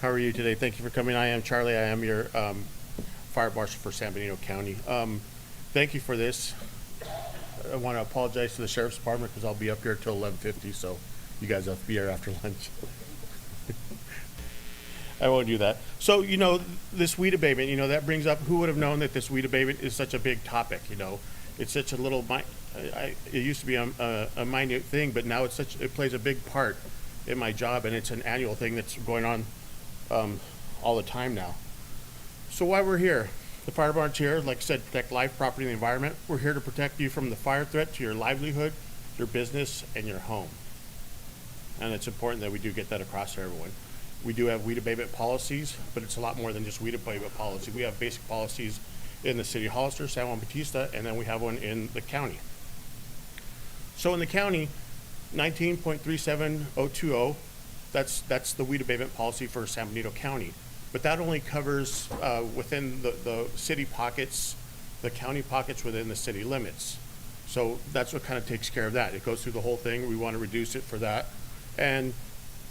How are you today? Thank you for coming. I am Charlie. I am your fire marshal for San Benito County. Thank you for this. I want to apologize to the sheriff's department because I'll be up here till 11:50, so you guys have to be here after lunch. I won't do that. So, this weed abatement, that brings up, who would have known that this weed abatement is such a big topic, It's such a little, it used to be a minute thing, but now it plays a big part in my job, and it's an annual thing that's going on all the time now. So why we're here? The fire department's here, like I said, protect life, property, and the environment. We're here to protect you from the fire threat to your livelihood, your business, and your home. And it's important that we do get that across to everyone. We do have weed abatement policies, but it's a lot more than just weed abatement policy. We have basic policies in the city of Hollister, San Juan Bautista, and then we have one in the county. So in the county, 19.37020, that's the weed abatement policy for San Benito County. But that only covers within the city pockets, the county pockets within the city limits. So that's what kind of takes care of that. It goes through the whole thing. We want to reduce it for that. And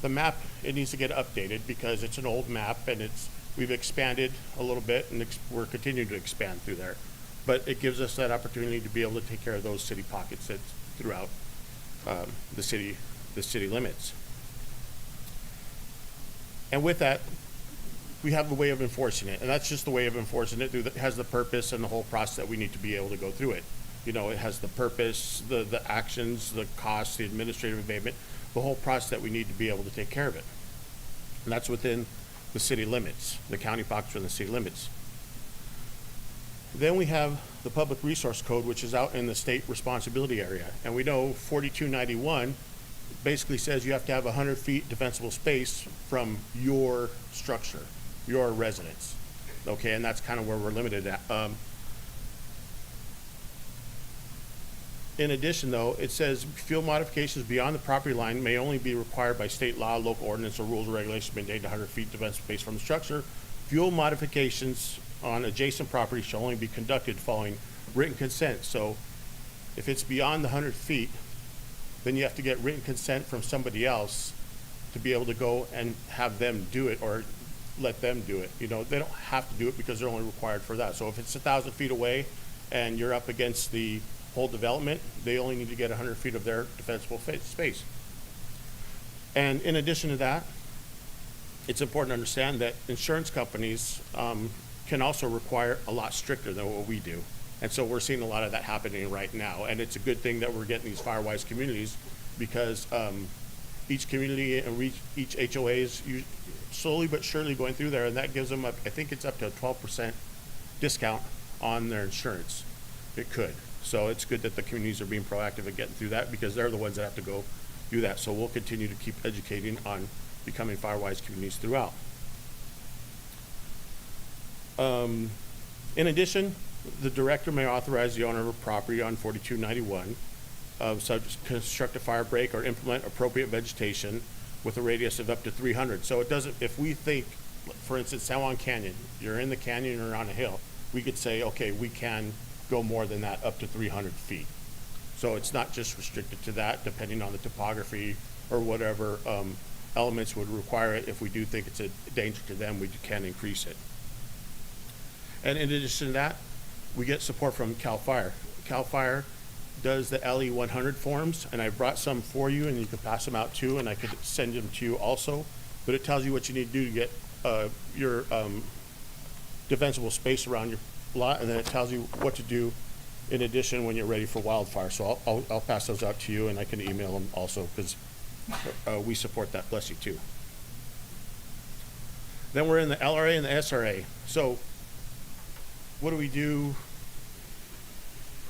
the map, it needs to get updated because it's an old map, and we've expanded a little bit, and we're continuing to expand through there. But it gives us that opportunity to be able to take care of those city pockets that's throughout the city limits. And with that, we have the way of enforcing it, and that's just the way of enforcing it. It has the purpose and the whole process that we need to be able to go through it. It has the purpose, the actions, the costs, the administrative abatement, the whole process that we need to be able to take care of it. And that's within the city limits, the county pockets within the city limits. Then we have the Public Resource Code, which is out in the state responsibility area. And we know 4291 basically says you have to have 100 feet defensible space from your structure, your residence. Okay, and that's kind of where we're limited at. In addition, though, it says fuel modifications beyond the property line may only be required by state law, local ordinance, or rules or regulations maintained 100 feet defensible space from the structure. Fuel modifications on adjacent property shall only be conducted following written consent. So if it's beyond the 100 feet, then you have to get written consent from somebody else to be able to go and have them do it or let them do it. They don't have to do it because they're only required for that. So if it's 1,000 feet away and you're up against the whole development, they only need to get 100 feet of their defensible space. And in addition to that, it's important to understand that insurance companies can also require a lot stricter than what we do. And so we're seeing a lot of that happening right now. And it's a good thing that we're getting these Firewise communities because each community and each HOA is slowly but surely going through there, and that gives them, I think it's up to a 12% discount on their insurance. It could. So it's good that the communities are being proactive at getting through that because they're the ones that have to go do that. So we'll continue to keep educating on becoming Firewise communities throughout. In addition, the director may authorize the owner of a property on 4291 subject to construct a fire break or implement appropriate vegetation with a radius of up to 300. So it doesn't, if we think, for instance, San Juan Canyon, you're in the canyon or on a hill, we could say, okay, we can go more than that, up to 300 feet. So it's not just restricted to that, depending on the topography or whatever elements would require it. If we do think it's a danger to them, we can increase it. And in addition to that, we get support from CAL FIRE. CAL FIRE does the LE 100 forms, and I brought some for you, and you can pass them out too, and I could send them to you also. But it tells you what you need to do to get your defensible space around your lot, and then it tells you what to do in addition when you're ready for wildfire. So I'll pass those out to you, and I can email them also, because we support that. Bless you too. Then we're in the LRA and the SRA. So what do we do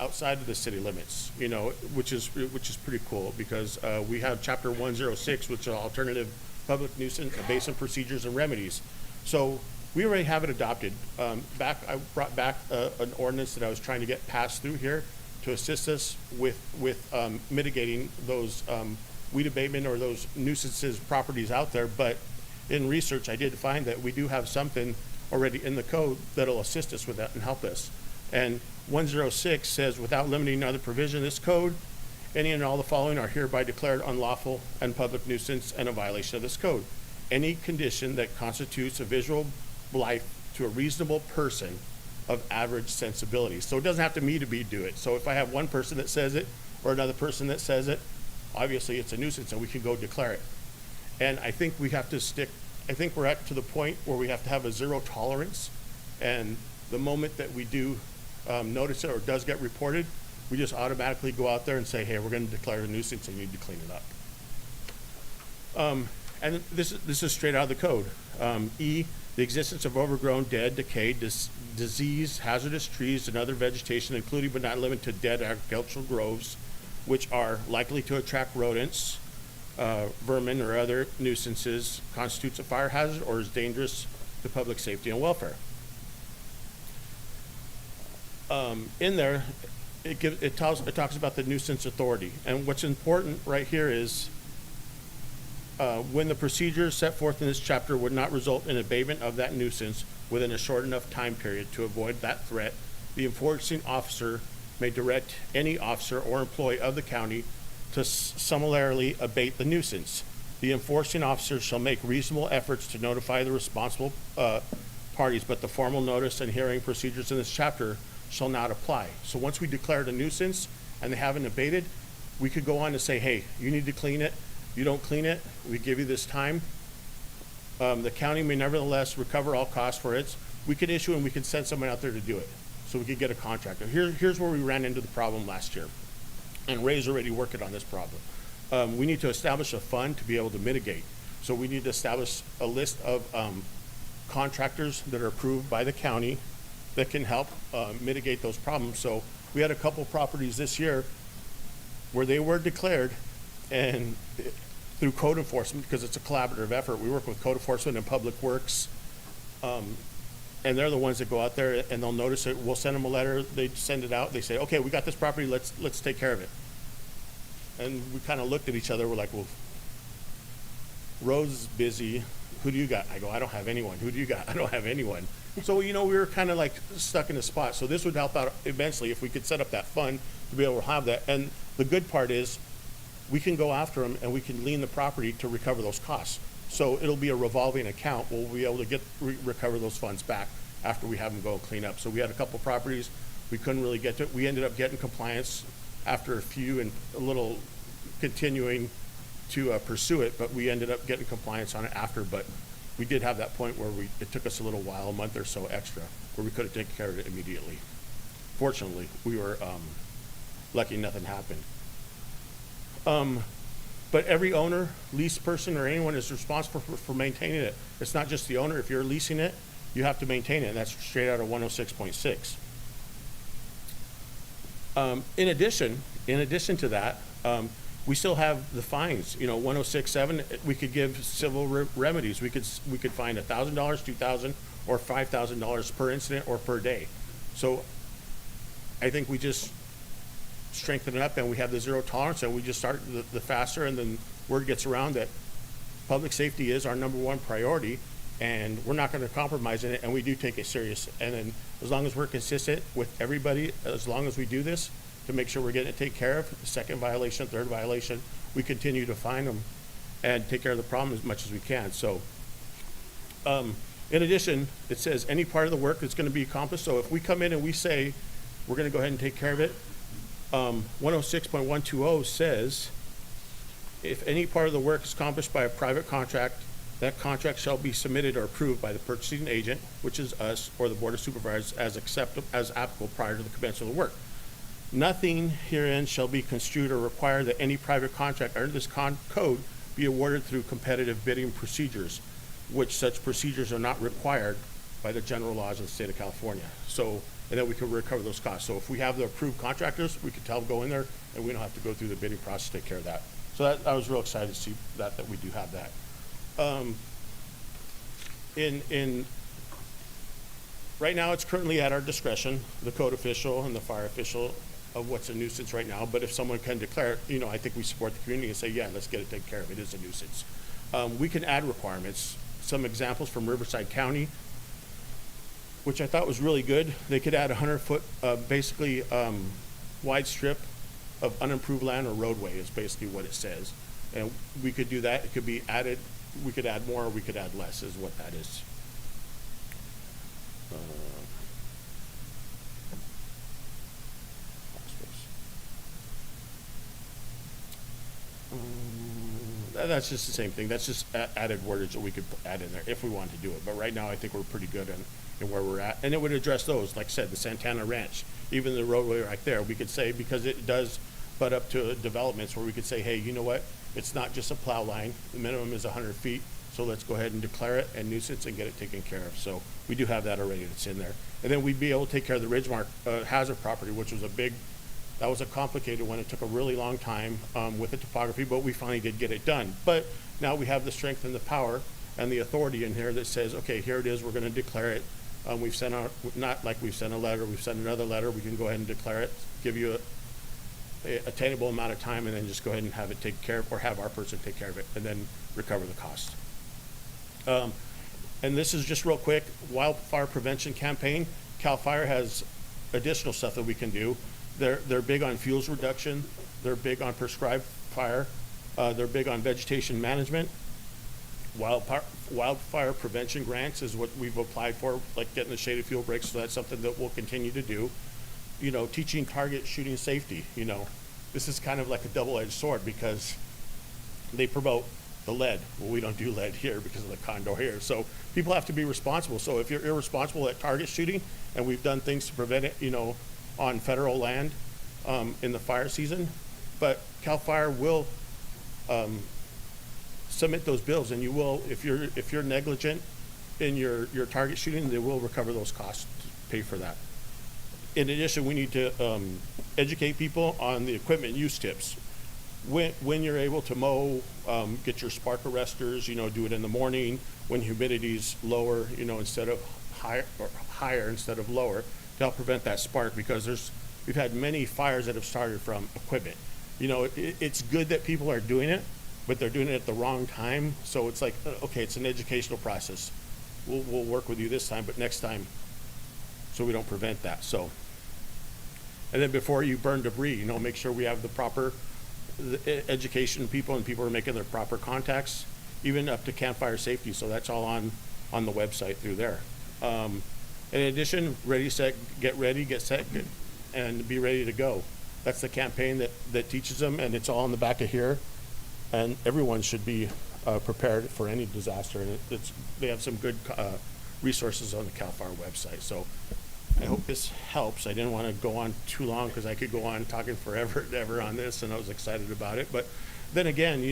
outside of the city limits? You know, which is pretty cool, because we have Chapter 106, which are alternative public nuisance abatement procedures and remedies. So we already have it adopted. I brought back an ordinance that I was trying to get passed through here to assist us with mitigating those weed abatement or those nuisances properties out there. But in research, I did find that we do have something already in the code that'll assist us with that and help us. And 106 says, without limiting other provision of this code, any and all the following are hereby declared unlawful and public nuisance and a violation of this code. Any condition that constitutes a visual blight to a reasonable person of average sensibility. So it doesn't have to me to do it. So if I have one person that says it or another person that says it, obviously it's a nuisance and we can go declare it. And I think we have to I think we're to the point where we have to have a zero tolerance, and the moment that we do notice it or does get reported, we just automatically go out there and say, hey, we're going to declare a nuisance and you need to clean it up. And this is straight out of the code. E, the existence of overgrown, dead, decayed, disease, hazardous trees, and other vegetation, including but not limited to dead agricultural groves, which are likely to attract rodents, vermin, or other nuisances, constitutes a fire hazard or is dangerous to public safety and welfare. In there, it talks about the nuisance authority. And what's important right here is when the procedures set forth in this chapter would not result in abatement of that nuisance within a short enough time period to avoid that threat, the enforcing officer may direct any officer or employee of the county to similarly abate the nuisance. The enforcing officer shall make reasonable efforts to notify the responsible parties, but the formal notice and hearing procedures in this chapter shall not apply. So once we declared a nuisance and they haven't abated, we could go on to say, hey, you need to clean it. You don't clean it, we give you this time. The county may nevertheless recover all costs for it. We could issue and we could send someone out there to do it. So we could get a contractor. Here's where we ran into the problem last year. And Ray's already working on this problem. We need to establish a fund to be able to mitigate. So we need to establish a list of contractors that are approved by the county that can help mitigate those problems. So we had a couple properties this year where they were declared, and through code enforcement, because it's a collaborative effort, we work with code enforcement and public works, and they're the ones that go out there and they'll notice it. We'll send them a letter, they send it out, they say, okay, we got this property, let's take care of it. And we kind of looked at each other, we're like, well, Rose is busy, who do you got? I go, I don't have anyone. Who do you got? I don't have anyone. So, you know, we were kind of like stuck in a spot. So this would help out immensely if we could set up that fund to be able to have that. And the good part is we can go after them and we can lien the property to recover those costs. So it'll be a revolving account. We'll be able to recover those funds back after we have them go clean up. So we had a couple properties. We couldn't really get to it. We ended up getting compliance after a few and a little continuing to pursue it, but we ended up getting compliance on it after. But we did have that point where it took us a little while, a month or so extra, where we could have taken care of it immediately. Fortunately, we were lucky nothing happened. But every owner, lease person, or anyone is responsible for maintaining it. It's not just the owner. If you're leasing it, you have to maintain it, and that's straight out of 106.6. In addition to that, we still have the fines. You know, 106.7, we could give civil remedies. We could fine $1,000, $2,000, or $5,000 per incident or per day. So I think we just strengthen it up, and we have the zero tolerance, and we just start the faster, and then word gets around that public safety is our #1 priority, and we're not going to compromise in it, and we do take it serious. And then as long as we're consistent with everybody, as long as we do this to make sure we're getting it taken care of, second violation, third violation, we continue to find them and take care of the problem as much as we can. So in addition, it says any part of the work that's going to be accomplished. So if we come in and we say we're going to go ahead and take care of it, 106.120 says if any part of the work is accomplished by a private contract, that contract shall be submitted or approved by the purchasing agent, which is us, or the Board of Supervisors as applicable prior to the commencement of the work. Nothing herein shall be construed or require that any private contract under this code be awarded through competitive bidding procedures, which such procedures are not required by the general laws of the state of California. So, and then we can recover those costs. So if we have the approved contractors, we can tell them go in there, and we don't have to go through the bidding process to take care of that. So that, I was real excited to see that we do have that. Right now, it's currently at our discretion, the code official and the fire official, of what's a nuisance right now. But if someone can declare, I think we support the community and say, yeah, let's get it taken care of. It is a nuisance. We can add requirements. Some examples from Riverside County, which I thought was really good. They could add 100-foot, basically wide strip of unimproved land or roadway is basically what it says. And we could do that. It could be added. We could add more, or we could add less, is what that is. That's just the same thing. That's just added wordage that we could add in there if we wanted to do it. But right now, I think we're pretty good in where we're at. And it would address those, like I said, the Santana Ranch, even the roadway right there. We could say, because it does butt up to developments where we could say, hey, you know what? It's not just a plow line. The minimum is 100 feet. So let's go ahead and declare it a nuisance and get it taken care of. So we do have that already that's in there. And then we'd be able to take care of the Ridgemark hazard property, which was that was a complicated one. It took a really long time with the topography, but we finally did get it done. But now we have the strength and the power and the authority in here that says, okay, here it is, we're going to declare it. We've sent out, not like we've sent a letter, we've sent another letter, we can go ahead and declare it, give you a attainable amount of time, and then just go ahead and have it taken care of, or have our person take care of it, and then recover the cost. And this is just real quick, wildfire prevention campaign. CAL FIRE has additional stuff that we can do. They're big on fuels reduction. They're big on prescribed fire. They're big on vegetation management. Wildfire prevention grants is what we've applied for, like getting the shaded fuel breaks, so that's something that we'll continue to do. Teaching target shooting safety. This is kind of like a double-edged sword because they promote the lead. Well, we don't do lead here because of the condor here. So people have to be responsible. So if you're irresponsible at target shooting, and we've done things to prevent it, on federal land in the fire season, but CAL FIRE will submit those bills, and you will, if you're negligent in your target shooting, they will recover those costs to pay for that. In addition, we need to educate people on the equipment use tips. When you're able to mow, get your spark arresters, do it in the morning when humidity's lower, instead of higher instead of lower, to help prevent that spark, because we've had many fires that have started from equipment. It's good that people are doing it, but they're doing it at the wrong time. So it's like, okay, it's an educational process. We'll work with you this time, but next time, so we don't prevent that. So, and then before you burn debris, make sure we have the proper education people, and people are making their proper contacts, even up to campfire safety. So that's all on the website through there. In addition, ready, set, get and be ready to go. That's the campaign that teaches them, and it's all in the back of here. And everyone should be prepared for any disaster. And they have some good resources on the CAL FIRE website. So I hope this helps. I didn't want to go on too long because I could go on talking forever and ever on this, and I was excited about it. But then again,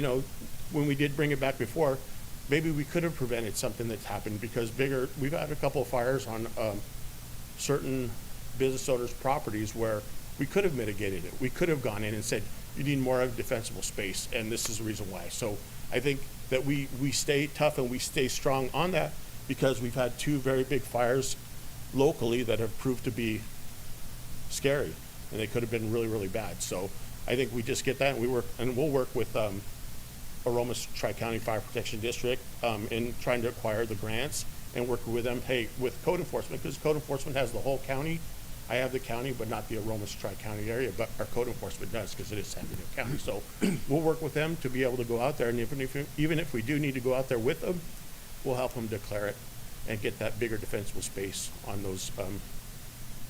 when we did bring it back before, maybe we could have prevented something that's happened, because we've had a couple of fires on certain business owners' properties where we could have mitigated it. We could have gone in and said, you need more of defensible space, and this is the reason why. So I think that we stay tough and we stay strong on that, because we've had two very big fires locally that have proved to be scary, and they could have been really, really bad. So I think we just get that, and we'll work with Aromas Tri-County Fire Protection District in trying to acquire the grants and working with them, hey, with code enforcement, because code enforcement has the whole county. I have the county, but not the Aromas Tri-County area, but our code enforcement does because it is San Benito County. So we'll work with them to be able to go out there, and even if we do need to go out there with them, we'll help them declare it and get that bigger defensible space on those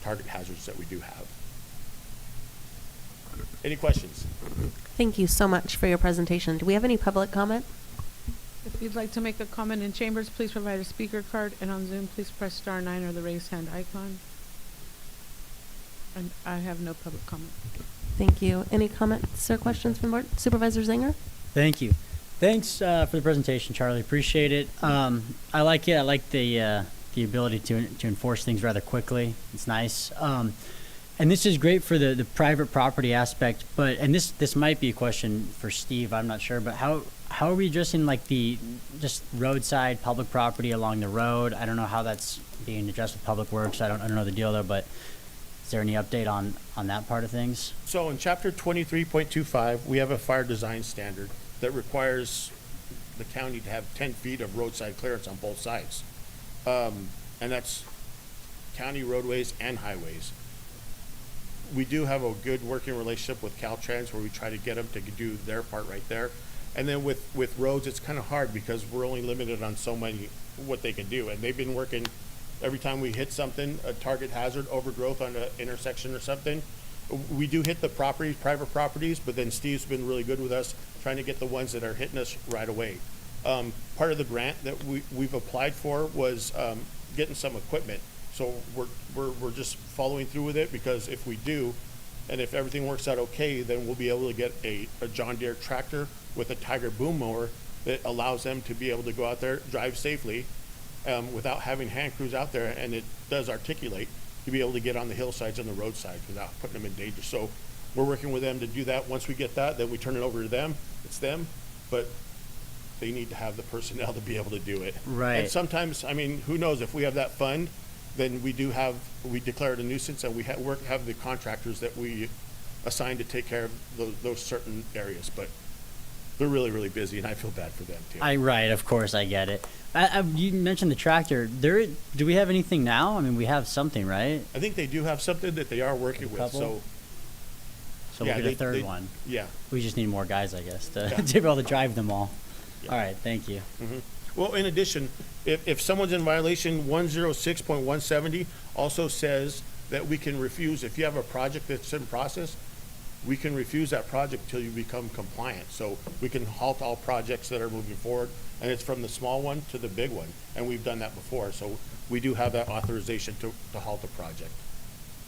target hazards that we do have. Any questions? Thank you so much for your presentation. Do we have any public comment? If you'd like to make a comment in chambers, please provide a speaker card, and on Zoom, please press star 9 or the raised hand icon. And I have no public comment. Thank you. Any comments or questions from the board? Supervisor Zinger? Thank you. Thanks for the presentation, Charlie. Appreciate it. I like it. I like the ability to enforce things rather quickly. It's nice. And this is great for the private property aspect. But this might be a question for Steve. I'm not sure. But how are we addressing like the just roadside public property along the road? I don't know how that's being addressed with Public Works. I don't know the deal though. But is there any update on that part of things? So in Chapter 23.25, we have a fire design standard that requires the county to have 10 feet of roadside clearance on both sides. And that's county roadways and highways. We do have a good working relationship with Caltrans where we try to get them to do their part right there. And then with roads, it's kind of hard because we're only limited on so many, what they can do. And they've been working, every time we hit something, a target hazard, overgrowth on an intersection or something, we do hit the properties, private properties, but then Steve's been really good with us trying to get the ones that are hitting us right away. Part of the grant that we've applied for was getting some equipment. So we're just following through with it because if we do, and if everything works out okay, then we'll be able to get a John Deere tractor with a Tiger boom mower that allows them to be able to go out there, drive safely without having hand crews out there, and it does articulate to be able to get on the hillsides and the roadsides without putting them in danger. So we're working with them to do that. Once we get that, then we turn it over to them. It's them, but they need to have the personnel to be able to do it. Right. And sometimes, I mean, who knows, if we have that fund, then we declare it a nuisance, and we have the contractors that we assign to take care of those certain areas. But they're really, really busy, and I feel bad for them too. Right, of course, I get it. You mentioned the tractor. Do we have anything now? I mean, we have something, right? I think they do have something that they are working with. So we'll get a third one. Yeah. We just need more guys, I guess, to Yeah. be able to drive them all. Yeah. All right, thank you. Mm-hmm. Well, in addition, if someone's in violation, 106.170 also says that we can refuse, if you have a project that's in process, we can refuse that project until you become compliant. So we can halt all projects that are moving forward, and it's from the small one to the big one. And we've done that before, so we do have that authorization to halt a project.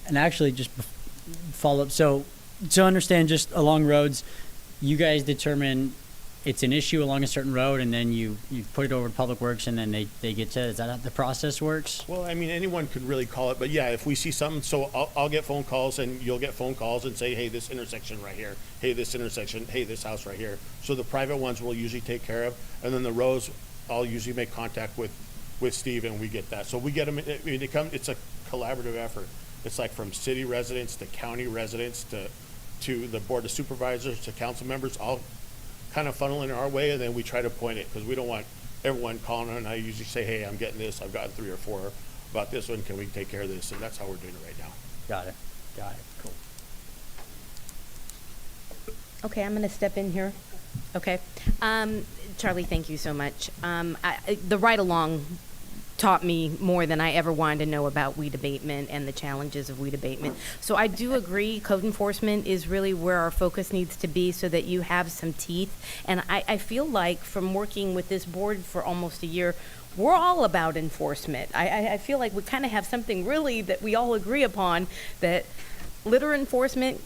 And actually, just follow up. So to understand, just along roads, you guys determine it's an issue along a certain road, and then you put it over to Public Works, and then they get to, is that how the process works? Well, I mean, anyone could really call it, but yeah, if we see something, so I'll get phone calls, and you'll get phone calls and say, hey, this intersection right here, hey, this intersection, hey, this house right here. So the private ones we'll usually take care of, and then the roads, I'll usually make contact with Steve, and we get that. So we get them, it's a collaborative effort. It's like from city residents to county residents to the Board of Supervisors to council members, all kind of funneling our way, and then we try to point it because we don't want everyone calling, and I usually say, hey, I'm getting this, I've gotten 3 or 4 about this one, can we take care of this? And that's how we're doing it right now. Got it. Cool. Okay, I'm going to step in here. Okay. Charlie, thank you so much. The ride-along taught me more than I ever wanted to know about weed abatement and the challenges of weed abatement. So I do agree code enforcement is really where our focus needs to be so that you have some teeth. And I feel like from working with this board for almost a year, we're all about enforcement. I feel like we kind of have something really that we all agree upon, that litter enforcement,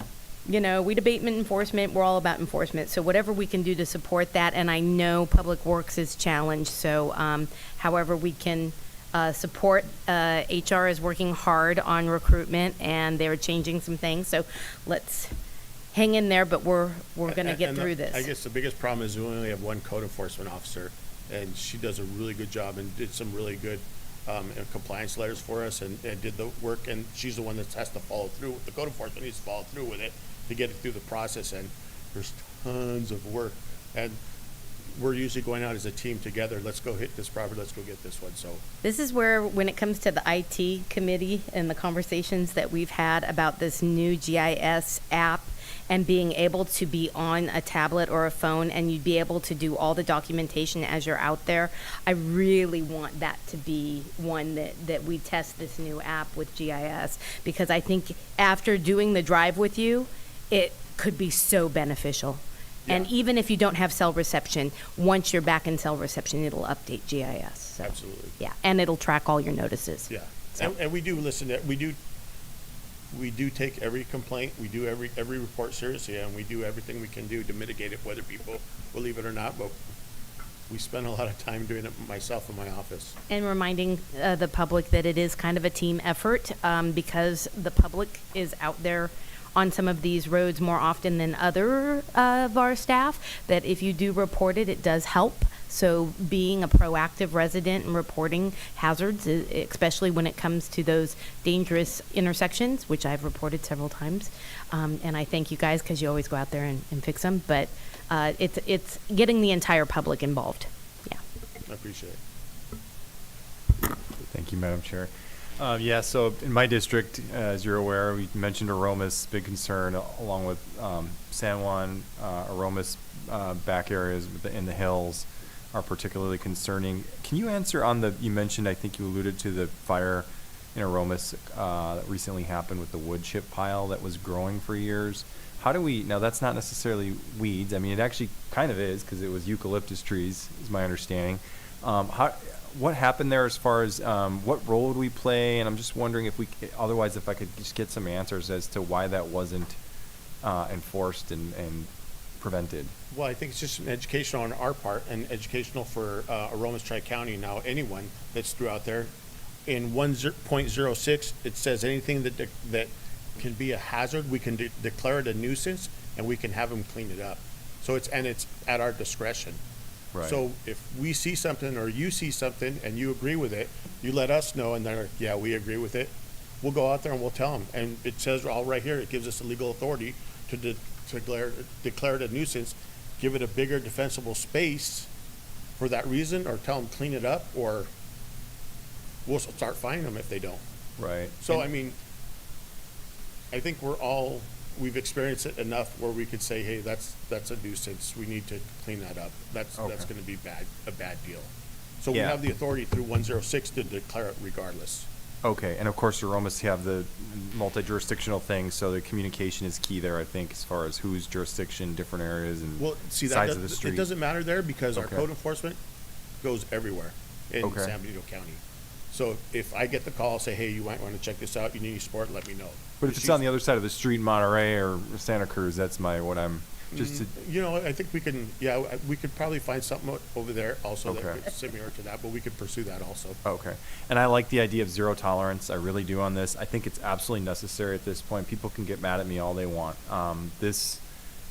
weed abatement enforcement, we're all about enforcement. So whatever we can do to support that, and I know Public Works is challenged, so however we can support, HR is working hard on recruitment, and they're changing some things. So let's hang in there, but we're going to get through this. I guess the biggest problem is we only have one code enforcement officer, and she does a really good job and did some really good compliance letters for us and did the work, and she's the one that has to follow through. The code enforcement needs to follow through with it to get it through the process, and there's tons of work. And we're usually going out as a team together. Let's go hit this property, let's go get this one, so. This is where, when it comes to the IT committee and the conversations that we've had about this new GIS app and being able to be on a tablet or a phone and you'd be able to do all the documentation as you're out there, I really want that to be one that we test this new app with GIS, because I think after doing the drive with you, it could be so beneficial. And even if you don't have cell reception, once you're back in cell reception, it'll update GIS. So, absolutely. yeah, and it'll track all your notices. Yeah, So. and we do listen to, we do take every complaint, we do every report seriously, and we do everything we can do to mitigate it, whether people believe it or not, but we spend a lot of time doing it myself in my office. And reminding the public that it is kind of a team effort, because the public is out there on some of these roads more often than other of our staff, that if you do report it, it does help. So being a proactive resident and reporting hazards, especially when it comes to those dangerous intersections, which I've reported several times. And I thank you guys because you always go out there and fix them. But it's getting the entire public involved. Yeah. I appreciate it. Thank you, Madam Chair. Yeah, so in my district, as you're aware, we mentioned Aromas, big concern, along with San Juan, Aromas back areas in the hills are particularly concerning. Can you answer on you mentioned, I think you alluded to the fire in Aromas that recently happened with the wood chip pile that was growing for years. How do we, now that's not necessarily weeds, I mean, it actually kind of is because it was eucalyptus trees, is my understanding. What happened there as far as what role would we play? And I'm just wondering if if I could just get some answers as to why that wasn't enforced and prevented. Well, I think it's just an educational on our part and educational for Aromas Tri-County. Now, anyone that's throughout there, in 1.06, it says anything that can be a hazard, we can declare it a nuisance and we can have them clean it up. So it's at our discretion. Right. So if we see something or you see something and you agree with it, you let us know and they're like, yeah, we agree with it. We'll go out there and we'll tell them. And it says all right here, it gives us the legal authority to declare it a nuisance, give it a bigger defensible space for that reason, or tell them clean it up, or we'll start fining them if they don't. Right. So, I mean, I think we've experienced it enough where we could say, hey, that's a nuisance. We need to clean that up. That's going to be a bad deal. So we have the authority through 106 to declare it regardless. Okay, and of course, Aromas have the multi-jurisdictional thing, so the communication is key there, I think, as far as whose jurisdiction, different areas, and size of the street. It doesn't matter there because our code enforcement goes everywhere in San Benito County. So if I get the call, say, hey, you might want to check this out, you need any support, let me know. But if it's on the other side of the street in Monterey or Santa Cruz, that's you know, I think we could probably find something over there also that's similar to that, but we could pursue that also. Okay. And I like the idea of zero tolerance. I really do on this. I think it's absolutely necessary at this point. People can get mad at me all they want. This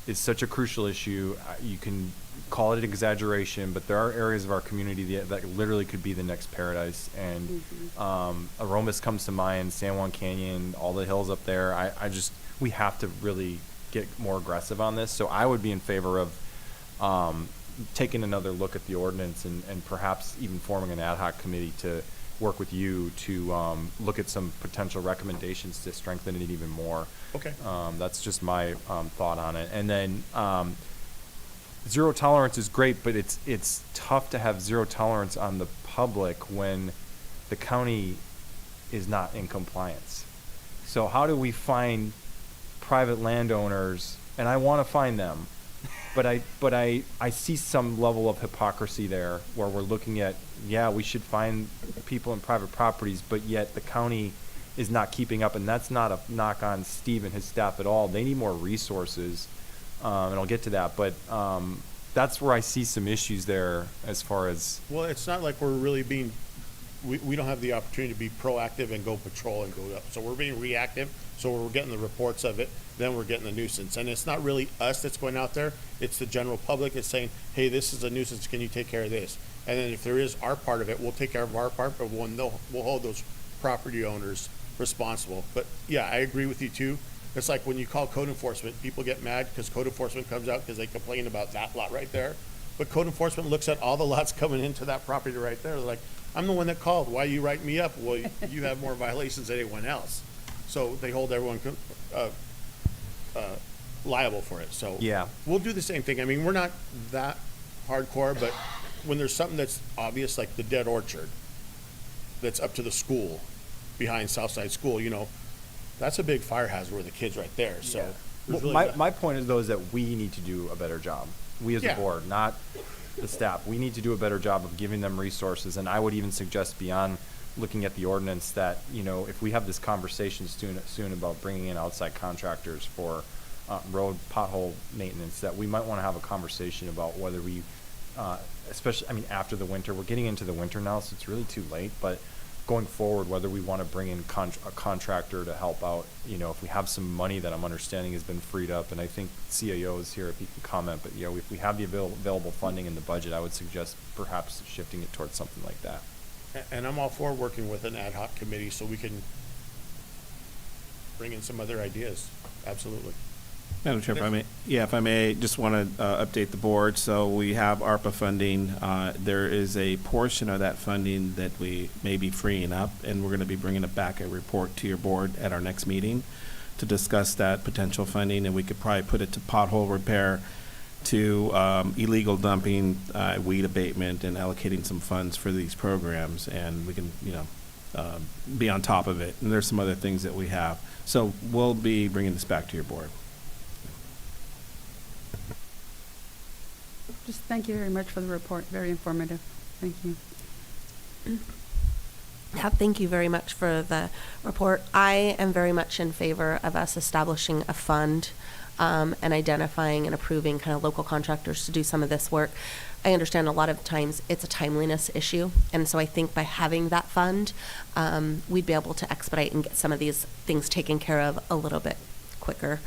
is such a crucial issue. You can call it an exaggeration, but there are areas of our community that literally could be the next paradise. And Aromas comes to mind, San Juan Canyon, all the hills up there. We have to really get more aggressive on this. So I would be in favor of taking another look at the ordinance and perhaps even forming an ad hoc committee to work with you to look at some potential recommendations to strengthen it even more. Okay. That's just my thought on it. And then zero tolerance is great, but it's tough to have zero tolerance on the public when the county is not in compliance. So how do we find private landowners, and I want to find them, but I see some level of hypocrisy there where we're looking at, we should find people in private properties, but yet the county is not keeping up, and that's not a knock on Steve and his staff at all. They need more resources, and I'll get to that, but that's where I see some issues there as far as... Well, it's not like we're really being... We don't have the opportunity to be proactive and go patrol and go up. So we're being reactive. So we're getting the reports of it. Then we're getting the nuisance. And it's not really us that's going out there. It's the general public that's saying, hey, this is a nuisance. Can you take care of this? And then if there is our part of it, we'll take care of our part. But we'll hold those property owners responsible. But yeah, I agree with you too. It's like when you call code enforcement, people get mad because code enforcement comes out because they complain about that lot right there. But code enforcement looks at all the lots coming into that property right there. They're like, I'm the one that called. Why you write me up? Well, you have more violations than anyone else. So they hold everyone liable for it. So Yeah. we'll do the same thing. I mean, we're not that hardcore, but when there's something that's obvious, like the dead orchard, that's up to the school, behind Southside School, you know, that's a big fire hazard with the kids right there. So Yeah. there's really My point is, though, is that we need to do a better job. We as Yeah. a board, not the staff. We need to do a better job of giving them resources. And I would even suggest, beyond looking at the ordinance, that, you know, if we have this conversation soon about bringing in outside contractors for road pothole maintenance, that we might want to have a conversation about whether we, especially, I mean, after the winter, we're getting into the winter now, so it's really too late, but going forward, whether we want to bring in a contractor to help out, you know, if we have some money that I'm understanding has been freed up, and I think CAO is here if he can comment, but, you know, if we have the available funding in the budget, I would suggest perhaps shifting it towards something like that. And I'm all for working with an ad hoc committee so we can bring in some other ideas. Absolutely. Madam Chair, if I may, just want to update the board. So we have ARPA funding. There is a portion of that funding that we may be freeing up, and we're going to be bringing it back a report to your board at our next meeting to discuss that potential funding, and we could probably put it to pothole repair, to illegal dumping, weed abatement, and allocating some funds for these programs, and we can, you know, be on top of it. And there's some other things that we have. So we'll be bringing this back to your board. Just thank you very much for the report. Very informative. Thank you. Yeah, thank you very much for the report. I am very much in favor of us establishing a fund and identifying and approving kind of local contractors to do some of this work. I understand a lot of times it's a timeliness issue, and so I think by having that fund, we'd be able to expedite and get some of these things taken care of a little bit quicker.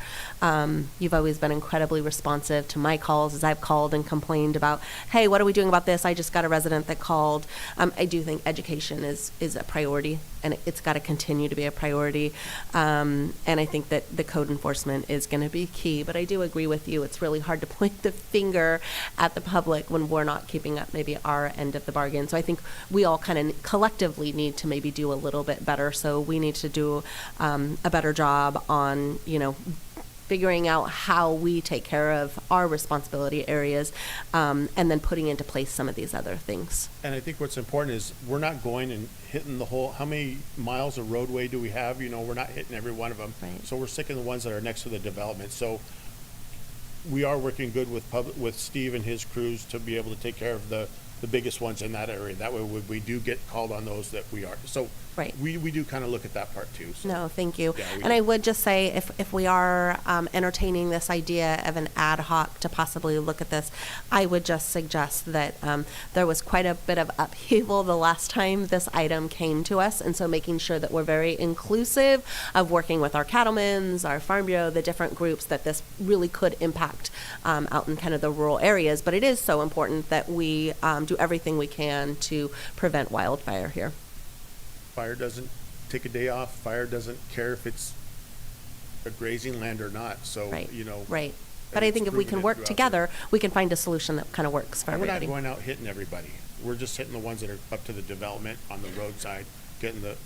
You've always been incredibly responsive to my calls as I've called and complained about, hey, what are we doing about this? I just got a resident that called. I do think education is a priority, and it's got to continue to be a priority. And I think that the code enforcement is going to be key. But I do agree with you. It's really hard to point the finger at the public when we're not keeping up maybe our end of the bargain. So I think we all kind of collectively need to maybe do a little bit better. So we need to do a better job on, you know, figuring out how we take care of our responsibility areas, and then putting into place some of these other things. And I think what's important is we're not going and hitting the whole, how many miles of roadway do we have? You know, we're not hitting every one of them. Right. So we're sticking the ones that are next to the development. So we are working good with Steve and his crews to be able to take care of the biggest ones in that area. That way we do get called on those that we are. So right. we do kind of look at that part too. So. No, thank you. Yeah, and I would just say if we are entertaining this idea of an ad hoc to possibly look at this, I would just suggest that there was quite a bit of upheaval the last time this item came to us, and so making sure that we're very inclusive of working with our cattlemen's, our Farm Bureau, the different groups that this really could impact out in kind of the rural areas. But it is so important that we do everything we can to prevent wildfire here. Fire doesn't take a day off. Fire doesn't care if it's a grazing land or not. So, Right. you know. Right. But I think if we can work together, we can find a solution that kind of works for And we're not everybody. going out hitting everybody. We're just hitting the ones that are up to the development on the roadside, getting the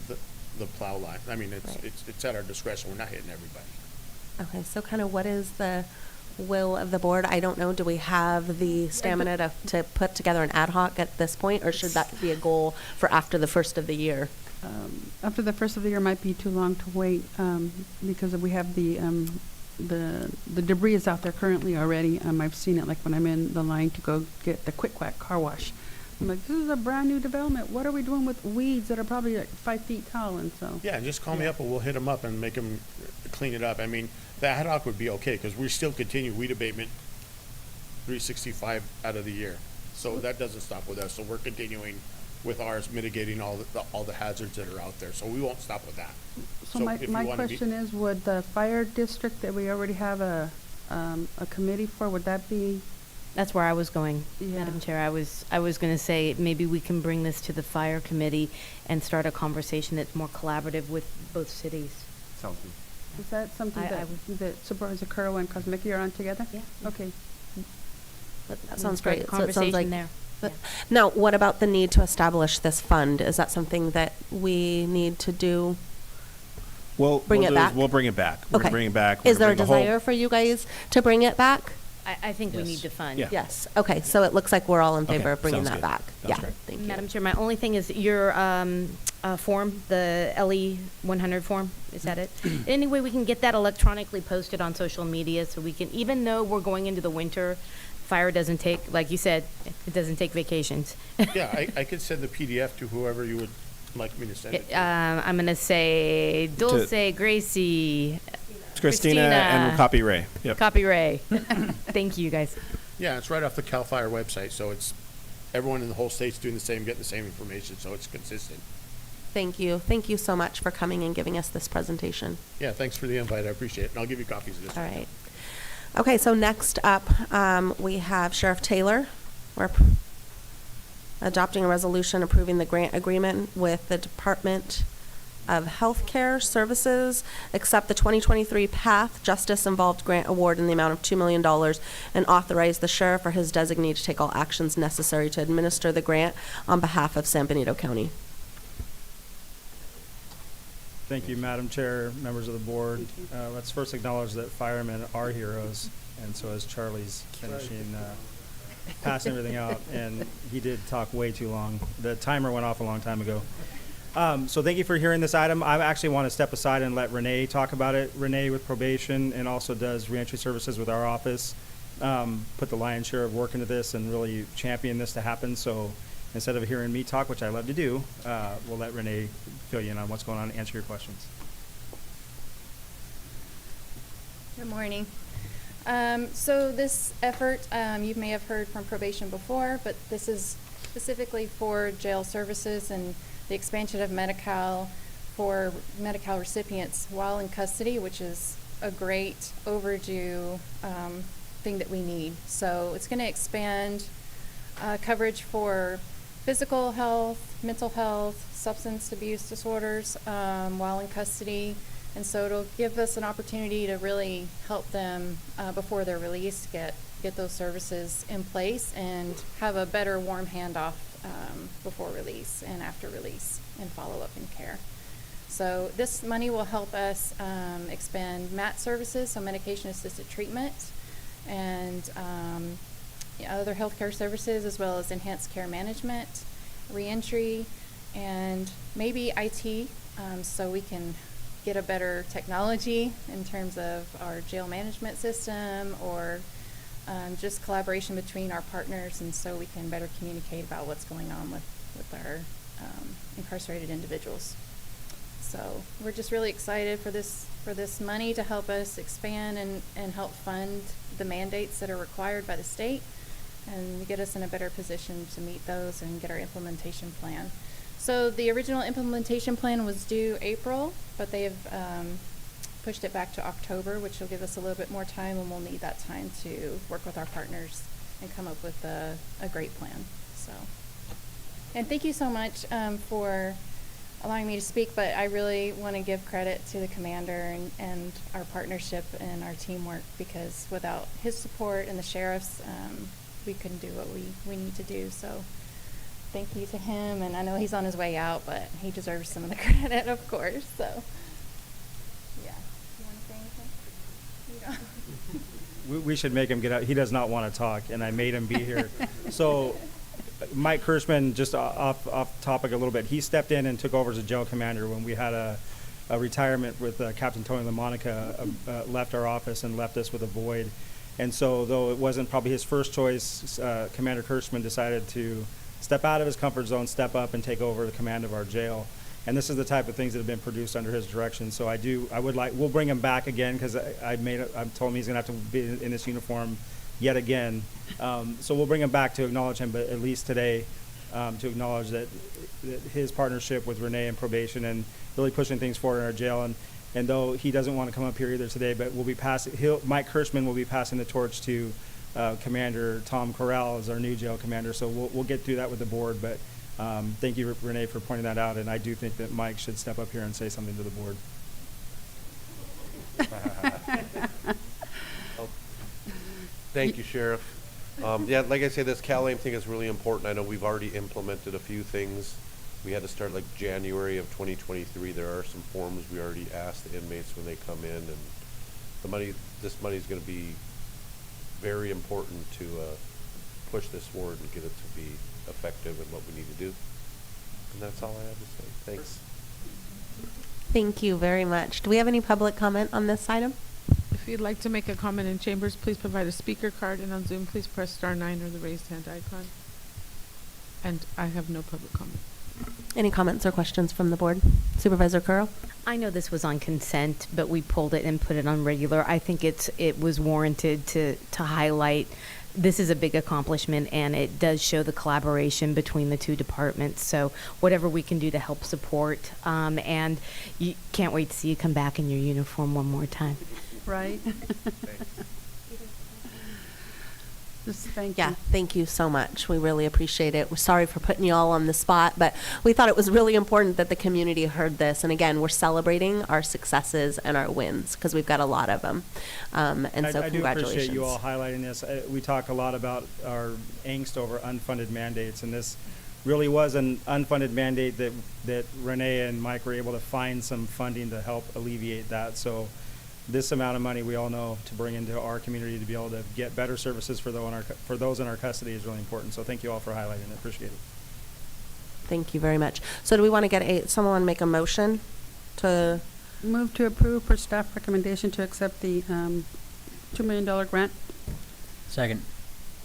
plow line. I mean, it's at our discretion. We're not hitting everybody. Okay, so kind of what is the will of the board? I don't know. Do we have the stamina to put together an ad hoc at this point, or should that be a goal for after the first of the year? After the first of the year might be too long to wait, because we have the debris is out there currently already. I've seen it, like when I'm in the line to go get the Quick Quack car wash. I'm like, this is a brand new development. What are we doing with weeds that are probably like 5 feet tall? And so. Yeah, and just call me up and we'll hit them up and make them clean it up. I mean, the ad hoc would be okay because we still continue weed abatement 365 out of the year. So that doesn't stop with us. So we're continuing with ours, mitigating all the hazards that are out there. So we won't stop with that. So my question is, would the fire district that we already have a committee for, would that be? That's where I was going, Yeah. Madam Chair. I was going to say maybe we can bring this to the fire committee and start a conversation that's more collaborative with both cities. Sounds good. Is that something I that Supervisor Currow and Kosmicki are on together? Yeah. Okay. That and sounds start great. the So it sounds like conversation there. but- Now, what about the need to establish this fund? Is that something that we need to do? Bring it back? We'll bring it back. We're Okay. gonna bring it back. We're Is there a gonna bring the whole- desire for you guys to bring it back? I think we Yes. need to fund. Yeah. Yes. Okay, so it looks like we're all in Okay, favor of bringing sounds that good. back. Sounds Yeah, great. thank you. Madam Chair, my only thing is your form, the LE 100 form, is that it? Any way we can get that electronically posted on social media so we can, even though we're going into the winter, fire doesn't take, like you said, it doesn't take vacations. Yeah, I could send the PDF to whoever you would like me to send it to. I'm going to say Dulce, Gracie, Christina and copy Ray. Yep. Copy Ray. Thank you, guys. Yeah, it's right off the CAL FIRE website, so it's, everyone in the whole state's doing the same, getting the same information, so it's consistent. Thank you. Thank you so much for coming and giving us this presentation. Yeah, thanks for the invite, I appreciate it, and I'll give you copies of this. All right. Okay, so next up, we have Sheriff Taylor. We're adopting a resolution approving the grant agreement with the Department of Healthcare Services, accept the 2023 PATH Justice Involved Grant Award in the amount of $2 million, and authorize the sheriff or his designee to take all actions necessary to administer the grant on behalf of San Benito County. Thank you, Madam Chair, members of the board. Let's first acknowledge that firemen are heroes, and so as Charlie's finishing, passing everything out, and he did talk way too long. The timer went off a long time ago. So thank you for hearing this item. I actually want to step aside and let Renee talk about it. Renee with probation and also does reentry services with our office, put the lion's share of work into this and really champion this to happen. So instead of hearing me talk, which I love to do, we'll let Renee fill you in on what's going on and answer your questions. Good morning. So this effort, you may have heard from probation before, but this is specifically for jail services and the expansion of Medi-Cal for Medi-Cal recipients while in custody, which is a great overdue thing that we need. So it's going to expand coverage for physical health, mental health, substance abuse disorders while in custody. And so it'll give us an opportunity to really help them before they're released, get those services in place and have a better warm handoff before release and after release and follow-up and care. So this money will help us expand MAT services, so medication-assisted treatment, and other healthcare services, as well as enhanced care management, reentry, and maybe IT, so we can get a better technology in terms of our jail management system or just collaboration between our partners, and so we can better communicate about what's going on with our incarcerated individuals. So we're just really excited for this money to help us expand and help fund the mandates that are required by the state and get us in a better position to meet those and get our implementation plan. So the original implementation plan was due April, but they have pushed it back to October, which will give us a little bit more time, and we'll need that time to work with our partners and come up with a great plan. So, and thank you so much for allowing me to speak, but I really want to give credit to the commander and our partnership and our teamwork, because without his support and the sheriff's, we couldn't do what we need to do. So thank you to him, and I know he's on his way out, but he deserves some of the credit, of course. So, yeah. You want to say anything? You don't. We should make him get out. He does not want to talk, and I made him be here. So Mike Kirschman, just off topic a little bit, he stepped in and took over as a jail commander when we had a retirement with Captain Tony LaMonica left our office and left us with a void. And so though it wasn't probably his first choice, Commander Kirschman decided to step out of his comfort zone, step up and take over the command of our jail. And this is the type of things that have been produced under his direction. So we'll bring him back again, because I'm told him he's gonna have to be in this uniform yet again. So we'll bring him back to acknowledge him, but at least today, to acknowledge that his partnership with Renee and probation and really pushing things forward in our jail. And though he doesn't want to come up here either today, but Mike Kirschman will be passing the torch to Commander Tom Corral as our new jail commander. So we'll get through that with the board, but thank you, Renee, for pointing that out. And I do think that Mike should step up here and say something to the board. Thank you, Sheriff. Yeah, like I say, this CalAIM thing is really important. I know we've already implemented a few things. We had to start like January of 2023. There are some forms we already asked the inmates when they come in, and this money is going to be very important to push this forward and get it to be effective in what we need to do. And that's all I have to say. Thanks. Thank you very much. Do we have any public comment on this item? If you'd like to make a comment in chambers, please provide a speaker card, and on Zoom, please press *9 or the raised hand icon. And I have no public comment. Any comments or questions from the board? Supervisor Curl? I know this was on consent, but we pulled it and put it on regular. I think it was warranted to highlight this is a big accomplishment, and it does show the collaboration between the two departments. So whatever we can do to help support, and you can't wait to see you come back in your uniform one more time. Right? Just thank Yeah, you. thank you so much. We really appreciate it. We're sorry for putting you all on the spot, but we thought it was really important that the community heard this. And again, we're celebrating our successes and our wins because we've got a lot of them. And so I do congratulations. appreciate you all highlighting this. We talk a lot about our angst over unfunded mandates, and this really was an unfunded mandate that Renee and Mike were able to find some funding to help alleviate that. So this amount of money we all know to bring into our community to be able to get better services for those in our custody is really important. So thank you all for highlighting it. Appreciate it. Thank you very much. So do we want to get someone make a motion to? Move to approve per staff recommendation to accept the $2 million grant. Second.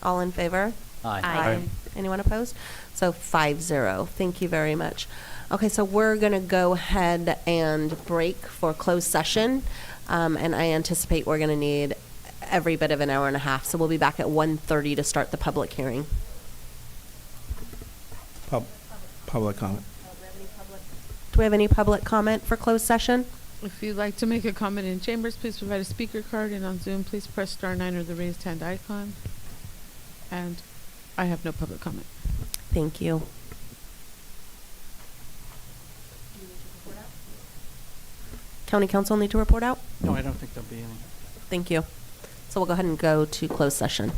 All in favor? Aye. Aye. Anyone opposed? So 5-0. Thank you very much. Okay, so we're going to go ahead and break for closed session. And I anticipate we're going to need every bit of an hour and a half. So we'll be back at 1:30 to start the public hearing. Public comment. Do we have any public comment for closed session? If you'd like to make a comment in chambers, please provide a speaker card, and on Zoom, please press *9 or the raised hand icon. And I have no public comment. Thank you. County Council need to report out? No, I don't think there'll be any. Thank you. So we'll go ahead and go to closed session.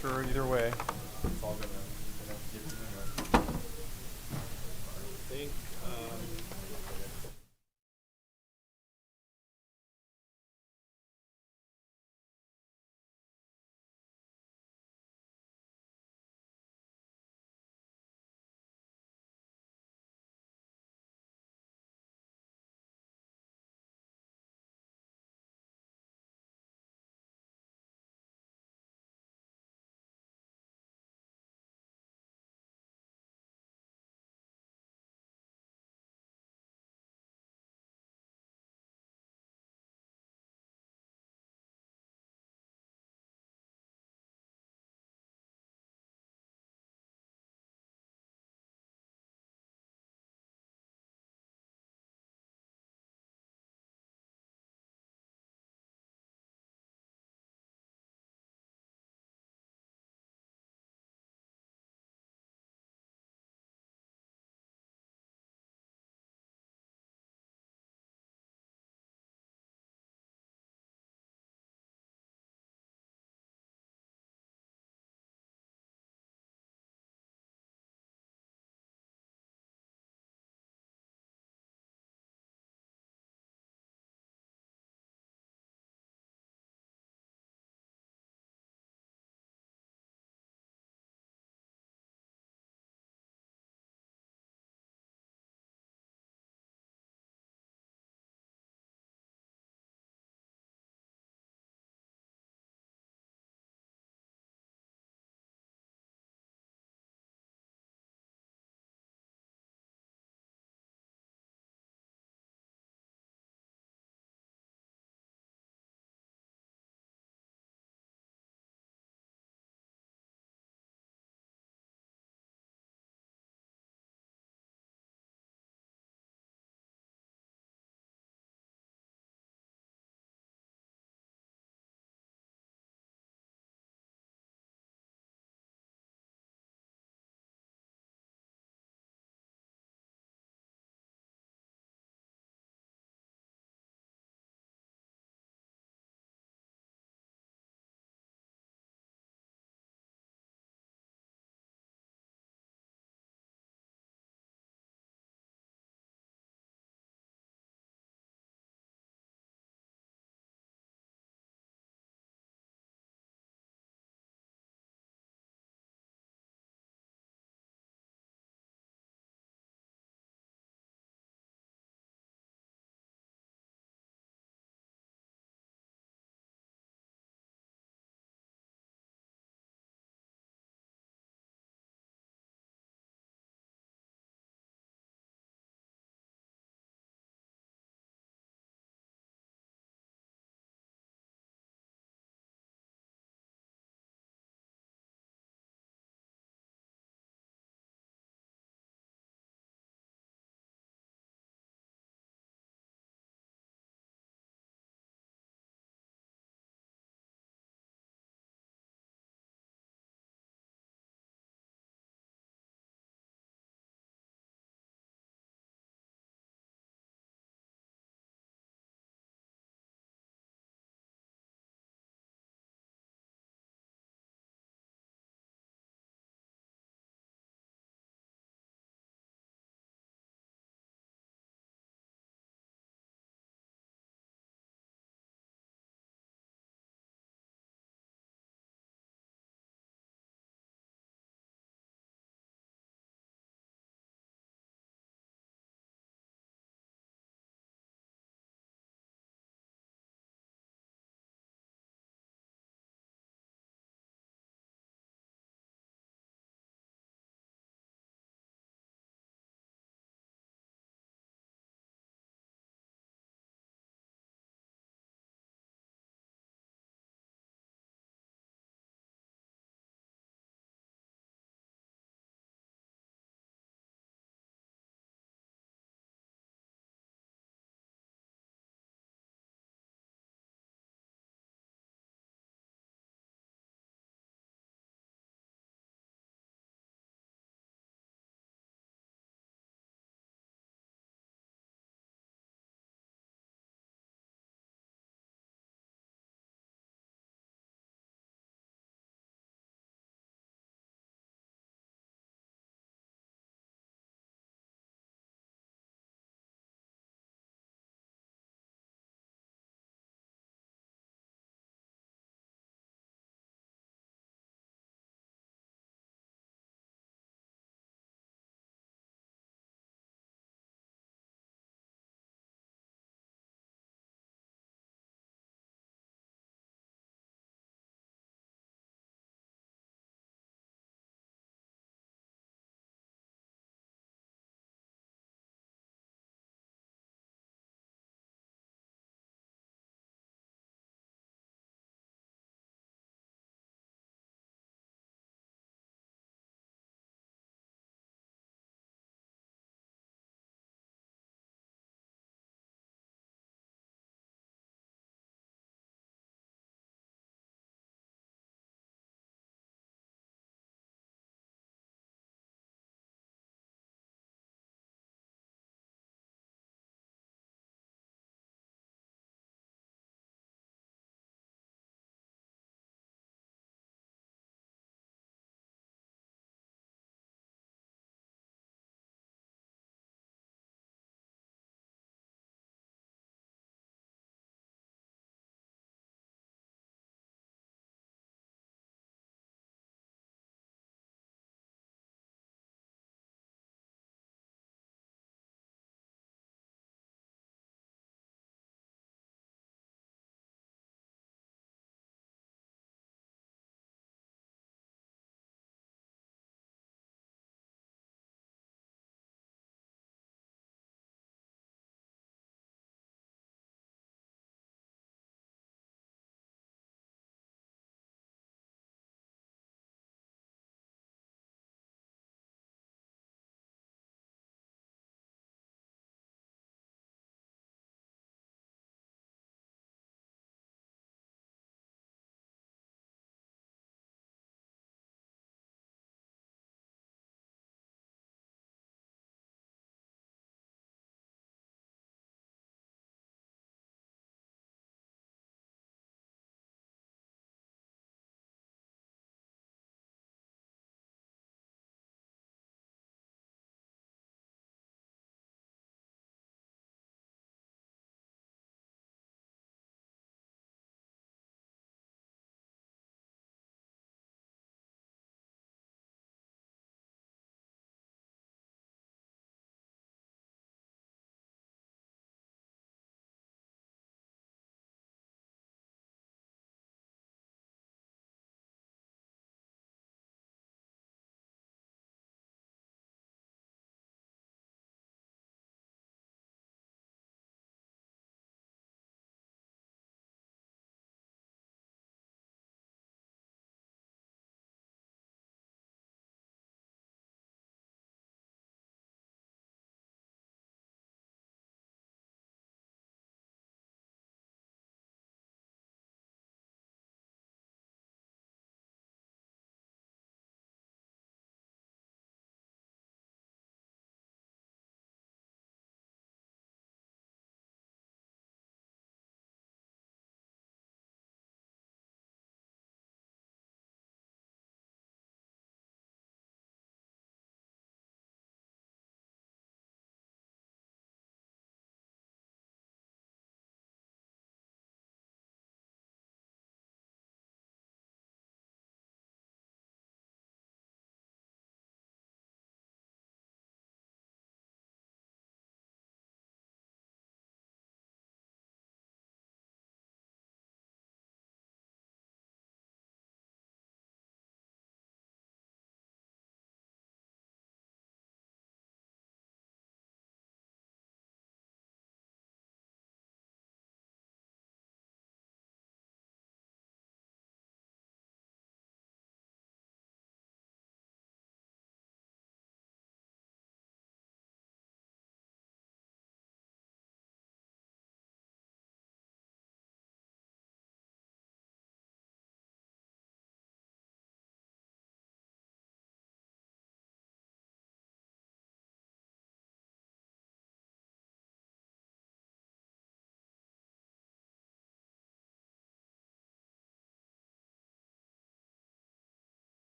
Sure, either way.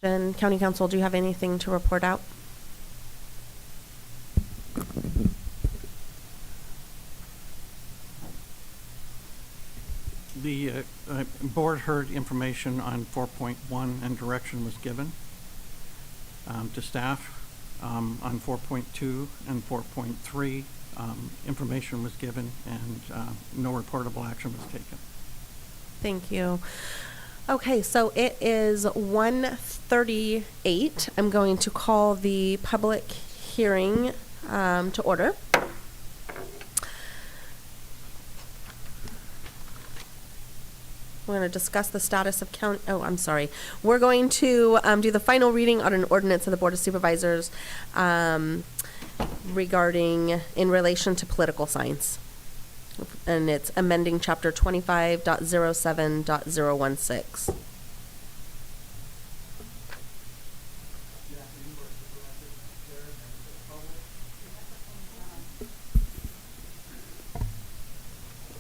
And County Council, do you have anything to report out? The board heard information on 4.1 and direction was given to staff. On 4.2 and 4.3, information was given and no reportable action was taken. Thank you. Okay, so it is 1:38. I'm going to call the public hearing to order. We're going to discuss the status of we're going to do the final reading on an ordinance of the Board of Supervisors regarding, in relation to political signs. And it's amending chapter 25.07.016.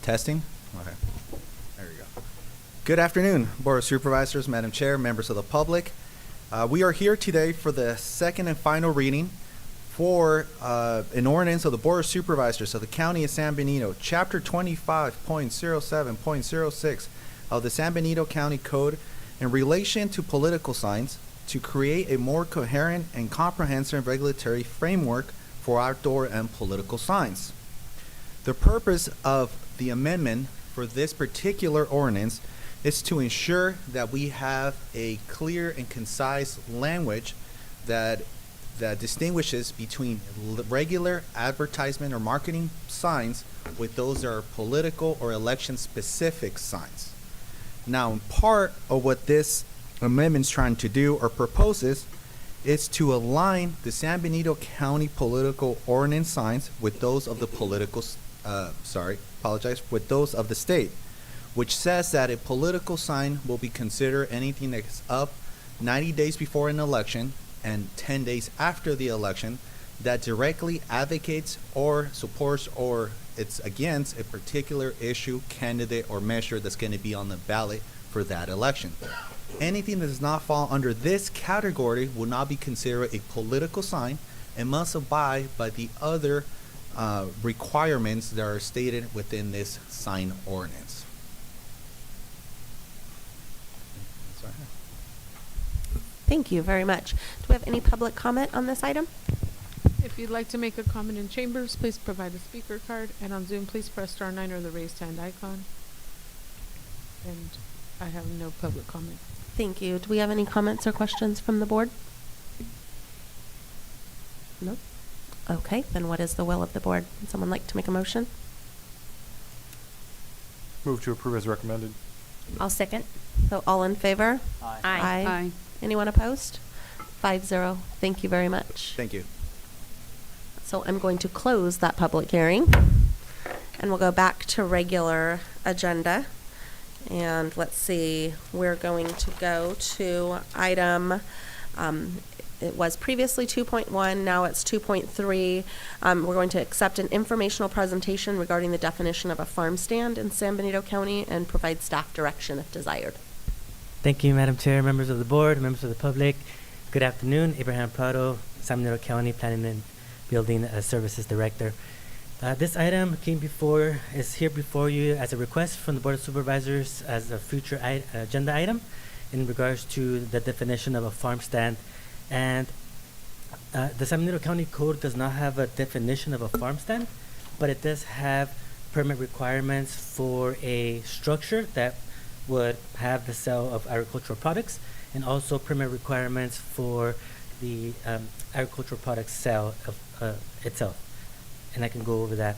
Testing? Okay. There we go. Good afternoon, Board of Supervisors, Madam Chair, members of the public. We are here today for the second and final reading for an ordinance of the Board of Supervisors of the County of San Benito, Chapter 25.07.06 of the San Benito County Code in relation to political signs to create a more coherent and comprehensive regulatory framework for outdoor and political signs. The purpose of the amendment for this particular ordinance is to ensure that we have a clear and concise language that distinguishes between regular advertisement or marketing signs with those that are political or election specific signs. Now, part of what this amendment is trying to do or proposes is to align the San Benito County political ordinance signs with those of the with those of the state, which says that a political sign will be considered anything that's up 90 days before an election and 10 days after the election that directly advocates or supports or it's against a particular issue, candidate, or measure that's going to be on the ballot for that election. Anything that does not fall under this category will not be considered a political sign and must abide by the other requirements that are stated within this sign ordinance. Thank you very much. Do we have any public comment on this item? If you'd like to make a comment in chambers, please provide a speaker card, and on Zoom, please press *9 or the raised hand icon. And I have no public comment. Thank you. Do we have any comments or questions from the board? Nope. Okay, then what is the will of the board? Would someone like to make a motion? Move to approve as recommended. I'll second. So all in favor? Aye. Aye. Anyone opposed? 5-0. Thank you very much. Thank you. So I'm going to close that public hearing, and we'll go back to regular agenda. And let's see, we're going to go to item, it was previously 2.1, now it's 2.3. We're going to accept an informational presentation regarding the definition of a farm stand in San Benito County and provide staff direction if desired. Thank you, Madam Chair, members of the board, members of the public. Good afternoon. Abraham Prado, San Benito County Planning and Building Services Director. This item is here before you as a request from the Board of Supervisors as a future agenda item in regards to the definition of a farm stand. And the San Benito County Code does not have a definition of a farm stand, but it does have permit requirements for a structure that would have the sale of agricultural products, and also permit requirements for the agricultural products sale of itself. And I can go over that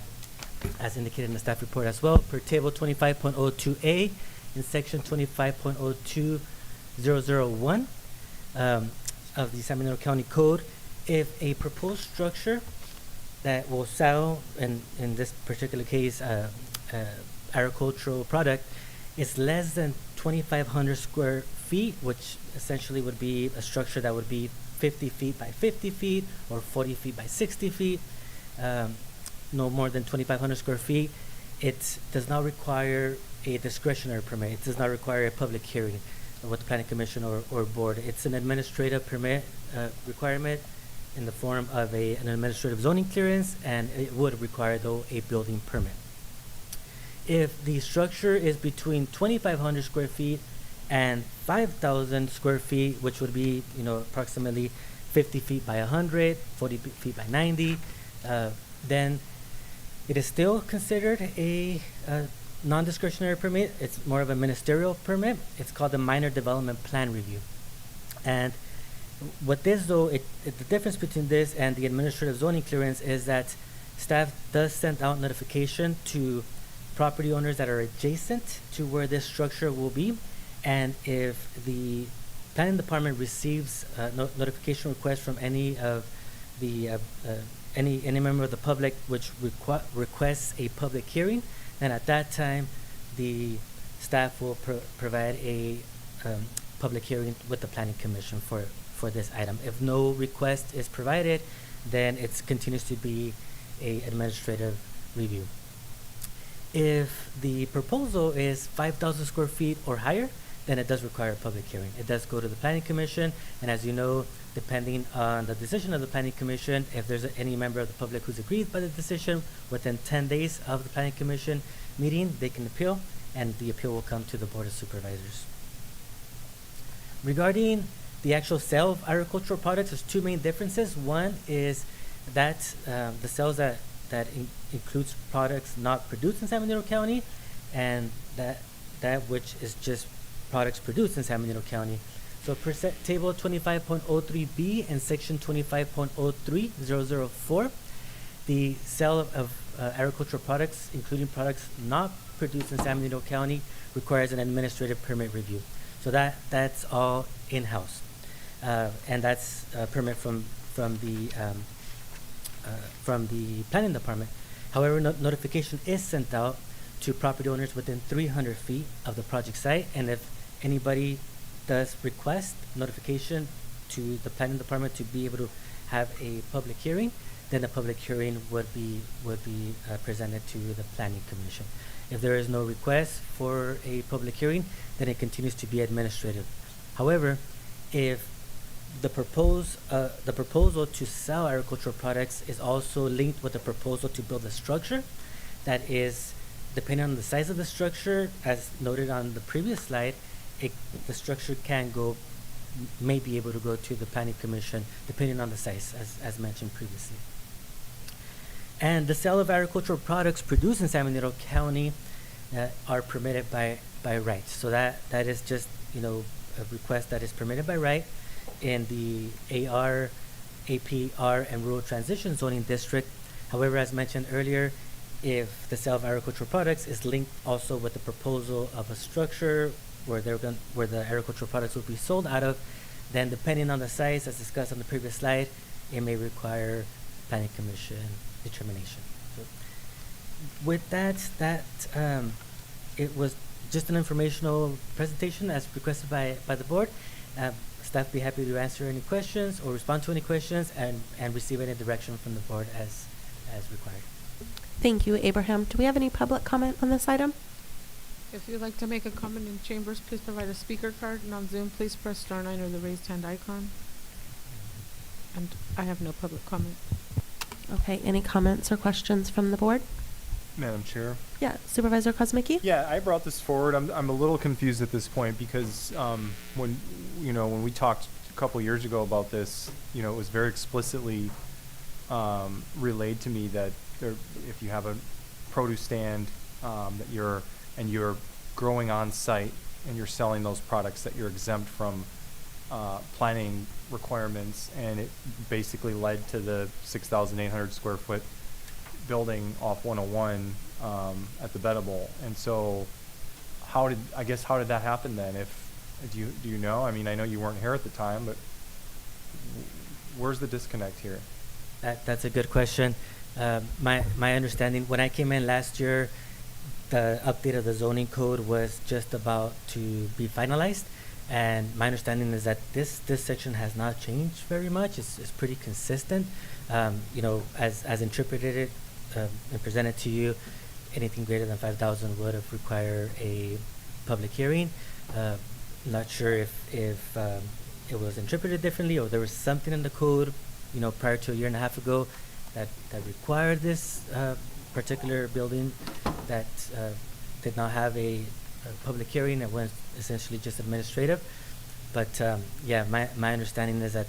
as indicated in the staff report as well. Per table 25.02A in section 25.02001 of the San Benito County Code, if a proposed structure that will sell, in this particular case, agricultural product, is less than 2,500 square feet, which essentially would be a structure that would be 50 feet by 50 feet or 40 feet by 60 feet, no more than 2,500 square feet. It does not require a discretionary permit. It does not require a public hearing. with the planning commission or board. It's an administrative permit requirement in the form of an administrative zoning clearance, and it would require, though, a building permit. If the structure is between 2,500 square feet and 5,000 square feet, which would be, approximately 50 feet by 100, 40 feet by 90, then it is still considered a non-discretionary permit. It's more of a ministerial permit. It's called the minor development plan review. And what this, though, the difference between this and the administrative zoning clearance is that staff does send out notification to property owners that are adjacent to where this structure will be. And if the planning department receives a notification request from any of the any member of the public which requests a public hearing, then at that time the staff will provide a public hearing with the planning commission for this item. If no request is provided, then it continues to be a administrative review. If the proposal is 5,000 square feet or higher, then it does require a public hearing. It does go to the planning commission, and as you know, depending on the decision of the planning commission, if there's any member of the public who's agreed by the decision, within 10 days of the planning commission meeting, they can appeal, and the appeal will come to the Board of Supervisors. Regarding the actual sale of agricultural products, there's two main differences. One is that the sales that includes products not produced in San Benito County, and that which is just products produced in San Benito County. So per table 25.03B and section 25.03004, the sale of agricultural products, including products not produced in San Benito County, requires an administrative permit review. So that's all in-house, and that's a permit from the planning department. However, notification is sent out to property owners within 300 feet of the project site, and if anybody does request notification to the planning department to be able to have a public hearing, then a public hearing would be presented to the planning commission. If there is no request for a public hearing, then it continues to be administrative. However, if the proposal to sell agricultural products is also linked with a proposal to build a structure that is, depending on the size of the structure, as noted on the previous slide, the structure may be able to go to the planning commission depending on the size, as mentioned previously. And the sale of agricultural products produced in San Benito County are permitted by right. So that is just a request that is permitted by right in the AR, APR, and Rural Transition Zoning District. However, as mentioned earlier, if the sale of agricultural products is linked also with the proposal of a structure where the agricultural products will be sold out of, then depending on the size, as discussed on the previous slide, it may require planning commission determination. So with that, it was just an informational presentation as requested by the board. Staff be happy to answer any questions or respond to any questions and receive any direction from the board as required. Thank you, Abraham. Do we have any public comment on this item? If you'd like to make a comment in chambers, please provide a speaker card, and on Zoom, please press *9 or the raised hand icon. And I have no public comment. Okay, any comments or questions from the board? Madam Chair. Yeah, Supervisor Kosmicki? Yeah, I brought this forward. I'm a little confused at this point because when we talked a couple years ago about this, it was very explicitly relayed to me that if you have a produce stand that you're growing on site and you're selling those products, that you're exempt from planning requirements, and it basically led to the 6,800 square foot building off 101 at the Bettable. And so how did that happen then? Do you know? I mean, I know you weren't here at the time, but where's the disconnect here? That's a good question. My understanding, when I came in last year, the update of the zoning code was just about to be finalized, and my understanding is that this section has not changed very much. It's pretty consistent. As interpreted and presented to you, anything greater than 5,000 would have required a public hearing. not sure if it was interpreted differently or there was something in the code, prior to a year and a half ago that required this particular building that did not have a public hearing. It was essentially just administrative. But yeah, my understanding is that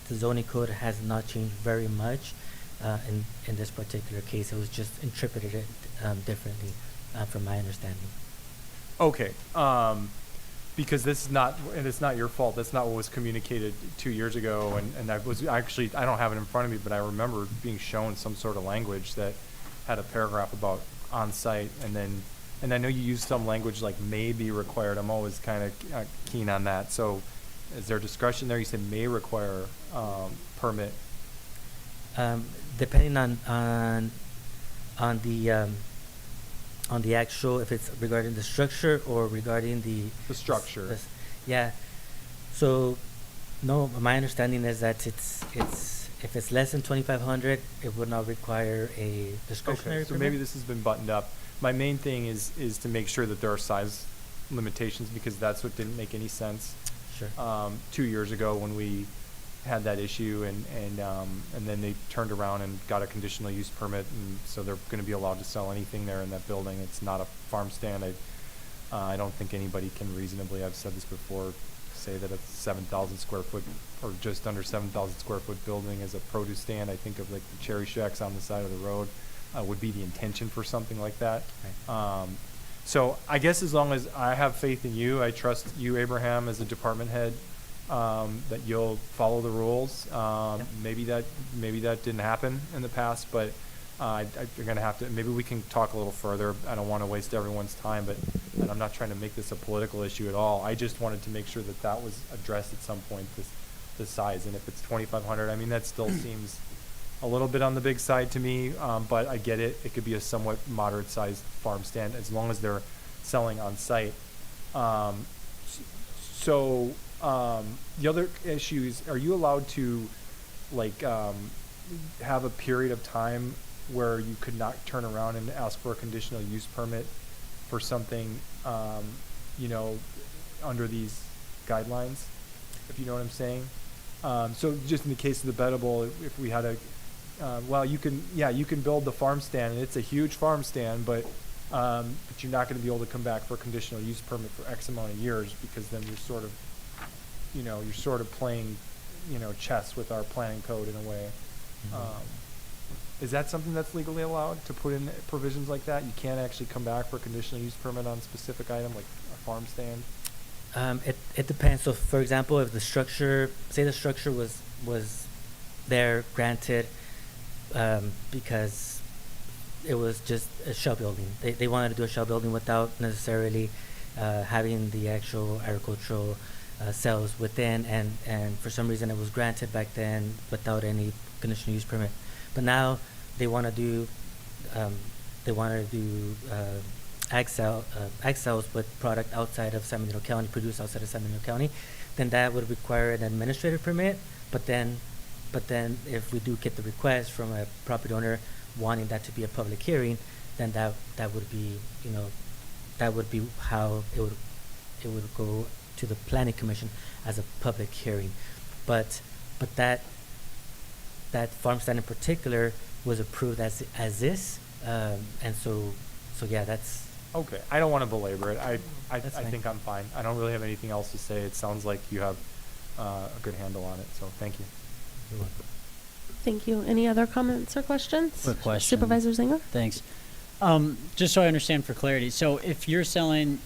the zoning code has not changed very much in this particular case. It was just interpreted differently from my understanding. Okay, because this is not, and it's not your fault, that's not what was communicated 2 years ago, and I was actually, I don't have it in front of me, but I remember being shown some sort of language that had a paragraph about on-site, and I know you used some language like may be required. I'm always kind of keen on that. So is there discretion there? You said may require permit. Depending on the actual, if it's regarding the structure or regarding the structure. Yeah. So, no, my understanding is that it's if it's less than 2,500, it would not require a discretionary Okay, so permit. maybe this has been buttoned up. My main thing is to make sure that there are size limitations, because that's what didn't make any sense. Sure. 2 years ago when we had that issue, and then they turned around and got a conditional use permit, and so they're going to be allowed to sell anything there in that building. It's not a farm stand. I don't think anybody can reasonably, I've said this before, say that a 7,000 square foot or just under 7,000 square foot building is a produce stand. I think of like the cherry shacks on the side of the road would be the intention for something like that. Right. So I guess as long as I have faith in you, I trust you, Abraham, as a department head, that you'll follow the rules. Maybe that didn't happen in the past, but you're going to have to, maybe we can talk a little further. I don't want to waste everyone's time, and I'm not trying to make this a political issue at all. I just wanted to make sure that was addressed at some point, the size. And if it's 2,500, I mean, that still seems a little bit on the big side to me, but I get it. It could be a somewhat moderate-sized farm stand as long as they're selling on site. So the other issue is, are you allowed to, like, have a period of time where you could not turn around and ask for a conditional use permit for something, under these guidelines, if you know what I'm saying? So just in the case of the Bettable, if we had you can build the farm stand, and it's a huge farm stand, but you're not going to be able to come back for a conditional use permit for X amount of years, because then you're sort of playing, chess with our planning code in a way. Is that something that's legally allowed to put in provisions like that? You can't actually come back for a conditional use permit on a specific item like a farm stand? It depends. So, for example, if the structure was there granted because it was just a shell building. They wanted to do a shell building without necessarily having the actual agricultural cells within, and for some reason it was granted back then without any conditional use permit. But now they want to do ag cells with product outside of San Benito County, produced outside of San Benito County. Then that would require an administrative permit. But then if we do get the request from a property owner wanting that to be a public hearing, then that would be how it would go to the planning commission as a public hearing. But that farm stand in particular was approved as is, and so yeah, that's okay. I don't want to belabor it. I That's think I'm fine. I don't really have anything else to say. It sounds like you have a good handle on it, so thank you. You're welcome. Thank you. Any other comments or questions? Quick question. Supervisor Zinger? Thanks. Just so I understand for clarity, so if you're selling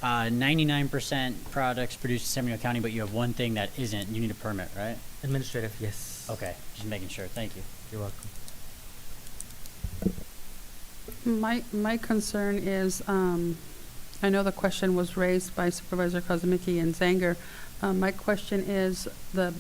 99% products produced in San Benito County, but you have one thing that isn't, you need a permit, right? Administrative, yes. Okay, just making sure. Thank you. You're welcome. My concern is, I know the question was raised by Supervisor Kozmicki and Zanger. My question is the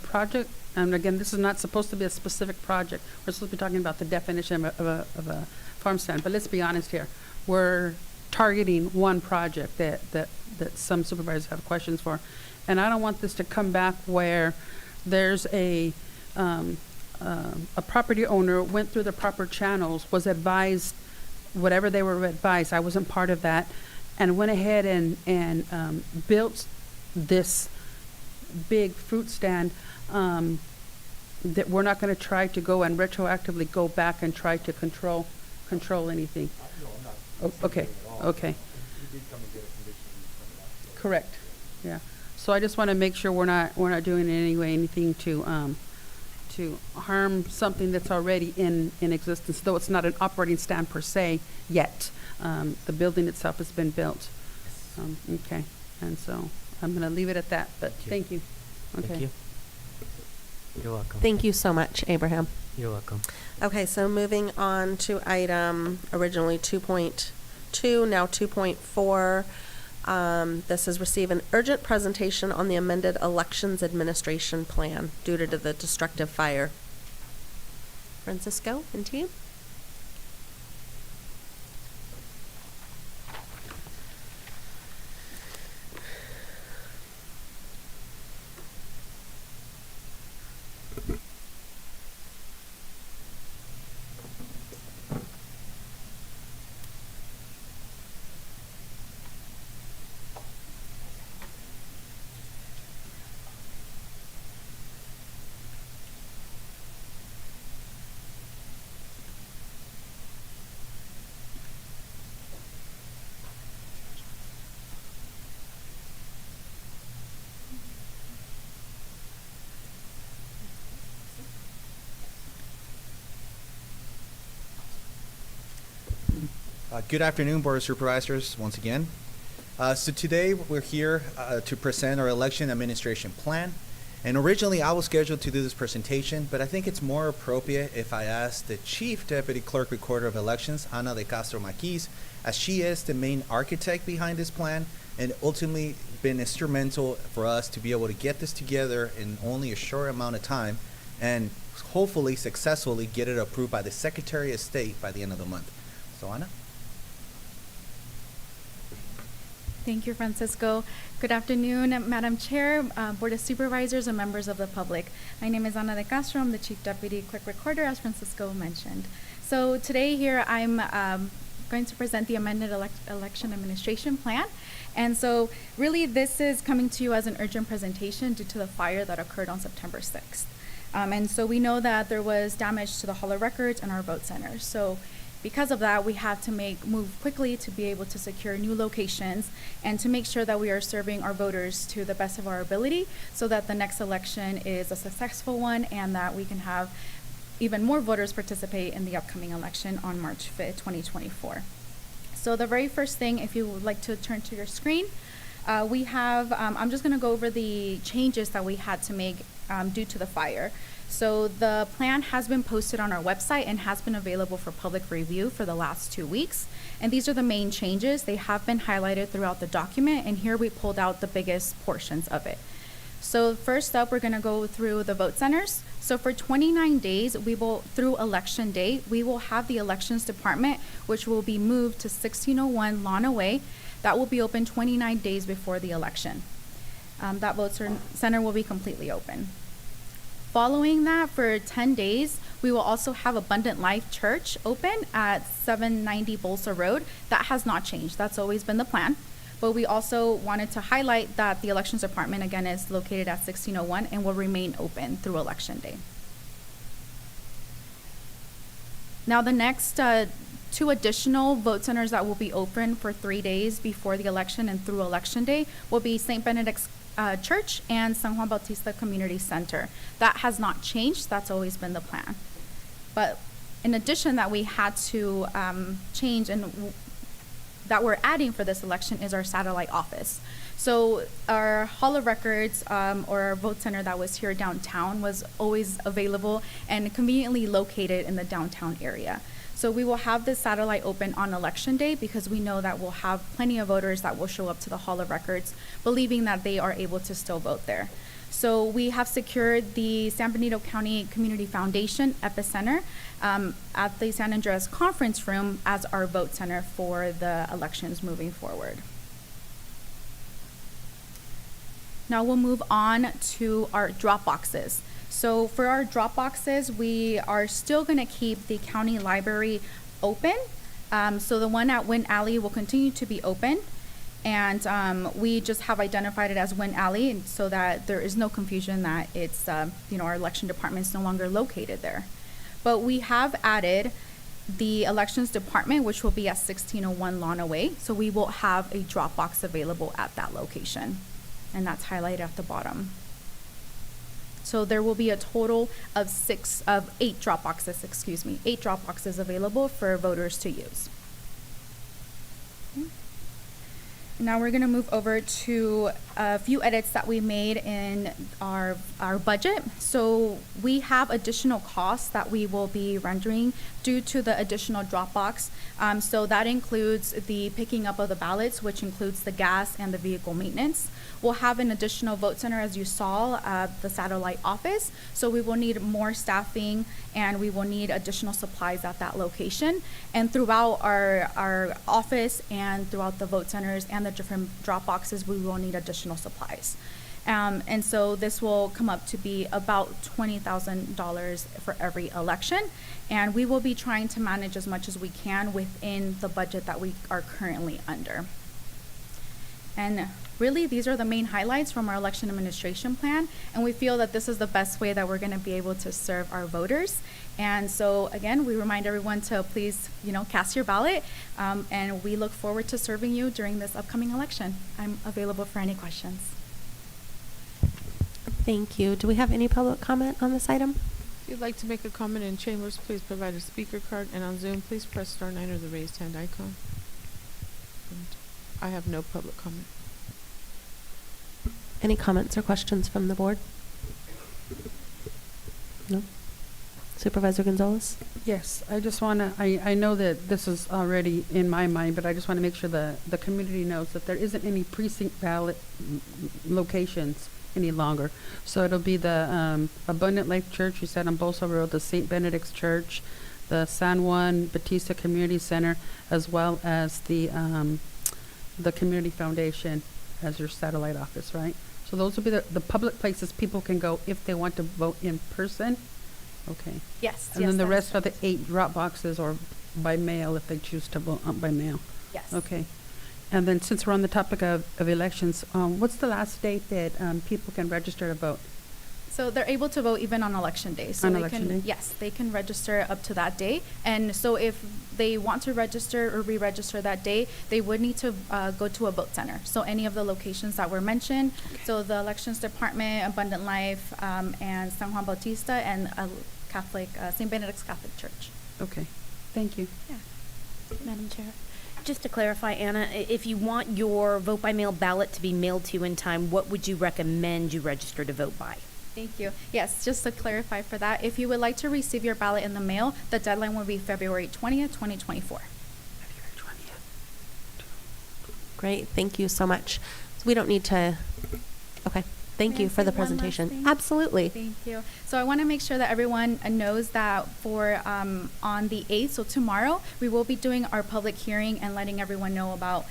project, and again, this is not supposed to be a specific project. We're supposed to be talking about the definition of a farm stand. But let's be honest here. We're targeting one project that some supervisors have questions for. And I don't want this to come back where there's a property owner went through the proper channels, was advised whatever they were advised. I wasn't part of that. and went ahead and built this big fruit stand, that we're not going to try to go and retroactively go back and try to control anything. Okay, okay. Correct, yeah. So I just want to make sure we're not doing in any way anything to harm something that's already in existence, though it's not an operating stand per se yet. The building itself has been built. Okay, and so I'm going to leave it at that, but thank you. Okay. Thank you. You're welcome. Thank you so much, Abraham. You're welcome. Okay, so moving on to item originally 2.2, now 2.4. This is receive an urgent presentation on the amended elections administration plan due to the destructive fire. Francisco and team? Good afternoon, Board of Supervisors, once again. So today we're here to present our election administration plan. And originally I was scheduled to do this presentation, but I think it's more appropriate if I ask the Chief Deputy Clerk Recorder of Elections, Ana de Castro Maquis, as she is the main architect behind this plan and ultimately been instrumental for us to be able to get this together in only a short amount of time and hopefully successfully get it approved by the Secretary of State by the end of the month. So Ana? Thank you, Francisco. Good afternoon, Madam Chair, Board of Supervisors, and members of the public. My name is Ana de Castro. I'm the Chief Deputy Clerk Recorder, as Francisco mentioned. So today here I'm going to present the amended election administration plan. And so really this is coming to you as an urgent presentation due to the fire that occurred on September 6th. And so we know that there was damage to the Hall of Records and our vote centers. So because of that, we have to move quickly to be able to secure new locations and to make sure that we are serving our voters to the best of our ability so that the next election is a successful one and that we can have even more voters participate in the upcoming election on March 5th, 2024. So the very first thing, if you would like to turn to your screen, we have, I'm just going to go over the changes that we had to make due to the fire. So the plan has been posted on our website and has been available for public review for the last 2 weeks. And these are the main changes. They have been highlighted throughout the document, and here we pulled out the biggest portions of it. So first up, we're going to go through the vote centers. So for 29 days, through election day, we will have the elections department, which will be moved to 1601 Lana Way. That will be open 29 days before the election. That vote center will be completely open. Following that, for 10 days, we will also have Abundant Life Church open at 790 Bolsa Road. That has not changed. That's always been the plan. But we also wanted to highlight that the elections department, again, is located at 1601 and will remain open through election day. Now, the next 2 additional vote centers that will be open for 3 days before the election and through election day will be St. Benedict's Church and San Juan Bautista Community Center. That has not changed. That's always been the plan. But in addition, that we had to change and that we're adding for this election is our satellite office. So our Hall of Records or our vote center that was here downtown was always available and conveniently located in the downtown area. So we will have this satellite open on election day because we know that we'll have plenty of voters that will show up to the Hall of Records believing that they are able to still vote there. So we have secured the San Benito County Community Foundation Epicenter at the San Andres Conference Room as our vote center for the elections moving forward. Now we'll move on to our drop boxes. So for our drop boxes, we are still going to keep the county library open. So the one at Wynn Alley will continue to be open. And we just have identified it as Wynn Alley, and so that there is no confusion that it's, our election department is no longer located there. But we have added the elections department, which will be at 1601 Lawn Away. So we will have a drop box available at that location, and that's highlighted at the bottom. So there will be a total of 8 drop boxes, 8 drop boxes available for voters to use. Now we're going to move over to a few edits that we made in our budget. So we have additional costs that we will be rendering due to the additional drop box. So that includes the picking up of the ballots, which includes the gas and the vehicle maintenance. We'll have an additional vote center, as you saw, at the satellite office. So we will need more staffing, and we will need additional supplies at that location. And throughout our office and throughout the vote centers and the different drop boxes, we will need additional supplies. And so this will come up to be about $20,000 for every election. And we will be trying to manage as much as we can within the budget that we are currently under. And really, these are the main highlights from our election administration plan, and we feel that this is the best way that we're going to be able to serve our voters. And so, again, we remind everyone to please, cast your ballot, and we look forward to serving you during this upcoming election. I'm available for any questions. Thank you. Do we have any public comment on this item? If you'd like to make a comment in chambers, please provide a speaker card, and on Zoom, please press *9 or the raised hand icon. And I have no public comment. Any comments or questions from the board? No? Supervisor Gonzalez? Yes, I just want to, I know that this is already in my mind, but I just want to make sure the community knows that there isn't any precinct ballot locations any longer. So it'll be the Abundant Life Church, you said on Bolsa Road, the St. Benedict's Church, the San Juan Batista Community Center, as well as the Community Foundation as your satellite office, right? So those will be the public places people can go if they want to vote in person. Okay. Yes. And then the rest are the 8 drop boxes or by mail if they choose to vote by mail. Yes. Okay. And then since we're on the topic of elections, what's the last date that people can register to vote? So they're able to vote even on election day. So On they election can, day? yes, they can register up to that day. And so if they want to register or re-register that day, they would need to go to a vote center. So any of the locations that were mentioned, so the elections department, Abundant Life, and San Juan Bautista, and St. Benedict's Catholic Church. Okay. Thank you. Yeah. Madam Chair. Just to clarify, Anna, if you want your vote by mail ballot to be mailed to you in time, what would you recommend you register to vote by? Thank you. Yes, just to clarify for that, if you would like to receive your ballot in the mail, the deadline will be February 20th, 2024. Great. Thank you so much. So we don't need to, okay. Thank May you I for the say one last presentation. thing? Absolutely. Thank you. So I want to make sure that everyone knows that for on the 8th, so tomorrow, we will be doing our public hearing and letting everyone know about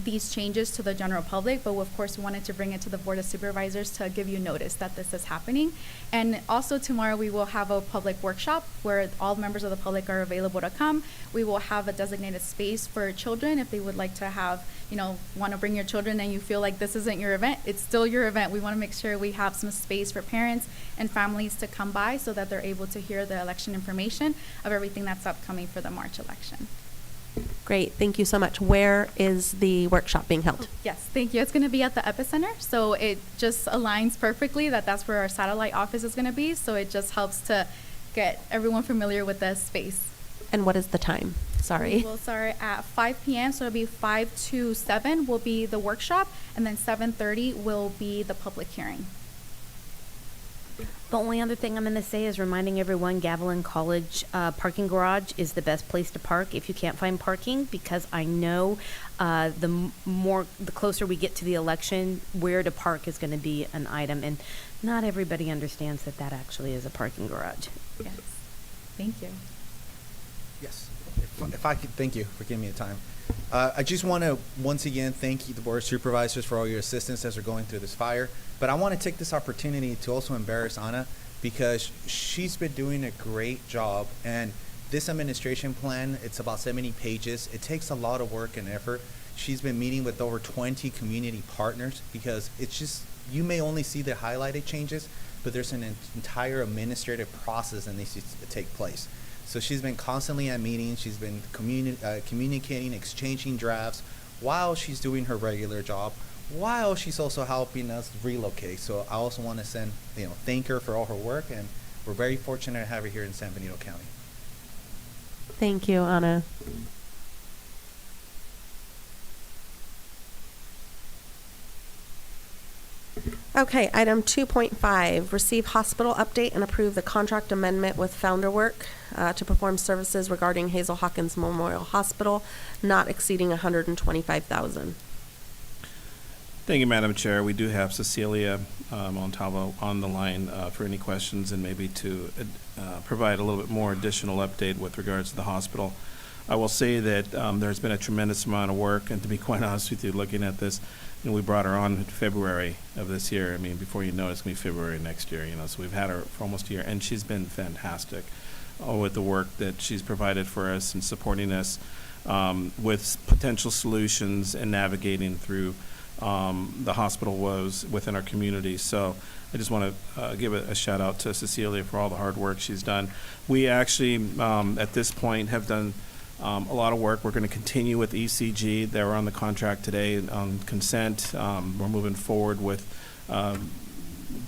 these changes to the general public. But of course, we wanted to bring it to the Board of Supervisors to give you notice that this is happening. And also tomorrow, we will have a public workshop where all members of the public are available to come. We will have a designated space for children if they would like to have, want to bring your children and you feel like this isn't your event, it's still your event. We want to make sure we have some space for parents and families to come by so that they're able to hear the election information of everything that's upcoming for the March election. Great. Thank you so much. Where is the workshop being held? Yes, thank you. It's going to be at the Epicenter, so it just aligns perfectly that that's where our satellite office is going to be, so it just helps to get everyone familiar with the space. And what is the time? Sorry. We will start at 5 p.m., so it'll be 5 to 7 will be the workshop, and then 7:30 will be the public hearing. The only other thing I'm going to say is reminding everyone Gavilan College parking garage is the best place to park if you can't find parking, because I know the closer we get to the election, where to park is going to be an item, and not everybody understands that that actually is a parking garage. Yes. Thank you. Yes. If I could, thank you for giving me the time. I just want to once again thank you, the Board of Supervisors, for all your assistance as we're going through this fire. But I want to take this opportunity to also embarrass Anna, because she's been doing a great job. And This administration plan, it's about 70 pages. It takes a lot of work and effort. She's been meeting with over 20 community partners because it's just, you may only see the highlighted changes, but there's an entire administrative process that needs to take place. So she's been constantly at meetings. She's been communicating, exchanging drafts while she's doing her regular job, while she's also helping us relocate. So I also want to thank her for all her work, and we're very fortunate to have her here in San Benito County. Thank you, Anna. Okay, item 2.5, receive hospital update and approve the contract amendment with Founder Work to perform services regarding Hazel Hawkins Memorial Hospital, not exceeding $125,000. Thank you, Madam Chair. We do have Cecilia Montalvo on the line for any questions and maybe to provide a little bit more additional update with regards to the hospital. I will say that there's been a tremendous amount of work, and to be quite honest with you, looking at this, we brought her on in February of this year. I mean, before you know it, it's going to be February next year, so we've had her for almost a year, and she's been fantastic with the work that she's provided for us and supporting us with potential solutions and navigating through the hospital woes within our community. So I just want to give a shout out to Cecilia for all the hard work she's done. We actually, at this point, have done a lot of work. We're going to continue with ECG. They're on the contract today on consent. We're moving forward with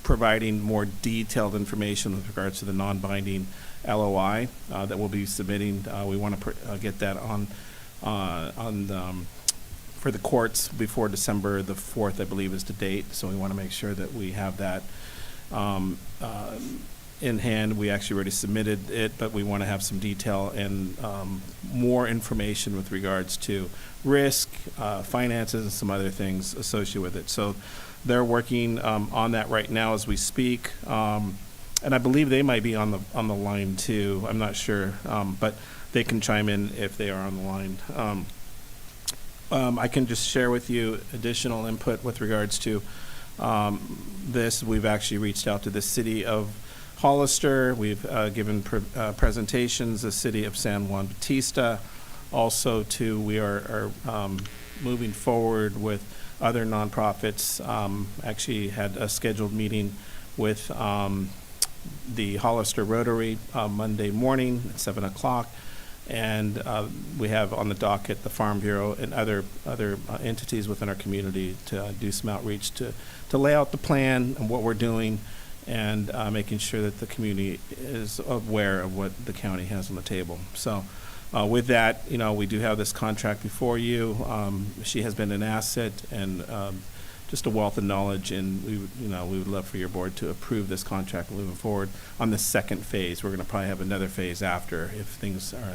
providing more detailed information with regards to the non-binding LOI that we'll be submitting. We want to get that on for the courts before December the 4th, I believe, is the date. So we want to make sure that we have that in hand. We actually already submitted it, but we want to have some detail and more information with regards to risk, finances, and some other things associated with it. So they're working on that right now as we speak. And I believe they might be on the line too. I'm not sure, but they can chime in if they are on the line. I can just share with you additional input with regards to this. We've actually reached out to the city of Hollister. We've given presentations, the city of San Juan Bautista. Also, we are moving forward with other nonprofits. Actually had a scheduled meeting with the Hollister Rotary Monday morning at 7 o'clock. And we have on the docket the Farm Bureau and other entities within our community to do some outreach to lay out the plan and what we're doing, and making sure that the community is aware of what the county has on the table. So with that, we do have this contract before you. She has been an asset and just a wealth of knowledge, and we would love for your board to approve this contract moving forward on the second phase. We're going to probably have another phase after if things are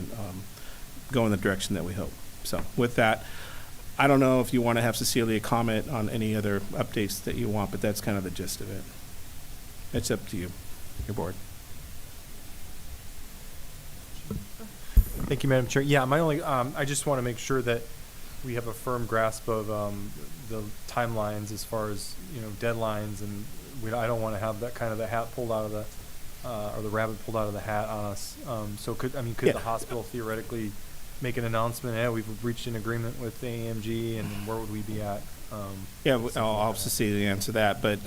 go in the direction that we hope. So with that, I don't know if you want to have Cecilia comment on any other updates that you want, but that's kind of the gist of it. It's up to you, your board. Thank you, Madam Chair. Yeah, my only, I just want to make sure that we have a firm grasp of the timelines as far as deadlines, and I don't want to have that kind of the hat pulled out of the or the rabbit pulled out of the hat on us. So could the hospital theoretically make an announcement? Yeah, we've reached an agreement with the AMG, and where would we be at? I'll have Cecilia answer that. But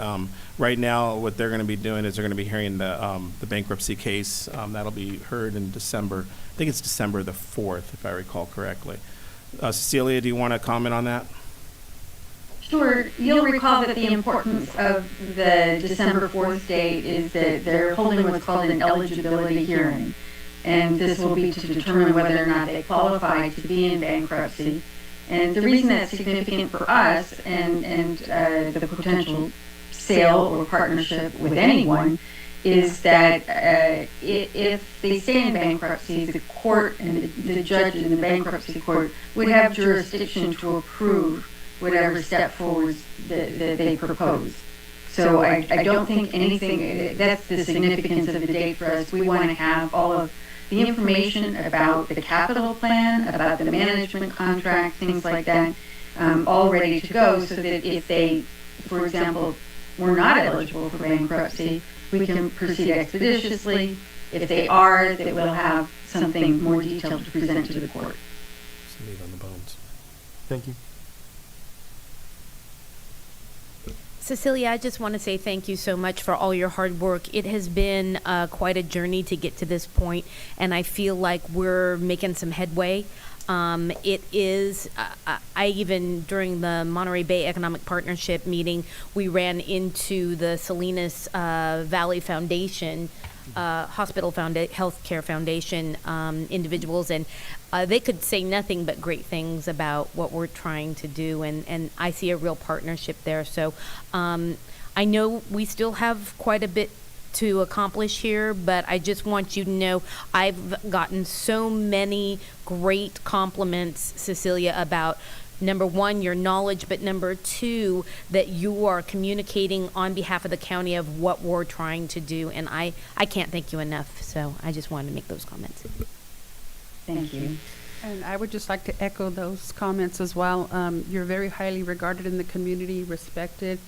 right now, what they're going to be doing is they're going to be hearing the bankruptcy case. That'll be heard in December. I think it's December the 4th, if I recall correctly. Cecilia, do you want to comment on that? Sure. You'll recall that the importance of the December 4th date is that they're holding what's called an eligibility hearing. And this will be to determine whether or not they qualify to be in bankruptcy. And the reason that's significant for us and the potential sale or partnership with anyone is that if they stay in bankruptcy, the court and the judge in the bankruptcy court would have jurisdiction to approve whatever step forwards that they propose. So I don't think anything, that's the significance of the date for us. We want to have all of the information about the capital plan, about the management contract, things like that, all ready to go so that if they, for example, were not eligible for bankruptcy, we can proceed expeditiously If they are, that we'll have something more detailed to present to the court. Some meat on the bones. Thank you. Cecilia, I just want to say thank you so much for all your hard work. It has been quite a journey to get to this point, and I feel like we're making some headway. It is, I even, during the Monterey Bay Economic Partnership meeting, we ran into the Salinas Valley Foundation, Healthcare Foundation individuals, and they could say nothing but great things about what we're trying to do, and I see a real partnership there. So I know we still have quite a bit to accomplish here, but I just want you to know I've gotten so many great compliments, Cecilia, about number one, your knowledge, but number two, that you are communicating on behalf of the county of what we're trying to do, and I can't thank you enough. So I just wanted to make those comments. Thank you. And I would just like to echo those comments as well. You're very highly regarded in the community, respected,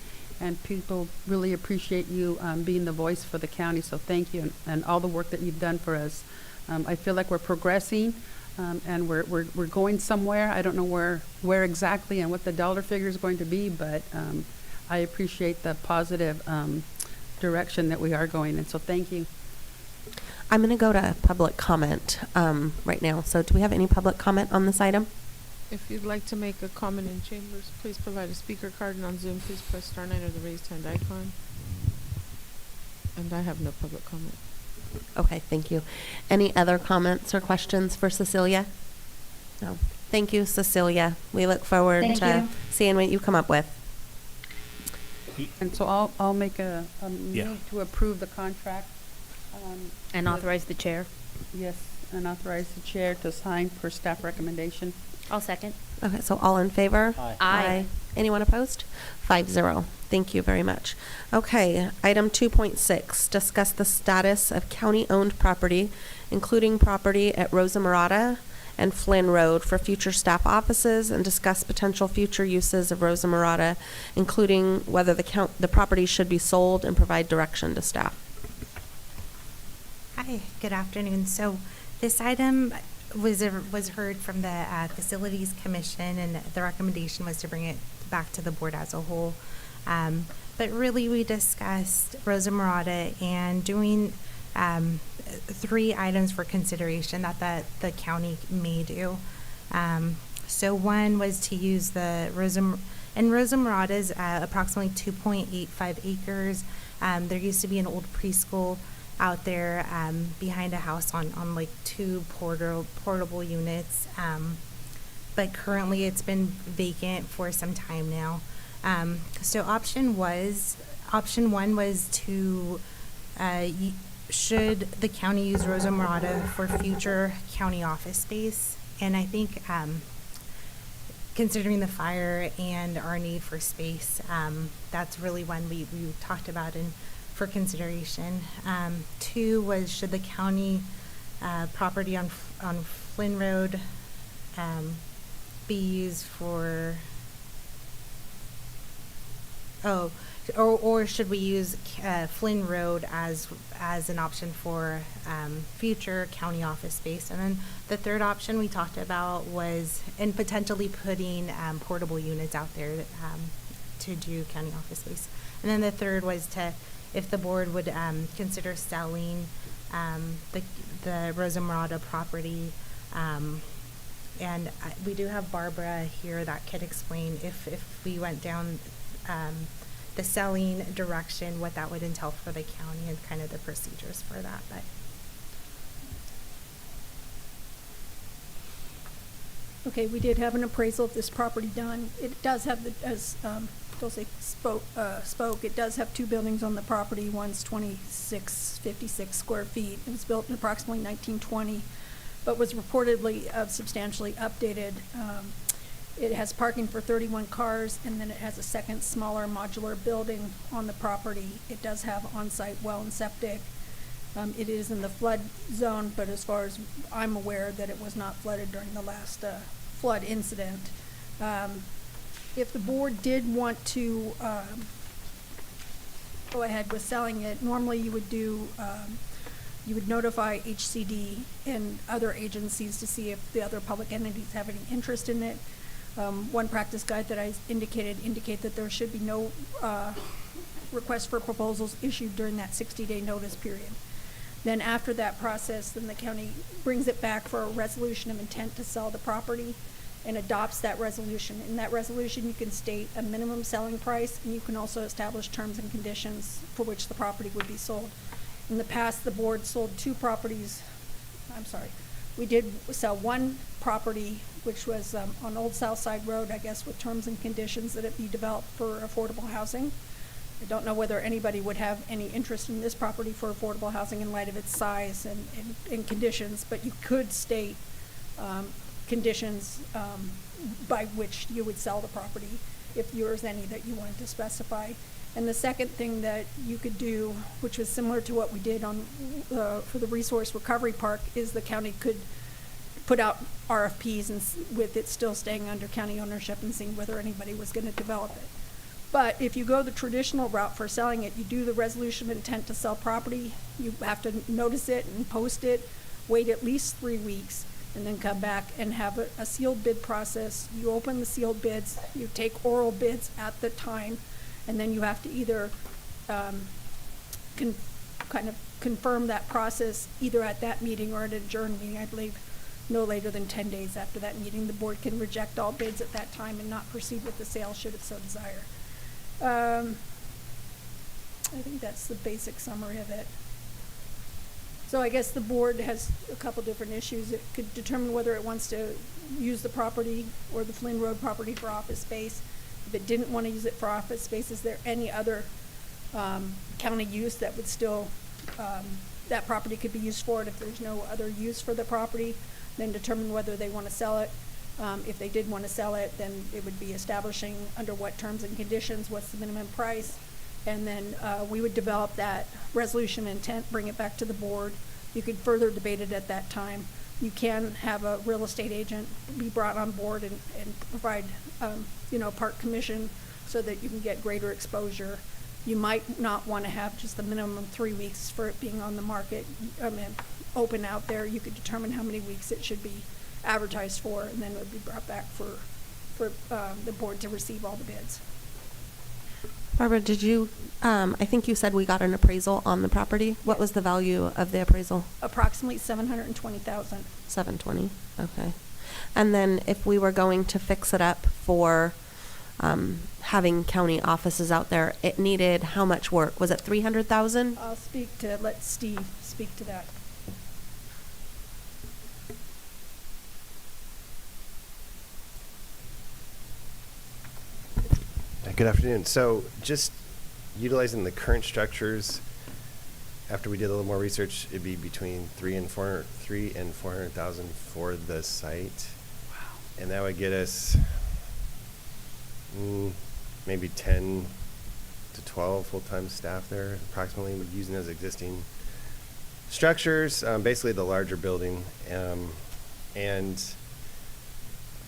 and people really appreciate you being the voice for the county. So thank you, and all the work that you've done for us. I feel like we're progressing, and we're going somewhere. I don't know where exactly and what the dollar figure is going to be, but I appreciate the positive direction that we are going in. So thank you. I'm going to go to public comment right now. So do we have any public comment on this item? If you'd like to make a comment in chambers, please provide a speaker card, and on Zoom, please press *9 or the raised hand icon. And I have no public comment. Okay, thank you. Any other comments or questions for Cecilia? No. Thank you, Cecilia. We look forward to seeing what you come up with. And so I'll make a move to approve the contract. And authorize the chair. Yes, and authorize the chair to sign per staff recommendation. I'll second. Okay, so all in favor? Aye. Aye. Anyone opposed? 5-0. Thank you very much. Okay, item 2.6, discuss the status of county-owned property, including property at Rosa Morada and Flynn Road for future staff offices, and discuss potential future uses of Rosa Morada, including whether the property should be sold, and provide direction to staff. Hi, good afternoon. So this item was heard from the Facilities Commission, and the recommendation was to bring it back to the board as a whole. But really, we discussed Rosa Morada and doing 3 items for consideration that the county may do. So one was to use the Rosa Morada is approximately 2.85 acres. There used to be an old preschool out there behind a house on like 2 portable units, but currently it's been vacant for some time now. So option 1 was to should the county use Rosa Morada for future county office space, and I think considering the fire and our need for space, that's really one we talked about for consideration. 2 was, should the county property on Flynn Road be used for, or should we use Flynn Road as an option for future county office space? And then the third option we talked about was in potentially putting portable units out there to do county office space. And then the third was if the board would consider selling the Rosa Morada property. And we do have Barbara here that could explain if we went down the selling direction, what that would entail for the county and kind of the procedures for that. But okay, we did have an appraisal of this property done. It does have, as Dulce spoke, it does have 2 buildings on the property. One's 2656 square feet. It was built in approximately 1920, but was reportedly substantially updated. It has parking for 31 cars, and then it has a second smaller modular building on the property. It does have on-site well and septic. It is in the flood zone, but as far as I'm aware, that it was not flooded during the last flood incident. If the board did want to go ahead with selling it, normally you would do You would notify HCD and other agencies to see if the other public entities have any interest in it. One practice guide that I indicate that there should be no request for proposals issued during that 60-day notice period. Then after that process, then the county brings it back for a resolution of intent to sell the property and adopts that resolution. In that resolution, you can state a minimum selling price, and you can also establish terms and conditions for which the property would be sold. In the past, the board sold we did sell one property, which was on Old South Side Road, I guess, with terms and conditions that it be developed for affordable housing. I don't know whether anybody would have any interest in this property for affordable housing in light of its size and conditions, but you could state conditions by which you would sell the property if there's any that you wanted to specify. And the second thing that you could do, which was similar to what we did on for the Resource Recovery Park, is the county could put out RFPs and with it still staying under county ownership and seeing whether anybody was going to develop it. But if you go the traditional route for selling it, you do the resolution of intent to sell property, you have to notice it and post it, wait at least 3 weeks, and then come back and have a sealed bid process. You open the sealed bids, you take oral bids at the time, and then you have to either kind of confirm that process either at that meeting or at an adjourned meeting, I believe, no later than 10 days after that meeting. The board can reject all bids at that time and not proceed with the sale should it so desire. I think that's the basic summary of it. So I guess the board has a couple different issues. It could determine whether it wants to use the property or the Flynn Road property for office space. If it didn't want to use it for office space, is there any other county use that would still, that property could be used for it if there's no other use for the property? Then determine whether they want to sell it. If they did want to sell it, then it would be establishing under what terms and conditions, what's the minimum price, and then we would develop that resolution intent, bring it back to the board. You could further debate it at that time. You can have a real estate agent be brought on board and provide, park commission so that you can get greater exposure. You might not want to have just the minimum 3 weeks for it being on the market, open out there. You could determine how many weeks it should be advertised for, and then it would be brought back for the board to receive all the bids. Barbara, did you, I think you said we got an appraisal on the property. What was the value of the appraisal? Approximately $720,000. $720, okay. And then if we were going to fix it up for having county offices out there, it needed how much work? Was it $300,000? I'll let Steve speak to that. Good afternoon. So just utilizing the current structures, after we did a little more research, it'd be between $300,000 and $400,000 for the site. Wow. And that would get us maybe 10 to 12 full-time staff there, approximately, using those existing structures, basically the larger building. And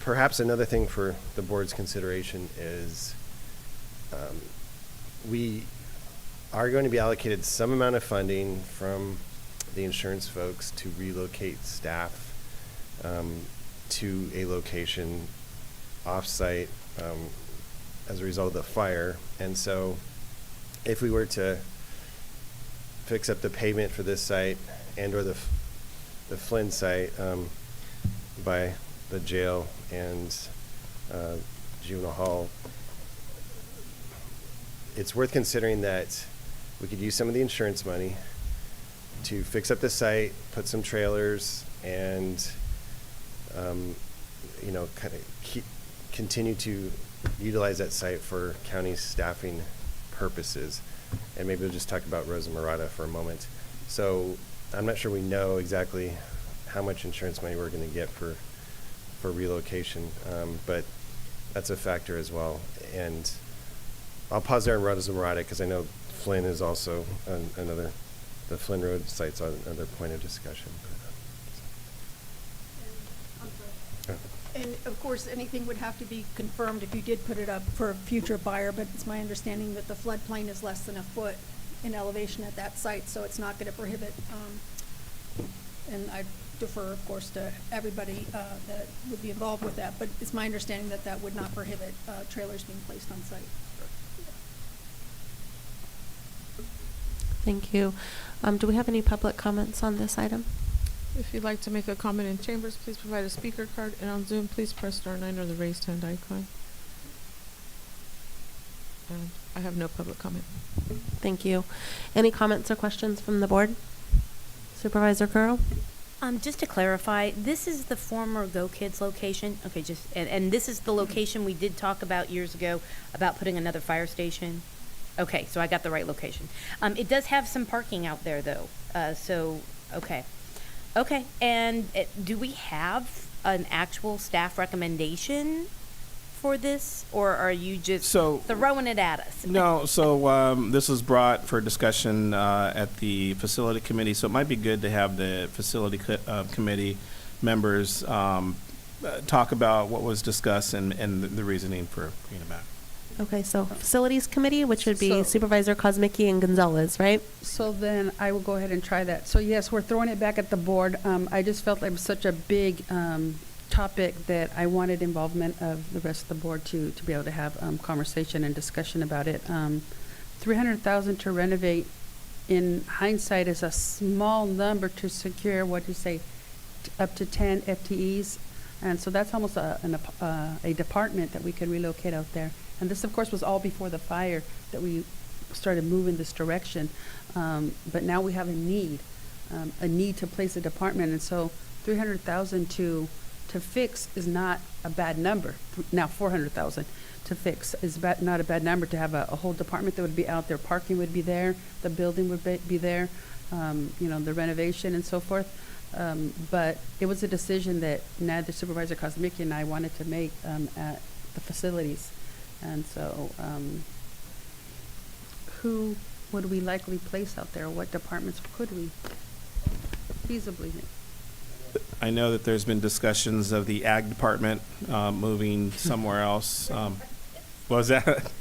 perhaps another thing for the board's consideration is we are going to be allocated some amount of funding from the insurance folks to relocate staff to a location off-site as a result of the fire. And so if we were to fix up the pavement for this site and or the Flynn site by the jail and juvenile hall, it's worth considering that we could use some of the insurance money to fix up the site, put some trailers, and kind of continue to utilize that site for county staffing purposes. And maybe we'll just talk about Rosa Murata for a moment. So I'm not sure we know exactly how much insurance money we're going to get for relocation, but that's a factor as well. And I'll pause there on Rosa Murata because I know Flynn is also the Flynn Road site's another point of discussion. And of course, anything would have to be confirmed if you did put it up for a future buyer, but it's my understanding that the floodplain is less than a foot in elevation at that site, so it's not going to prohibit And I defer, of course, to everybody that would be involved with that, but it's my understanding that that would not prohibit trailers being placed on site. Thank you. Do we have any public comments on this item? If you'd like to make a comment in chambers, please provide a speaker card, and on Zoom, please press star 9 or the raised hand icon. And I have no public comment. Thank you. Any comments or questions from the board? Supervisor Curl? Just to clarify, this is the former Go Kids location. Okay, and this is the location we did talk about years ago about putting another fire station. Okay, so I got the right location. It does have some parking out there though. Okay. Okay, and do we have an actual staff recommendation for this, or are you just throwing it at us? No, so this was brought for discussion at the facility committee, so it might be good to have the facility committee members talk about what was discussed and the reasoning for bringing it back. Okay, so Facilities Committee, which would be So- Supervisor Kosmicki and Gonzalez, right? So then I will go ahead and try that. So yes, we're throwing it back at the board. I just felt like it was such a big topic that I wanted involvement of the rest of the board to be able to have conversation and discussion about it. 300,000 to renovate, in hindsight, is a small number to secure, what do you say, up to 10 FTEs. And so that's almost a department that we could relocate out there. And this, of course, was all before the fire that we started moving this direction. But now we have a need to place a department. And so 300,000 to fix is not a bad number. Now 400,000 to fix is not a bad number, to have a whole department that would be out there. Parking would be there, the building would be there, the renovation and so forth. But it was a decision that neither Supervisor Kosmicki and I wanted to make at the facilities. And so who would we likely place out there? What departments could we feasibly? I know that there's been discussions of the ag department moving somewhere else. What was that?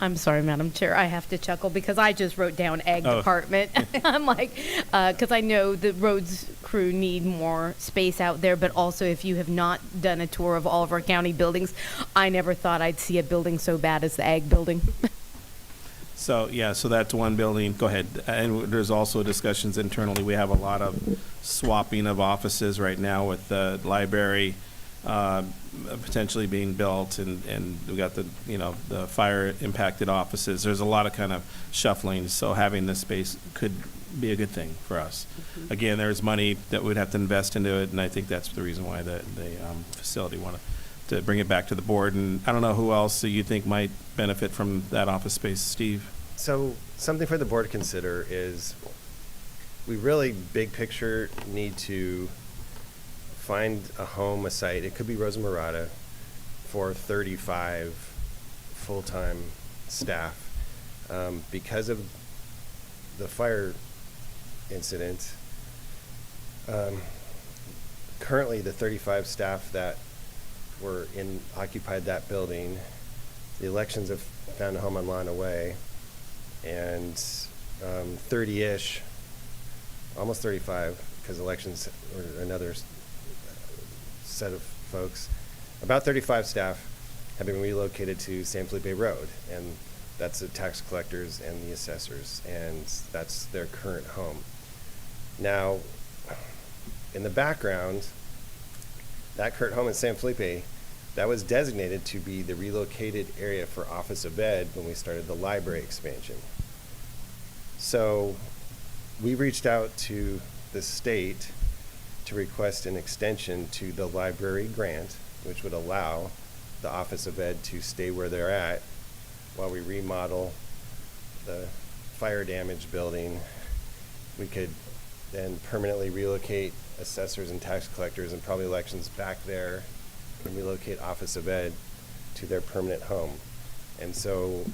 I'm sorry, Madam Chair, I have to chuckle because I just wrote down ag department. I'm like, because I know the roads crew need more space out there, but also if you have not done a tour of all of our county buildings, I never thought I'd see a building so bad as the ag building. So, yeah, so that's one building. Go ahead. And there's also discussions internally. We have a lot of swapping of offices right now with the library potentially being built, and we got the fire impacted offices. There's a lot of kind of shuffling, so having this space could be a good thing for us. Mm-hmm. Again, there's money that we'd have to invest into it, and I think that's the reason why the facility wanted to bring it back to the board. And I don't know who else you think might benefit from that office space, Steve? So something for the board to consider is we really, big picture, need to find a home, a site. It could be Rosa Murata for 35 full-time staff. Because of the fire incident, currently the 35 staff that occupied that building, the elections have found a home on Lana Way, and 30-ish, almost 35, because elections or another set of folks, about 35 staff have been relocated to San Felipe Road, and that's the tax collectors and the assessors, and that's their current home. Now, in the background, that current home in San Felipe, that was designated to be the relocated area for Office of Ed when we started the library expansion. So we reached out to the state to request an extension to the library grant, which would allow the Office of Ed to stay where they're at while we remodel the fire damaged building. We could then permanently relocate assessors and tax collectors and probably elections back there and relocate Office of Ed to their permanent home. And so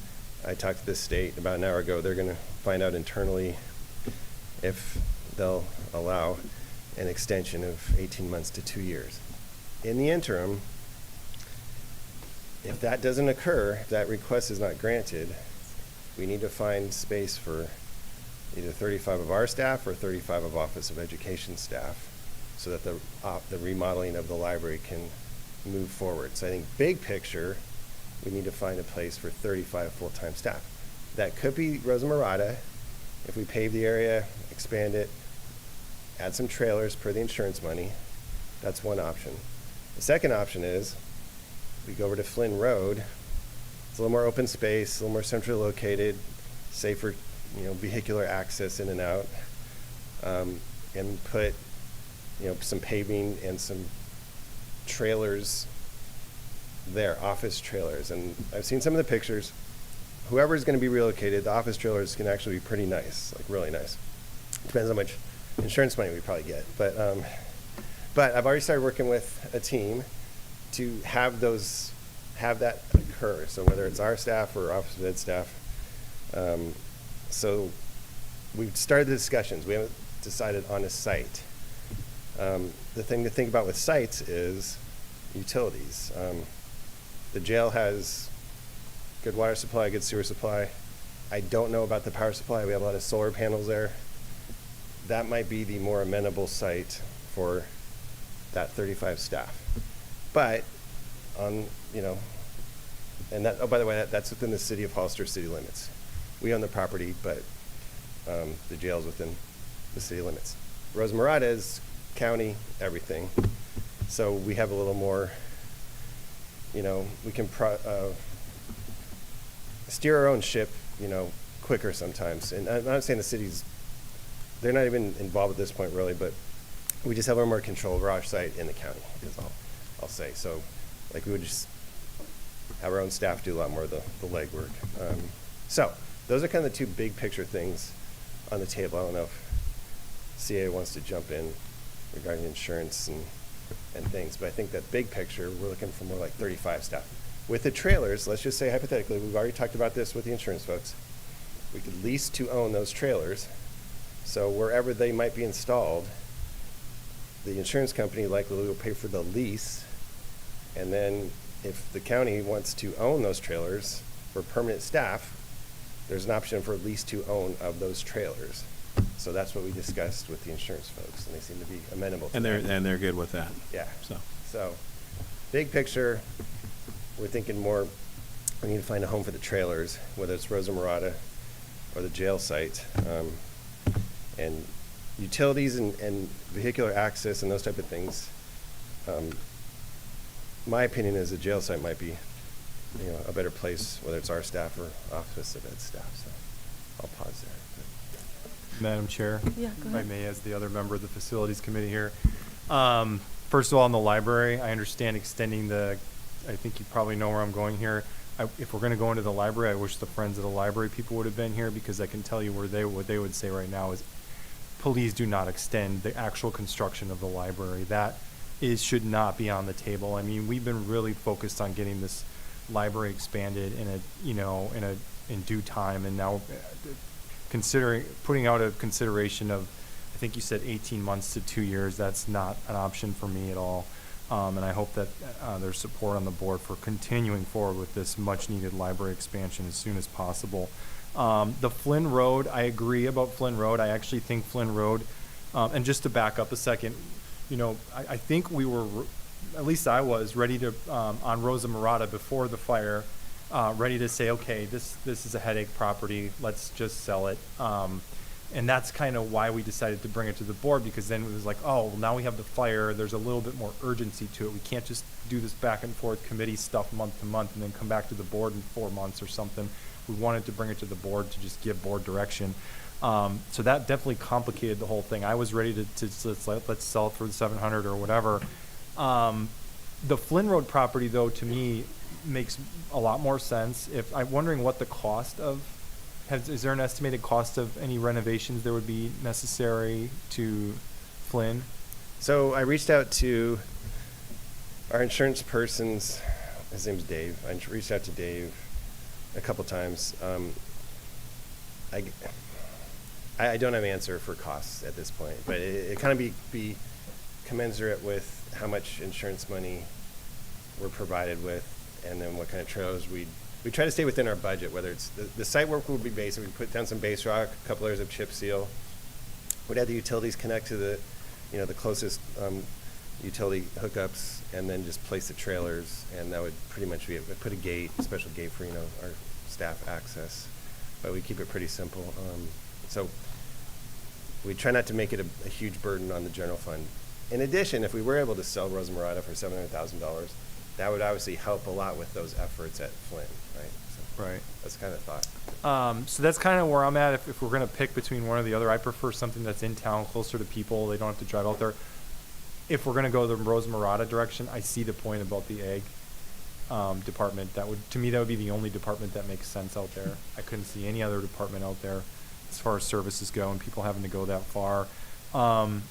I talked to the state about an hour ago. They're going to find out internally if they'll allow an extension of 18 months to 2 years. In the interim, if that doesn't occur, if that request is not granted, we need to find space for either 35 of our staff or 35 of Office of Education staff, so that the remodeling of the library can move forward. So I think big picture, we need to find a place for 35 full-time staff. That could be Rosa Murata, if we pave the area, expand it, add some trailers per the insurance money. That's one option. The second option is we go over to Flynn Road. It's a little more open space, a little more centrally located, safer, vehicular access in and out, and put, some paving and some trailers there, office trailers. And I've seen some of the pictures. Whoever is going to be relocated, the office trailers can actually be pretty nice, like really nice. Depends how much insurance money we probably get. But I've already started working with a team to have that occur. So whether it's our staff or Office of Ed staff. So we've started the discussions. We haven't decided on a site. The thing to think about with sites is utilities. The jail has good water supply, good sewer supply. I don't know about the power supply. We have a lot of solar panels there. That might be the more amenable site for that 35 staff. But and that, oh, by the way, that's within the city of Hollister city limits. We own the property, but the jail's within the city limits. Rosa Murata is county, everything. So we have a little more, we can steer our own ship, quicker sometimes. And I'm not saying the cities, they're not even involved at this point really, but we just have a little more control over our site in the county, is all I'll say. So like we would just have our own staff do a lot more of the legwork. So those are kind of the two big picture things on the table. I don't know if CA wants to jump in regarding insurance and things, but I think that big picture, we're looking for more like 35 staff. With the trailers, let's just say hypothetically, we've already talked about this with the insurance folks, we could lease to own those trailers. So wherever they might be installed, the insurance company likely will pay for the lease, and then if the county wants to own those trailers for permanent staff, there's an option for lease to own of those trailers. So that's what we discussed with the insurance folks, and they seem to be amenable to that. And they're good with that. Yeah. So big picture, we're thinking more, we need to find a home for the trailers, whether it's Rosa Murata or the jail site. And utilities and vehicular access and those type of things, my opinion is the jail site might be a better place, whether it's our staff or Office of Ed staff. So I'll pause there. Madam Chair, Yeah, go if I ahead. may, as the other member of the Facilities Committee here. First of all, in the library, I understand extending I think you probably know where I'm going here. If we're going to go into the library, I wish the Friends of the Library people would have been here, because I can tell you what they would say right now is, please do not extend the actual construction of the library. That should not be on the table. I mean, we've been really focused on getting this library expanded in due time, and now putting out a consideration of, I think you said 18 months to 2 years, that's not an option for me at all. And I hope that there's support on the board for continuing forward with this much needed library expansion as soon as possible. The Flynn Road, I agree about Flynn Road. I actually think Flynn Road, and just to back up a second, I think we were, at least I was, ready to, on Rosa Murata before the fire, ready to say, okay, this is a headache property, let's just sell it. And that's kind of why we decided to bring it to the board, because then it was like, oh, well, now we have the fire, there's a little bit more urgency to it. We can't just do this back and forth committee stuff month to month and then come back to the board in 4 months or something. We wanted to bring it to the board to just give board direction. So that definitely complicated the whole thing. I was ready to let's sell it for the 700 or whatever. The Flynn Road property, though, to me makes a lot more sense. If I'm wondering what the cost of, is there an estimated cost of any renovations that would be necessary to Flynn? So I reached out to our insurance person's, his name's Dave. I reached out to Dave a couple times. I don't have an answer for costs at this point, but it kind of be commensurate with how much insurance money we're provided with, and then what kind of trailers we'd we try to stay within our budget, whether it's, the site work will be basic. We put down some base rock, a couple layers of chip seal. We'd have the utilities connect to the, the closest utility hookups, and then just place the trailers, and that would pretty much be it. We put a gate, a special gate for, our staff access, but we keep it pretty simple. So we try not to make it a huge burden on the general fund. In addition, if we were able to sell Rosa Morada for $700,000, that would obviously help a lot with those efforts at Flynn, right? So Right. that's kind of thought. So that's kind of where I'm at. If we're going to pick between one or the other, I prefer something that's in town, closer to people. They don't have to drive out there. If we're going to go the Rosa Morada direction, I see the point about the ag department. To me, that would be the only department that makes sense out there. I couldn't see any other department out there as far as services go and people having to go that far. And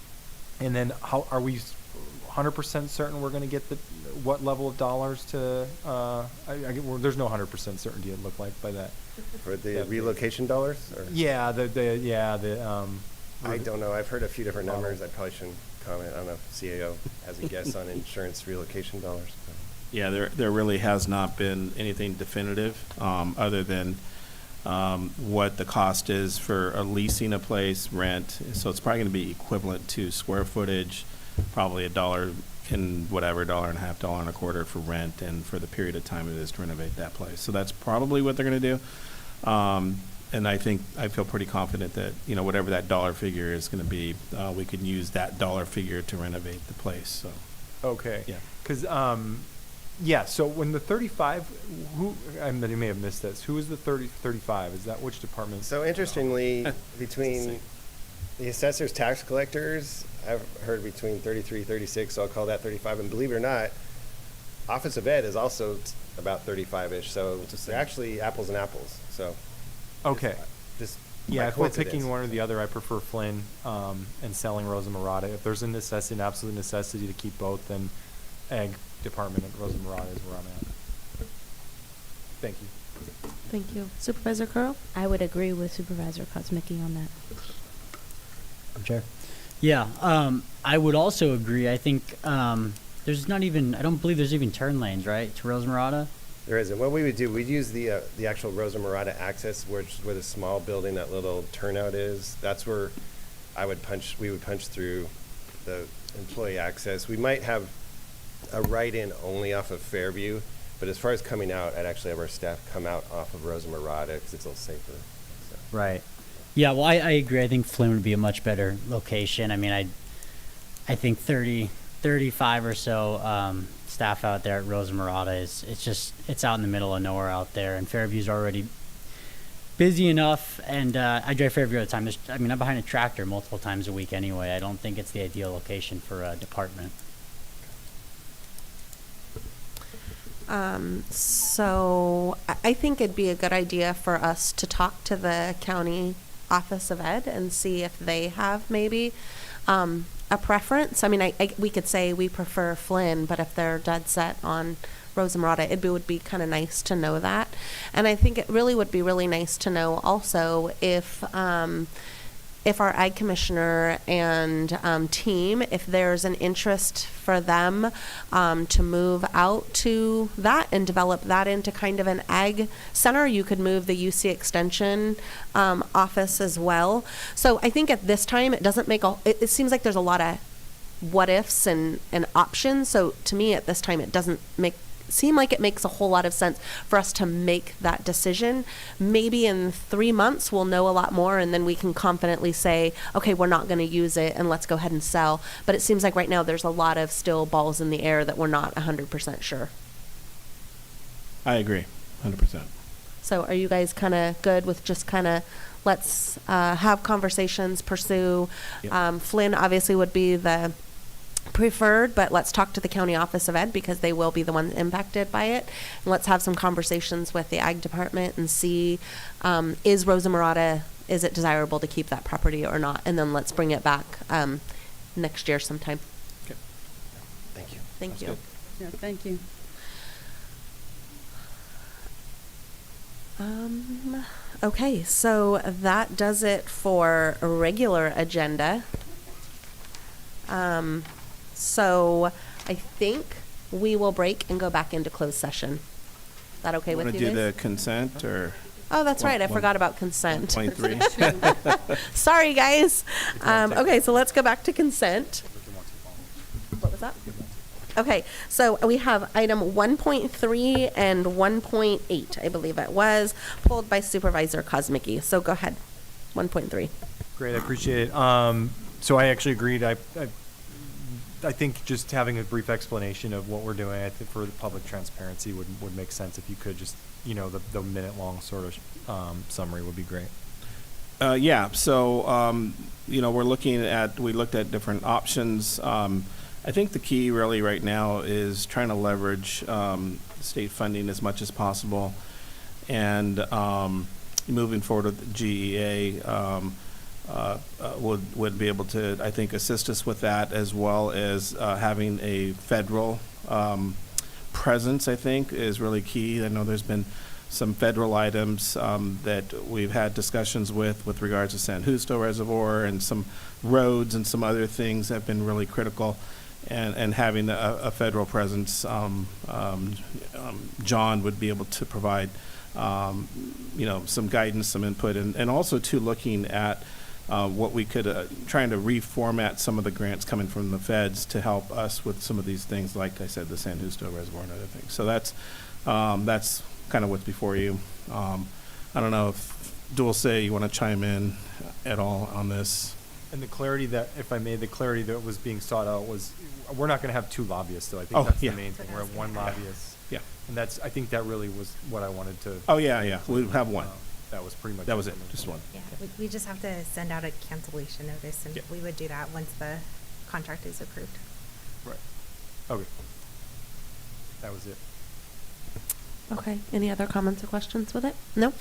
then how are we 100% certain we're going to get what level of dollars to, there's no 100% certainty it looked like by that. For the relocation dollars? Or? Yeah, I don't know. I've heard a few different numbers. I probably shouldn't comment. I don't know if CAO has a guess on insurance relocation dollars. Yeah, there really has not been anything definitive, other than what the cost is for leasing a place, rent. So it's probably going to be equivalent to square footage, probably $1 and whatever, $1.50, $1.25 for rent, and for the period of time it is to renovate that place. So that's probably what they're going to do. And I feel pretty confident that, whatever that dollar figure is going to be, we can use that dollar figure to renovate the place. So. Okay. Yeah. Because, so when the 35, you may have missed this. Who is the 35? Is that which department? So interestingly, between the assessors, tax collectors, I've heard between 33, 36, so I'll call that 35. And believe it or not, Office of Ed is also about 35-ish. So they're actually apples and apples. So. Okay. Just if we're picking one or the other, I prefer Flynn and selling Rosa Morada. If there's an absolute necessity to keep both, then Ag Department and Rosa Morada is where I'm at. Thank you. Thank you. Supervisor Curl? I would agree with Supervisor Kosmicki on that. Chair. Yeah, I would also agree. I think there's not even, I don't believe there's even turn lanes, right, to Rosa Morada? There isn't. What we would do, we'd use the actual Rosa Morada access, where the small building, that little turnout is. That's where we would punch through the employee access. We might have a write-in only off of Fairview, but as far as coming out, I'd actually have our staff come out off of Rosa Morada because it's a little safer. So. Right. Yeah, well, I agree. I think Flynn would be a much better location. I mean, I think 35 or so staff out there at Rosa Morada it's out in the middle of nowhere out there, and Fairview's already busy enough, and I drive Fairview all the time. I'm behind a tractor multiple times a week anyway. I don't think it's the ideal location for a department. So I think it'd be a good idea for us to talk to the county Office of Ed and see if they have maybe a preference. I mean, we could say we prefer Flynn, but if they're dead set on Rosa Morada, it would be kind of nice to know that. And I think it really would be really nice to know also if our Ag Commissioner and team, if there's an interest for them to move out to that and develop that into kind of an Ag center. You could move the UC Extension office as well. So I think at this time, it doesn't make it seems like there's a lot of what ifs and options. So to me, at this time, it doesn't seem like it makes a whole lot of sense for us to make that decision. Maybe in 3 months we'll know a lot more, and then we can confidently say, okay, we're not going to use it and let's go ahead and sell. But it seems like right now there's a lot of still balls in the air that we're not 100% sure. I agree, 100%. So are you guys kind of good with just kind of let's have conversations, pursue? Yep. Flynn obviously would be the preferred, but let's talk to the County Office of Ed because they will be the ones impacted by it. And let's have some conversations with the Ag Department and see, is Rosa Morada, is it desirable to keep that property or not? And then let's bring it back next year sometime. Okay. Thank you. Thank you. Yeah, thank you. Okay, so that does it for a regular agenda. So I think we will break and go back into closed session. Is that okay with Want you to do guys? the consent or? Oh, that's right. I One- forgot about consent. 23. Sorry, guys. Okay, so let's go back to consent. What was that? Okay, so we have item 1.3 and 1.8, I believe it was, pulled by Supervisor Kosmicki. So go ahead, 1.3. Great, I appreciate it. So I actually agreed. I think just having a brief explanation of what we're doing, I think for the public transparency would make sense if you could just, the minute-long sort of summary would be great. Yeah, so, we looked at different options. I think the key really right now is trying to leverage state funding as much as possible. And moving forward with GEA would be able to, I think, assist us with that, as well as having a federal presence, I think, is really key. I know there's been some federal items that we've had discussions with regards to San Justo Reservoir and some roads and some other things that have been really critical. And having a federal presence, John would be able to provide, some guidance, some input, and also too looking at what we could, trying to reformat some of the grants coming from the feds to help us with some of these things, like I said, the San Justo Reservoir and other things. So that's kind of what's before you. I don't know if Dulce, you want to chime in at all on this? And the clarity that, if I may, the clarity that was being sought out was, we're not going to have two lobbyists, though. I think that's yeah. the main thing. We're at one lobbyist. Yeah. And I think that really was what I wanted to. Oh, yeah. We'll have one. That was pretty much. That was it, just one. Yeah, we just have to send out a cancellation notice, and we would do that once the contract is approved. Right. Okay. That was it. Okay, any other comments or questions with it? No?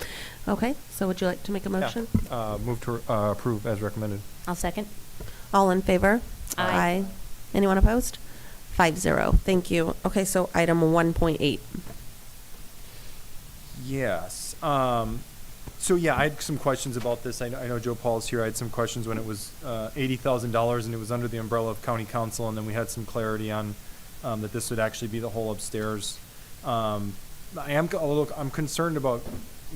Okay, so would you like to make a motion? Yeah. Move to approve as recommended. I'll second. All in favor? Aye. Anyone opposed? 5-0. Thank you. Okay, so item 1.8. Yes. So yeah, I had some questions about this. I know Joe Paul's here. I had some questions when it was $80,000 and it was under the umbrella of county council, and then we had some clarity on that this would actually be the whole upstairs. I'm concerned about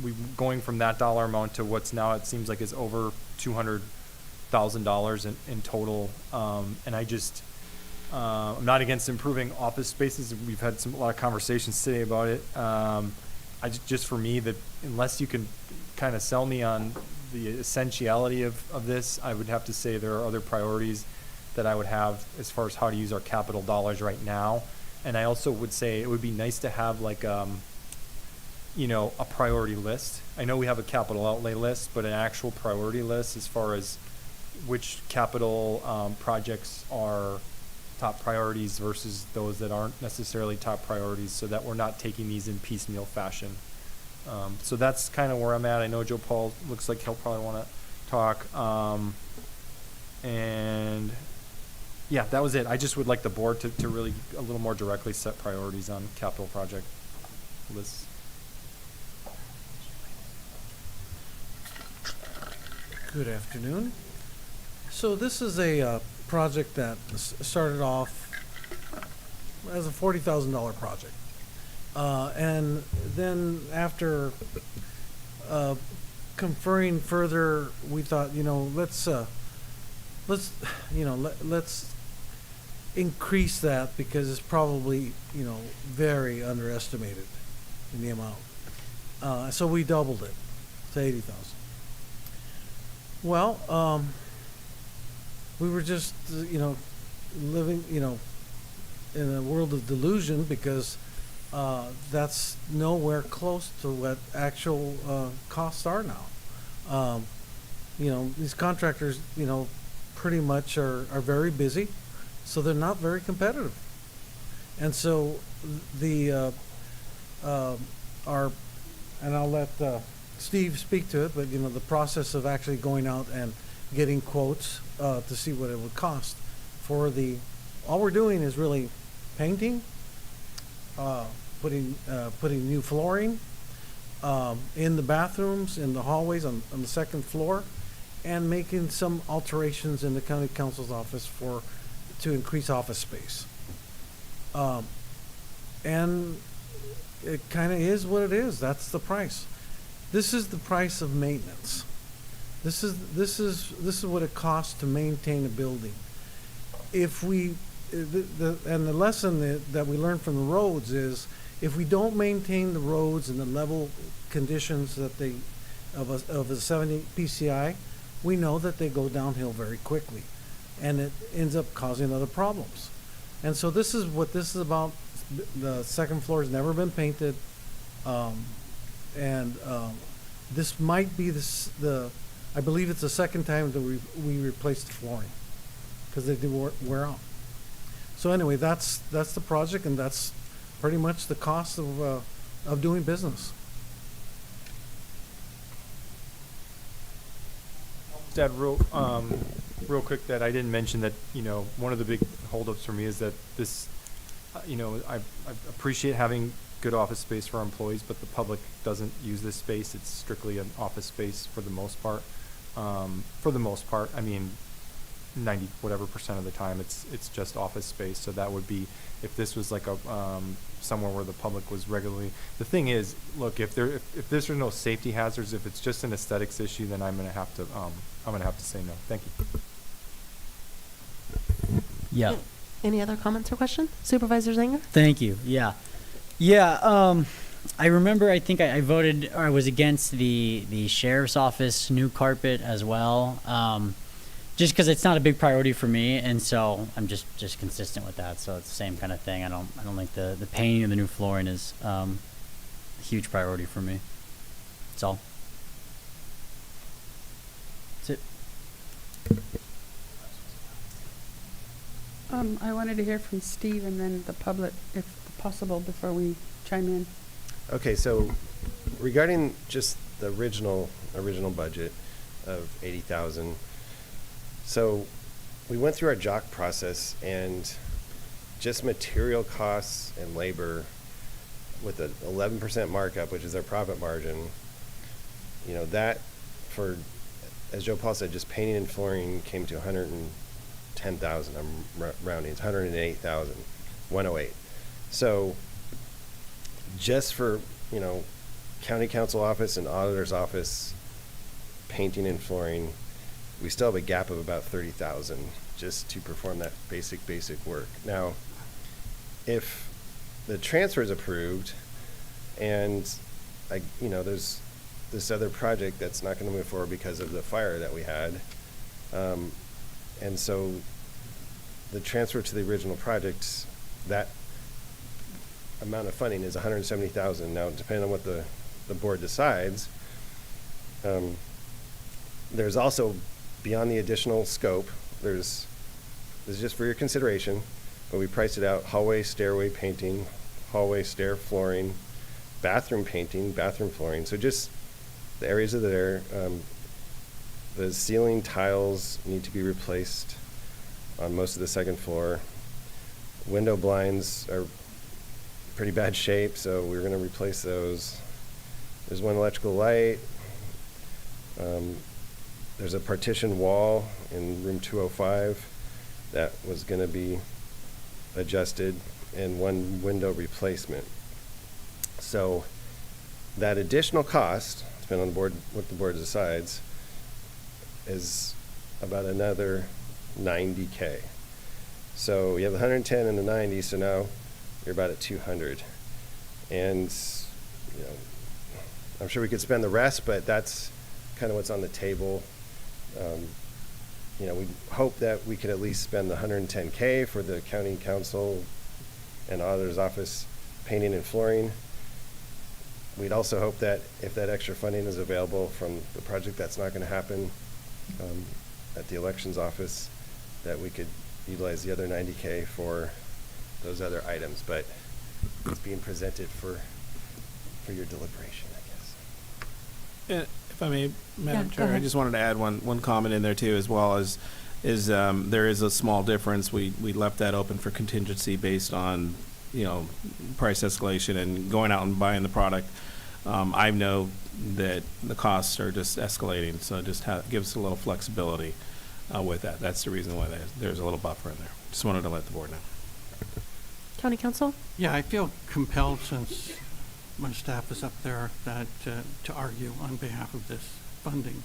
we going from that dollar amount to what's now, it seems like, is over $200,000 in total. And I just, I'm not against improving office spaces. We've had a lot of conversations today about it. Just for me, that unless you can kind of sell me on the essentiality of this, I would have to say there are other priorities that I would have as far as how to use our capital dollars right now. And I also would say it would be nice to have like, a priority list. I know we have a capital outlay list, but an actual priority list as far as which capital projects are top priorities versus those that aren't necessarily top priorities, so that we're not taking these in piecemeal fashion. So that's kind of where I'm at. I know Joe Paul looks like he'll probably want to talk. And yeah, that was it. I just would like the board to really a little more directly set priorities on capital project lists. Good afternoon. So this is a project that started off as a $40,000 project. And then after conferring further, we thought, let's increase that, because it's probably, very underestimated in the amount. So we doubled it to 80,000. Well, we were just, living, in a world of delusion, because that's nowhere close to what actual costs are now. These contractors, pretty much are very busy, so they're not very competitive. And so and I'll let Steve speak to it, but the process of actually going out and getting quotes to see what it would cost for all we're doing is really painting, putting new flooring in the bathrooms, in the hallways on the second floor, and making some alterations in the county council's office to increase office space. And it kind of is what it is. That's the price. This is the price of maintenance. This is what it costs to maintain a building. If we, and the lesson that we learned from the roads is, if we don't maintain the roads in the level conditions that of a 70 PCI, we know that they go downhill very quickly, and it ends up causing other problems. And so this is what this is about. The second floor has never been painted, this might be I believe it's the second time that we replaced the flooring, because they do wear out. So anyway, that's the project, and that's pretty much the cost of doing business. Just add real quick that I didn't mention that, one of the big holdups for me is that this, I appreciate having good office space for our employees, but the public doesn't use this space. It's strictly an office space for the most part. I mean, 90 whatever % of the time it's just office space. So that would be, if this was like a somewhere where the public was regularly. The thing is, look, if there's no safety hazards, if it's just an aesthetics issue, then I'm gonna have to say no. Thank you. Yeah. Any other comments or questions? Supervisor Zanger? Thank you. Yeah. I remember, I think I voted, or I was against the sheriff's office new carpet as well, just because it's not a big priority for me, and so I'm just consistent with that. So it's the same kind of thing. I don't think the painting of the new flooring is a huge priority for me. That's all. That's it. I wanted to hear from Steve and then the public, if possible, before we chime in. Okay, so regarding just the original budget of 80,000, so we went through our JOC process, and just material costs and labor with an 11% markup, which is our profit margin, that for, as Joe Paul said, just painting and flooring came to 110,000. I'm rounding. It's 108,000, 108. So just for, county council office and auditor's office painting and flooring, we still have a gap of about 30,000 just to perform that basic work. Now, if the transfer is approved and there's this other project that's not going to move forward because of the fire that we had, and so the transfer to the original project, that amount of funding is 170,000. Now, depending on what the board decides, there's also, beyond the additional scope, this is just for your consideration, but we priced it out: hallway, stairway painting, hallway, stair flooring, bathroom painting, bathroom flooring. So just the areas are there. The ceiling tiles need to be replaced on most of the second floor. Window blinds are pretty bad shape, so we're going to replace those. There's one electrical light. There's a partition wall in room 205 that was going to be adjusted, and one window replacement. So that additional cost, depending on the board, what the board decides, is about another 90K. So you have the 110 and the 90, so now you're about at 200. And I'm sure we could spend the rest, but that's kind of what's on the table. We hope that we could at least spend the 110K for the county council and auditor's office painting and flooring. We'd also hope that if that extra funding is available from the project that's not going to happen at the elections office, that we could utilize the other 90K for those other items. But it's being presented for your deliberation, I guess. If I may, Madam go Chair, I ahead. just wanted to add one comment in there too, as well as there is a small difference. We left that open for contingency based on price escalation and going out and buying the product. I know that the costs are just escalating, so it just gives us a little flexibility with that. That's the reason why there's a little buffer in there. Just wanted to let the board know. County Council? Yeah, I feel compelled, since my staff is up there, that to argue on behalf of this funding.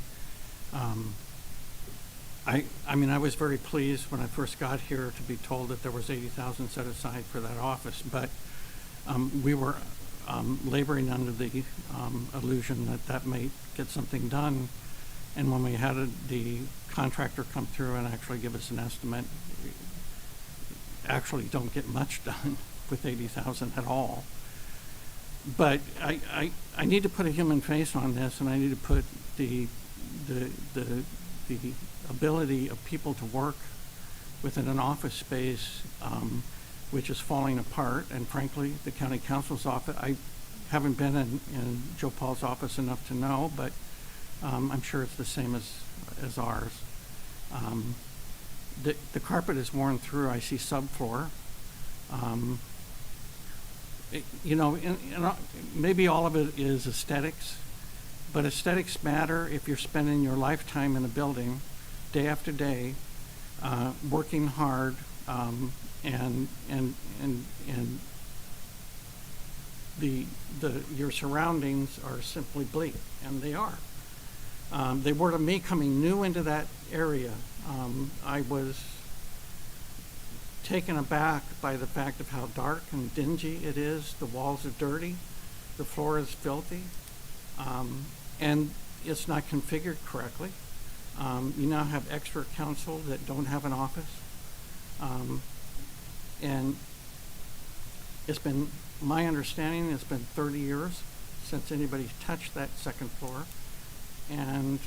I mean, I was very pleased when I first got here to be told that there was 80,000 set aside for that office, but we were laboring under the illusion that that might get something done. And when we had the contractor come through and actually give us an estimate, we actually don't get much done with 80,000 at all. But I need to put a human face on this, and I need to put the ability of people to work within an office space which is falling apart. And frankly, the county council's office, I haven't been in Joe Paul's office enough to know, but I'm sure it's the same as ours. The carpet is worn through. I see subfloor. Maybe all of it is aesthetics, but aesthetics matter if you're spending your lifetime in a building, day after day, working hard, and your surroundings are simply bleak, and they are. They were to me coming new into that area. I was taken aback by the fact of how dark and dingy it is. The walls are dirty, the floor is filthy, and it's not configured correctly. You now have extra counsel that don't have an office. And it's been my understanding it's been 30 years since anybody's touched that second floor. And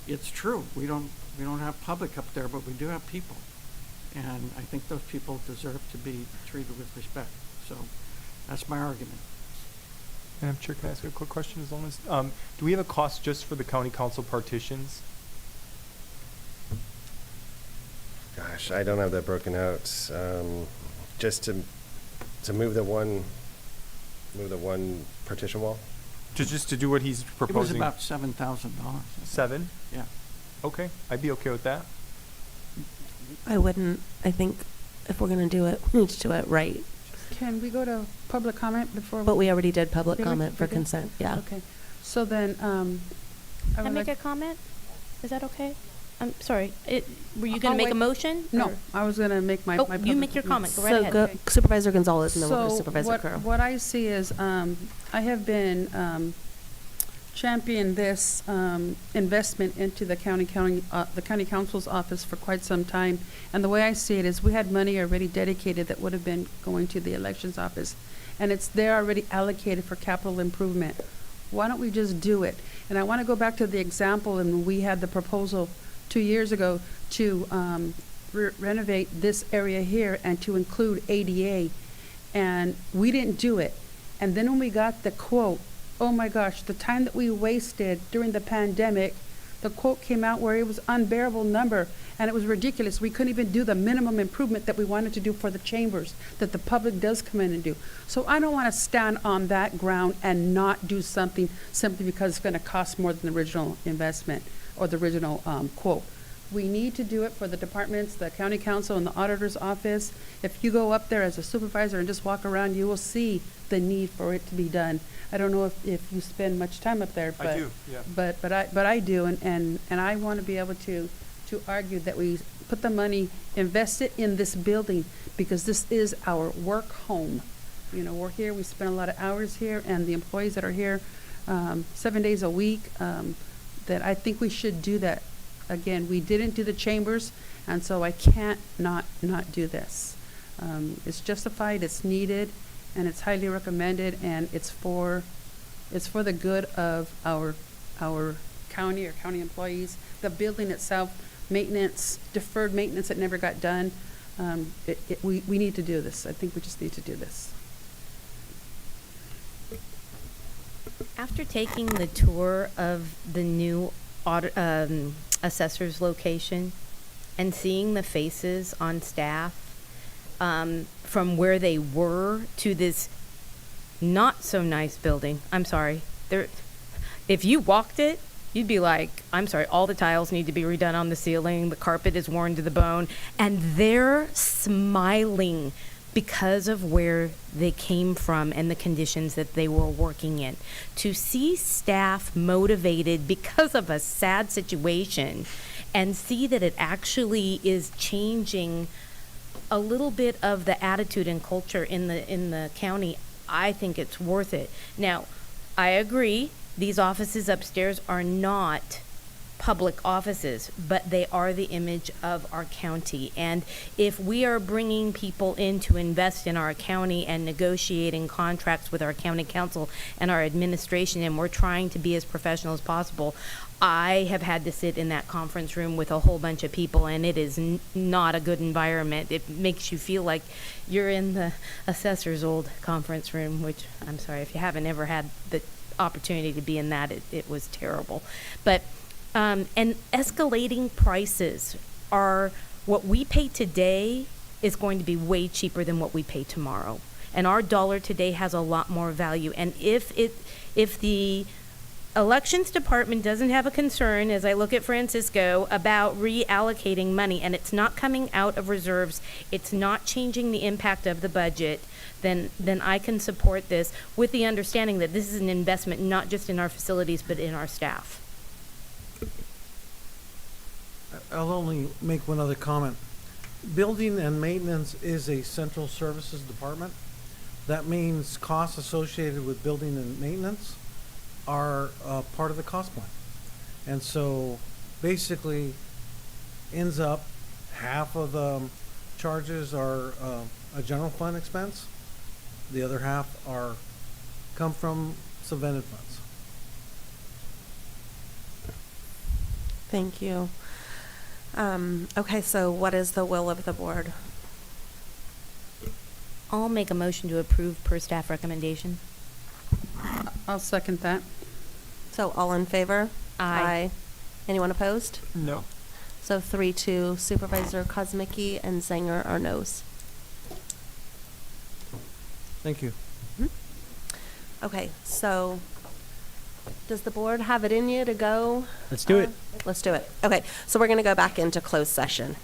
it's true, we don't have public up there, but we do have people. And I think those people deserve to be treated with respect. So that's my argument. Madam Chair, can I ask a quick question? As long as do we have a cost just for the county council partitions? Gosh, I don't have that broken out. Just to move the one partition wall. Just to do what he's proposing. It was about $7,000. 7? Yeah. Okay, I'd be okay with that. I wouldn't. I think if we're going to do it, we need to do it right. Can we go to public comment before? But we already did public Did we? comment for We did? consent. Yeah. Okay. So then, Can I make a comment? Is that okay? I'm sorry. Were you going to make a motion? No, or- I was going to make my. Oh, my you public make your comment. Go right So ahead. go, Supervisor Gonzalez, and then we'll go to So Supervisor Curl. what I see is, I have been championing this investment into the county council's office for quite some time. And the way I see it is, we had money already dedicated that would have been going to the elections office, and it's there already allocated for capital improvement. Why don't we just do it? And I want to go back to the example, and we had the proposal 2 years ago to renovate this area here and to include ADA, and we didn't do it. And then when we got the quote, oh my gosh, the time that we wasted during the pandemic, the quote came out where it was unbearable number, and it was ridiculous. We couldn't even do the minimum improvement that we wanted to do for the chambers, that the public does come in and do. So I don't want to stand on that ground and not do something simply because it's going to cost more than the original investment or the original quote. We need to do it for the departments, the county council, and the auditor's office. If you go up there as a supervisor and just walk around, you will see the need for it to be done. I don't know if you spend much time up there, but I do, yeah. But I do, and I want to be able to argue that we put the money, invest it in this building, because this is our work home. You know, we're here, we spend a lot of hours here, and the employees that are here 7 days a week, that I think we should do that. Again, we didn't do the chambers, and so I can't not do this. It's justified, it's needed, and it's highly recommended, and it's for the good of our county or county employees. The building itself, maintenance, deferred maintenance that never got done. We need to do this. I think we just need to do this. After taking the tour of the new assessor's location and seeing the faces on staff from where they were to this not so nice building, I'm sorry, if you walked it, you'd be like, I'm sorry, all the tiles need to be redone on the ceiling, the carpet is worn to the bone, and they're smiling because of where they came from and the conditions that they were working in. To see staff motivated because of a sad situation and see that it actually is changing a little bit of the attitude and culture in the county, I think it's worth it. Now, I agree, these offices upstairs are not public offices, but they are the image of our county. And if we are bringing people in to invest in our county and negotiating contracts with our county council and our administration, and we're trying to be as professional as possible, I have had to sit in that conference room with a whole bunch of people, and it is not a good environment. It makes you feel like you're in the assessor's old conference room, which I'm sorry if you haven't ever had the opportunity to be in that. It was terrible. But and escalating prices are what we pay today is going to be way cheaper than what we pay tomorrow. And our dollar today has a lot more value. And if the elections department doesn't have a concern, as I look at Francisco, about reallocating money, and it's not coming out of reserves, it's not changing the impact of the budget, then I can support this with the understanding that this is an investment not just in our facilities, but in our staff. I'll only make one other comment. Building and maintenance is a central services department. That means costs associated with building and maintenance are part of the cost plan. And so basically ends up half of the charges are a general fund expense. The other half come from subvented funds. Thank you. Okay, so what is the will of the board? I'll make a motion to approve per staff recommendation. I'll second that. So all in favor? Aye. Anyone opposed? No. So 3-2, Supervisor Kozmicki and Zanger are no's. Thank you. Okay, so does the board have it in you to go? Let's do it. Let's do it. Okay, so we're going to go back into closed session.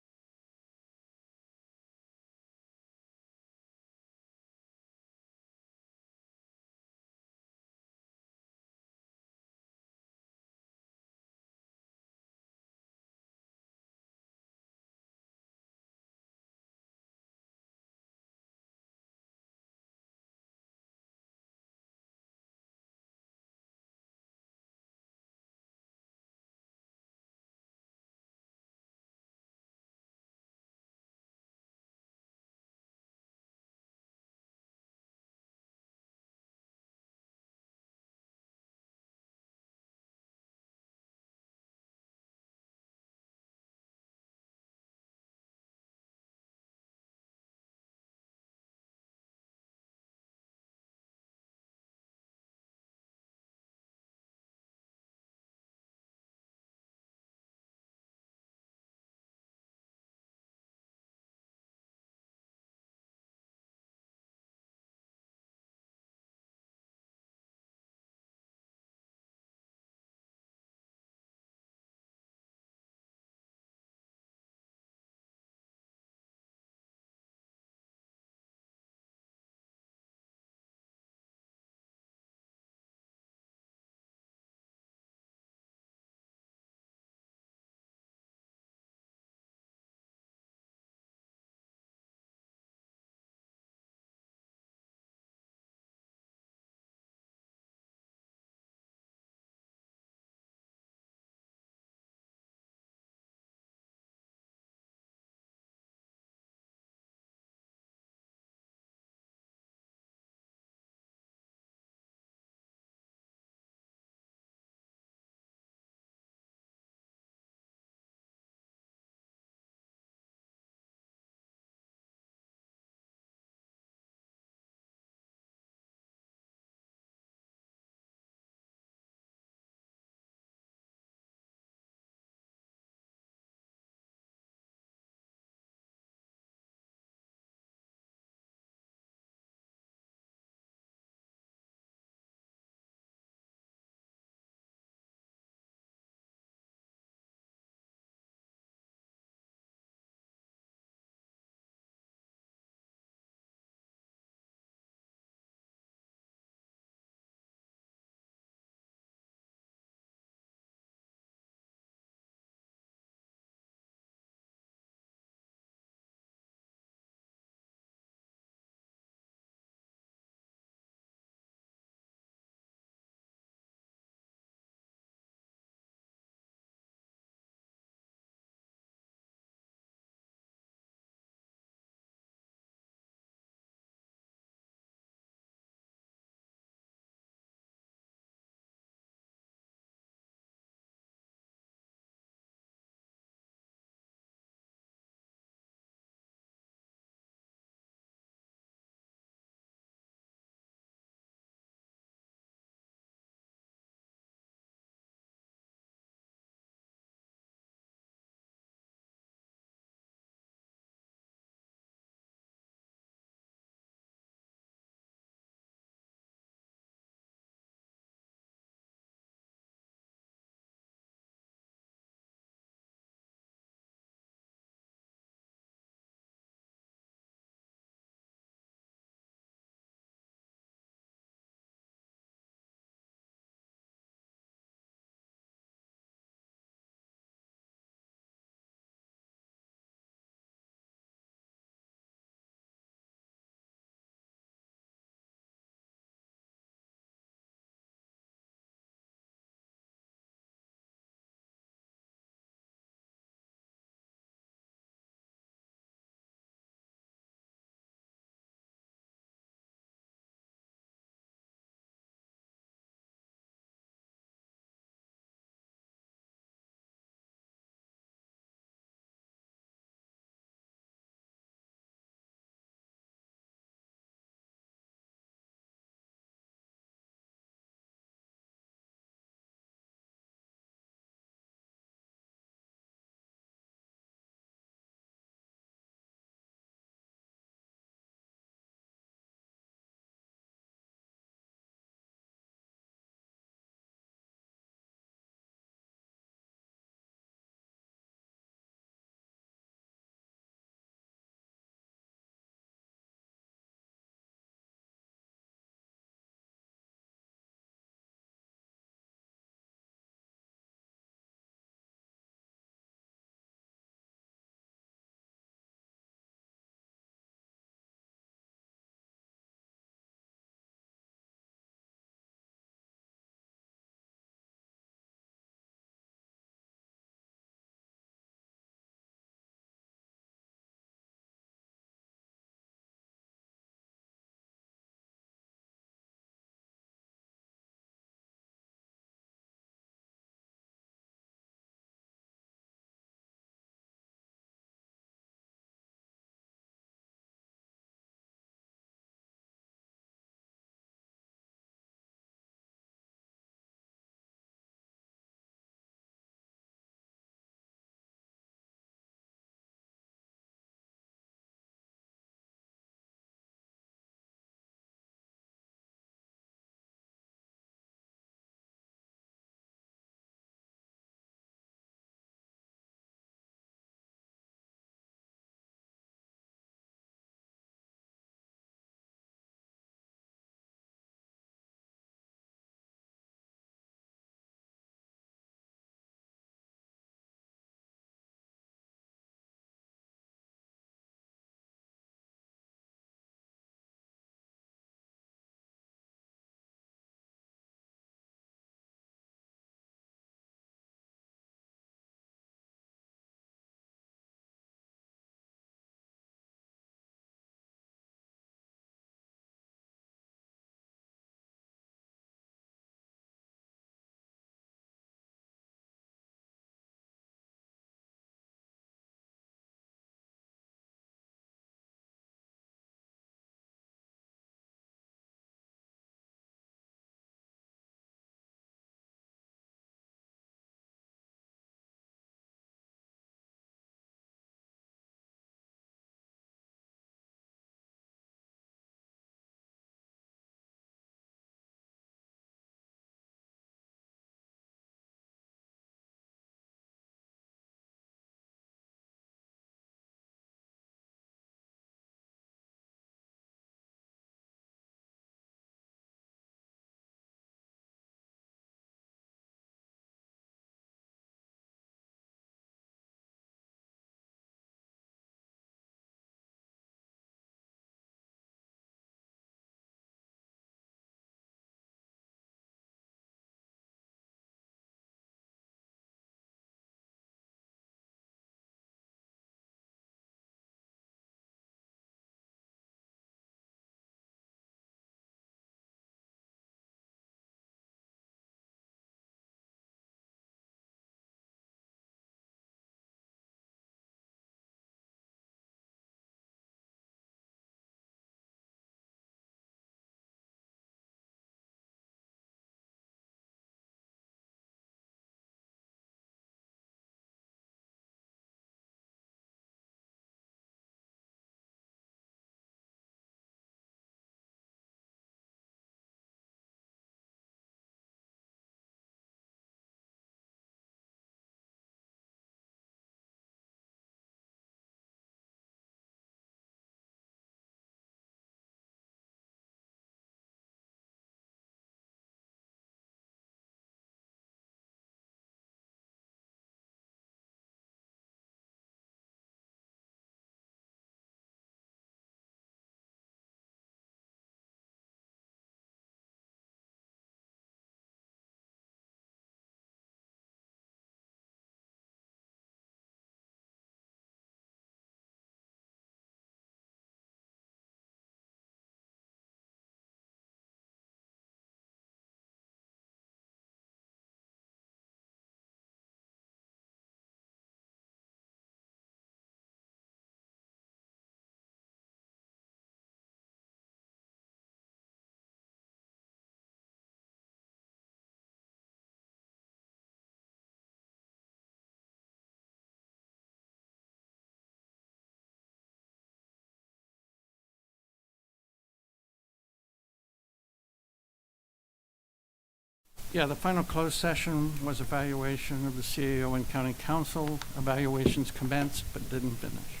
Yeah, the final closed session was evaluation of the CAO and county council. Evaluations commenced but didn't finish.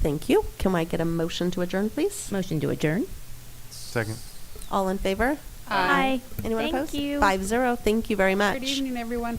Thank you. Can I get a motion to adjourn, please? Motion to adjourn. Second. All in favor? Aye. Anyone Thank opposed? you. 5-0. Thank you very much. Good evening, everyone.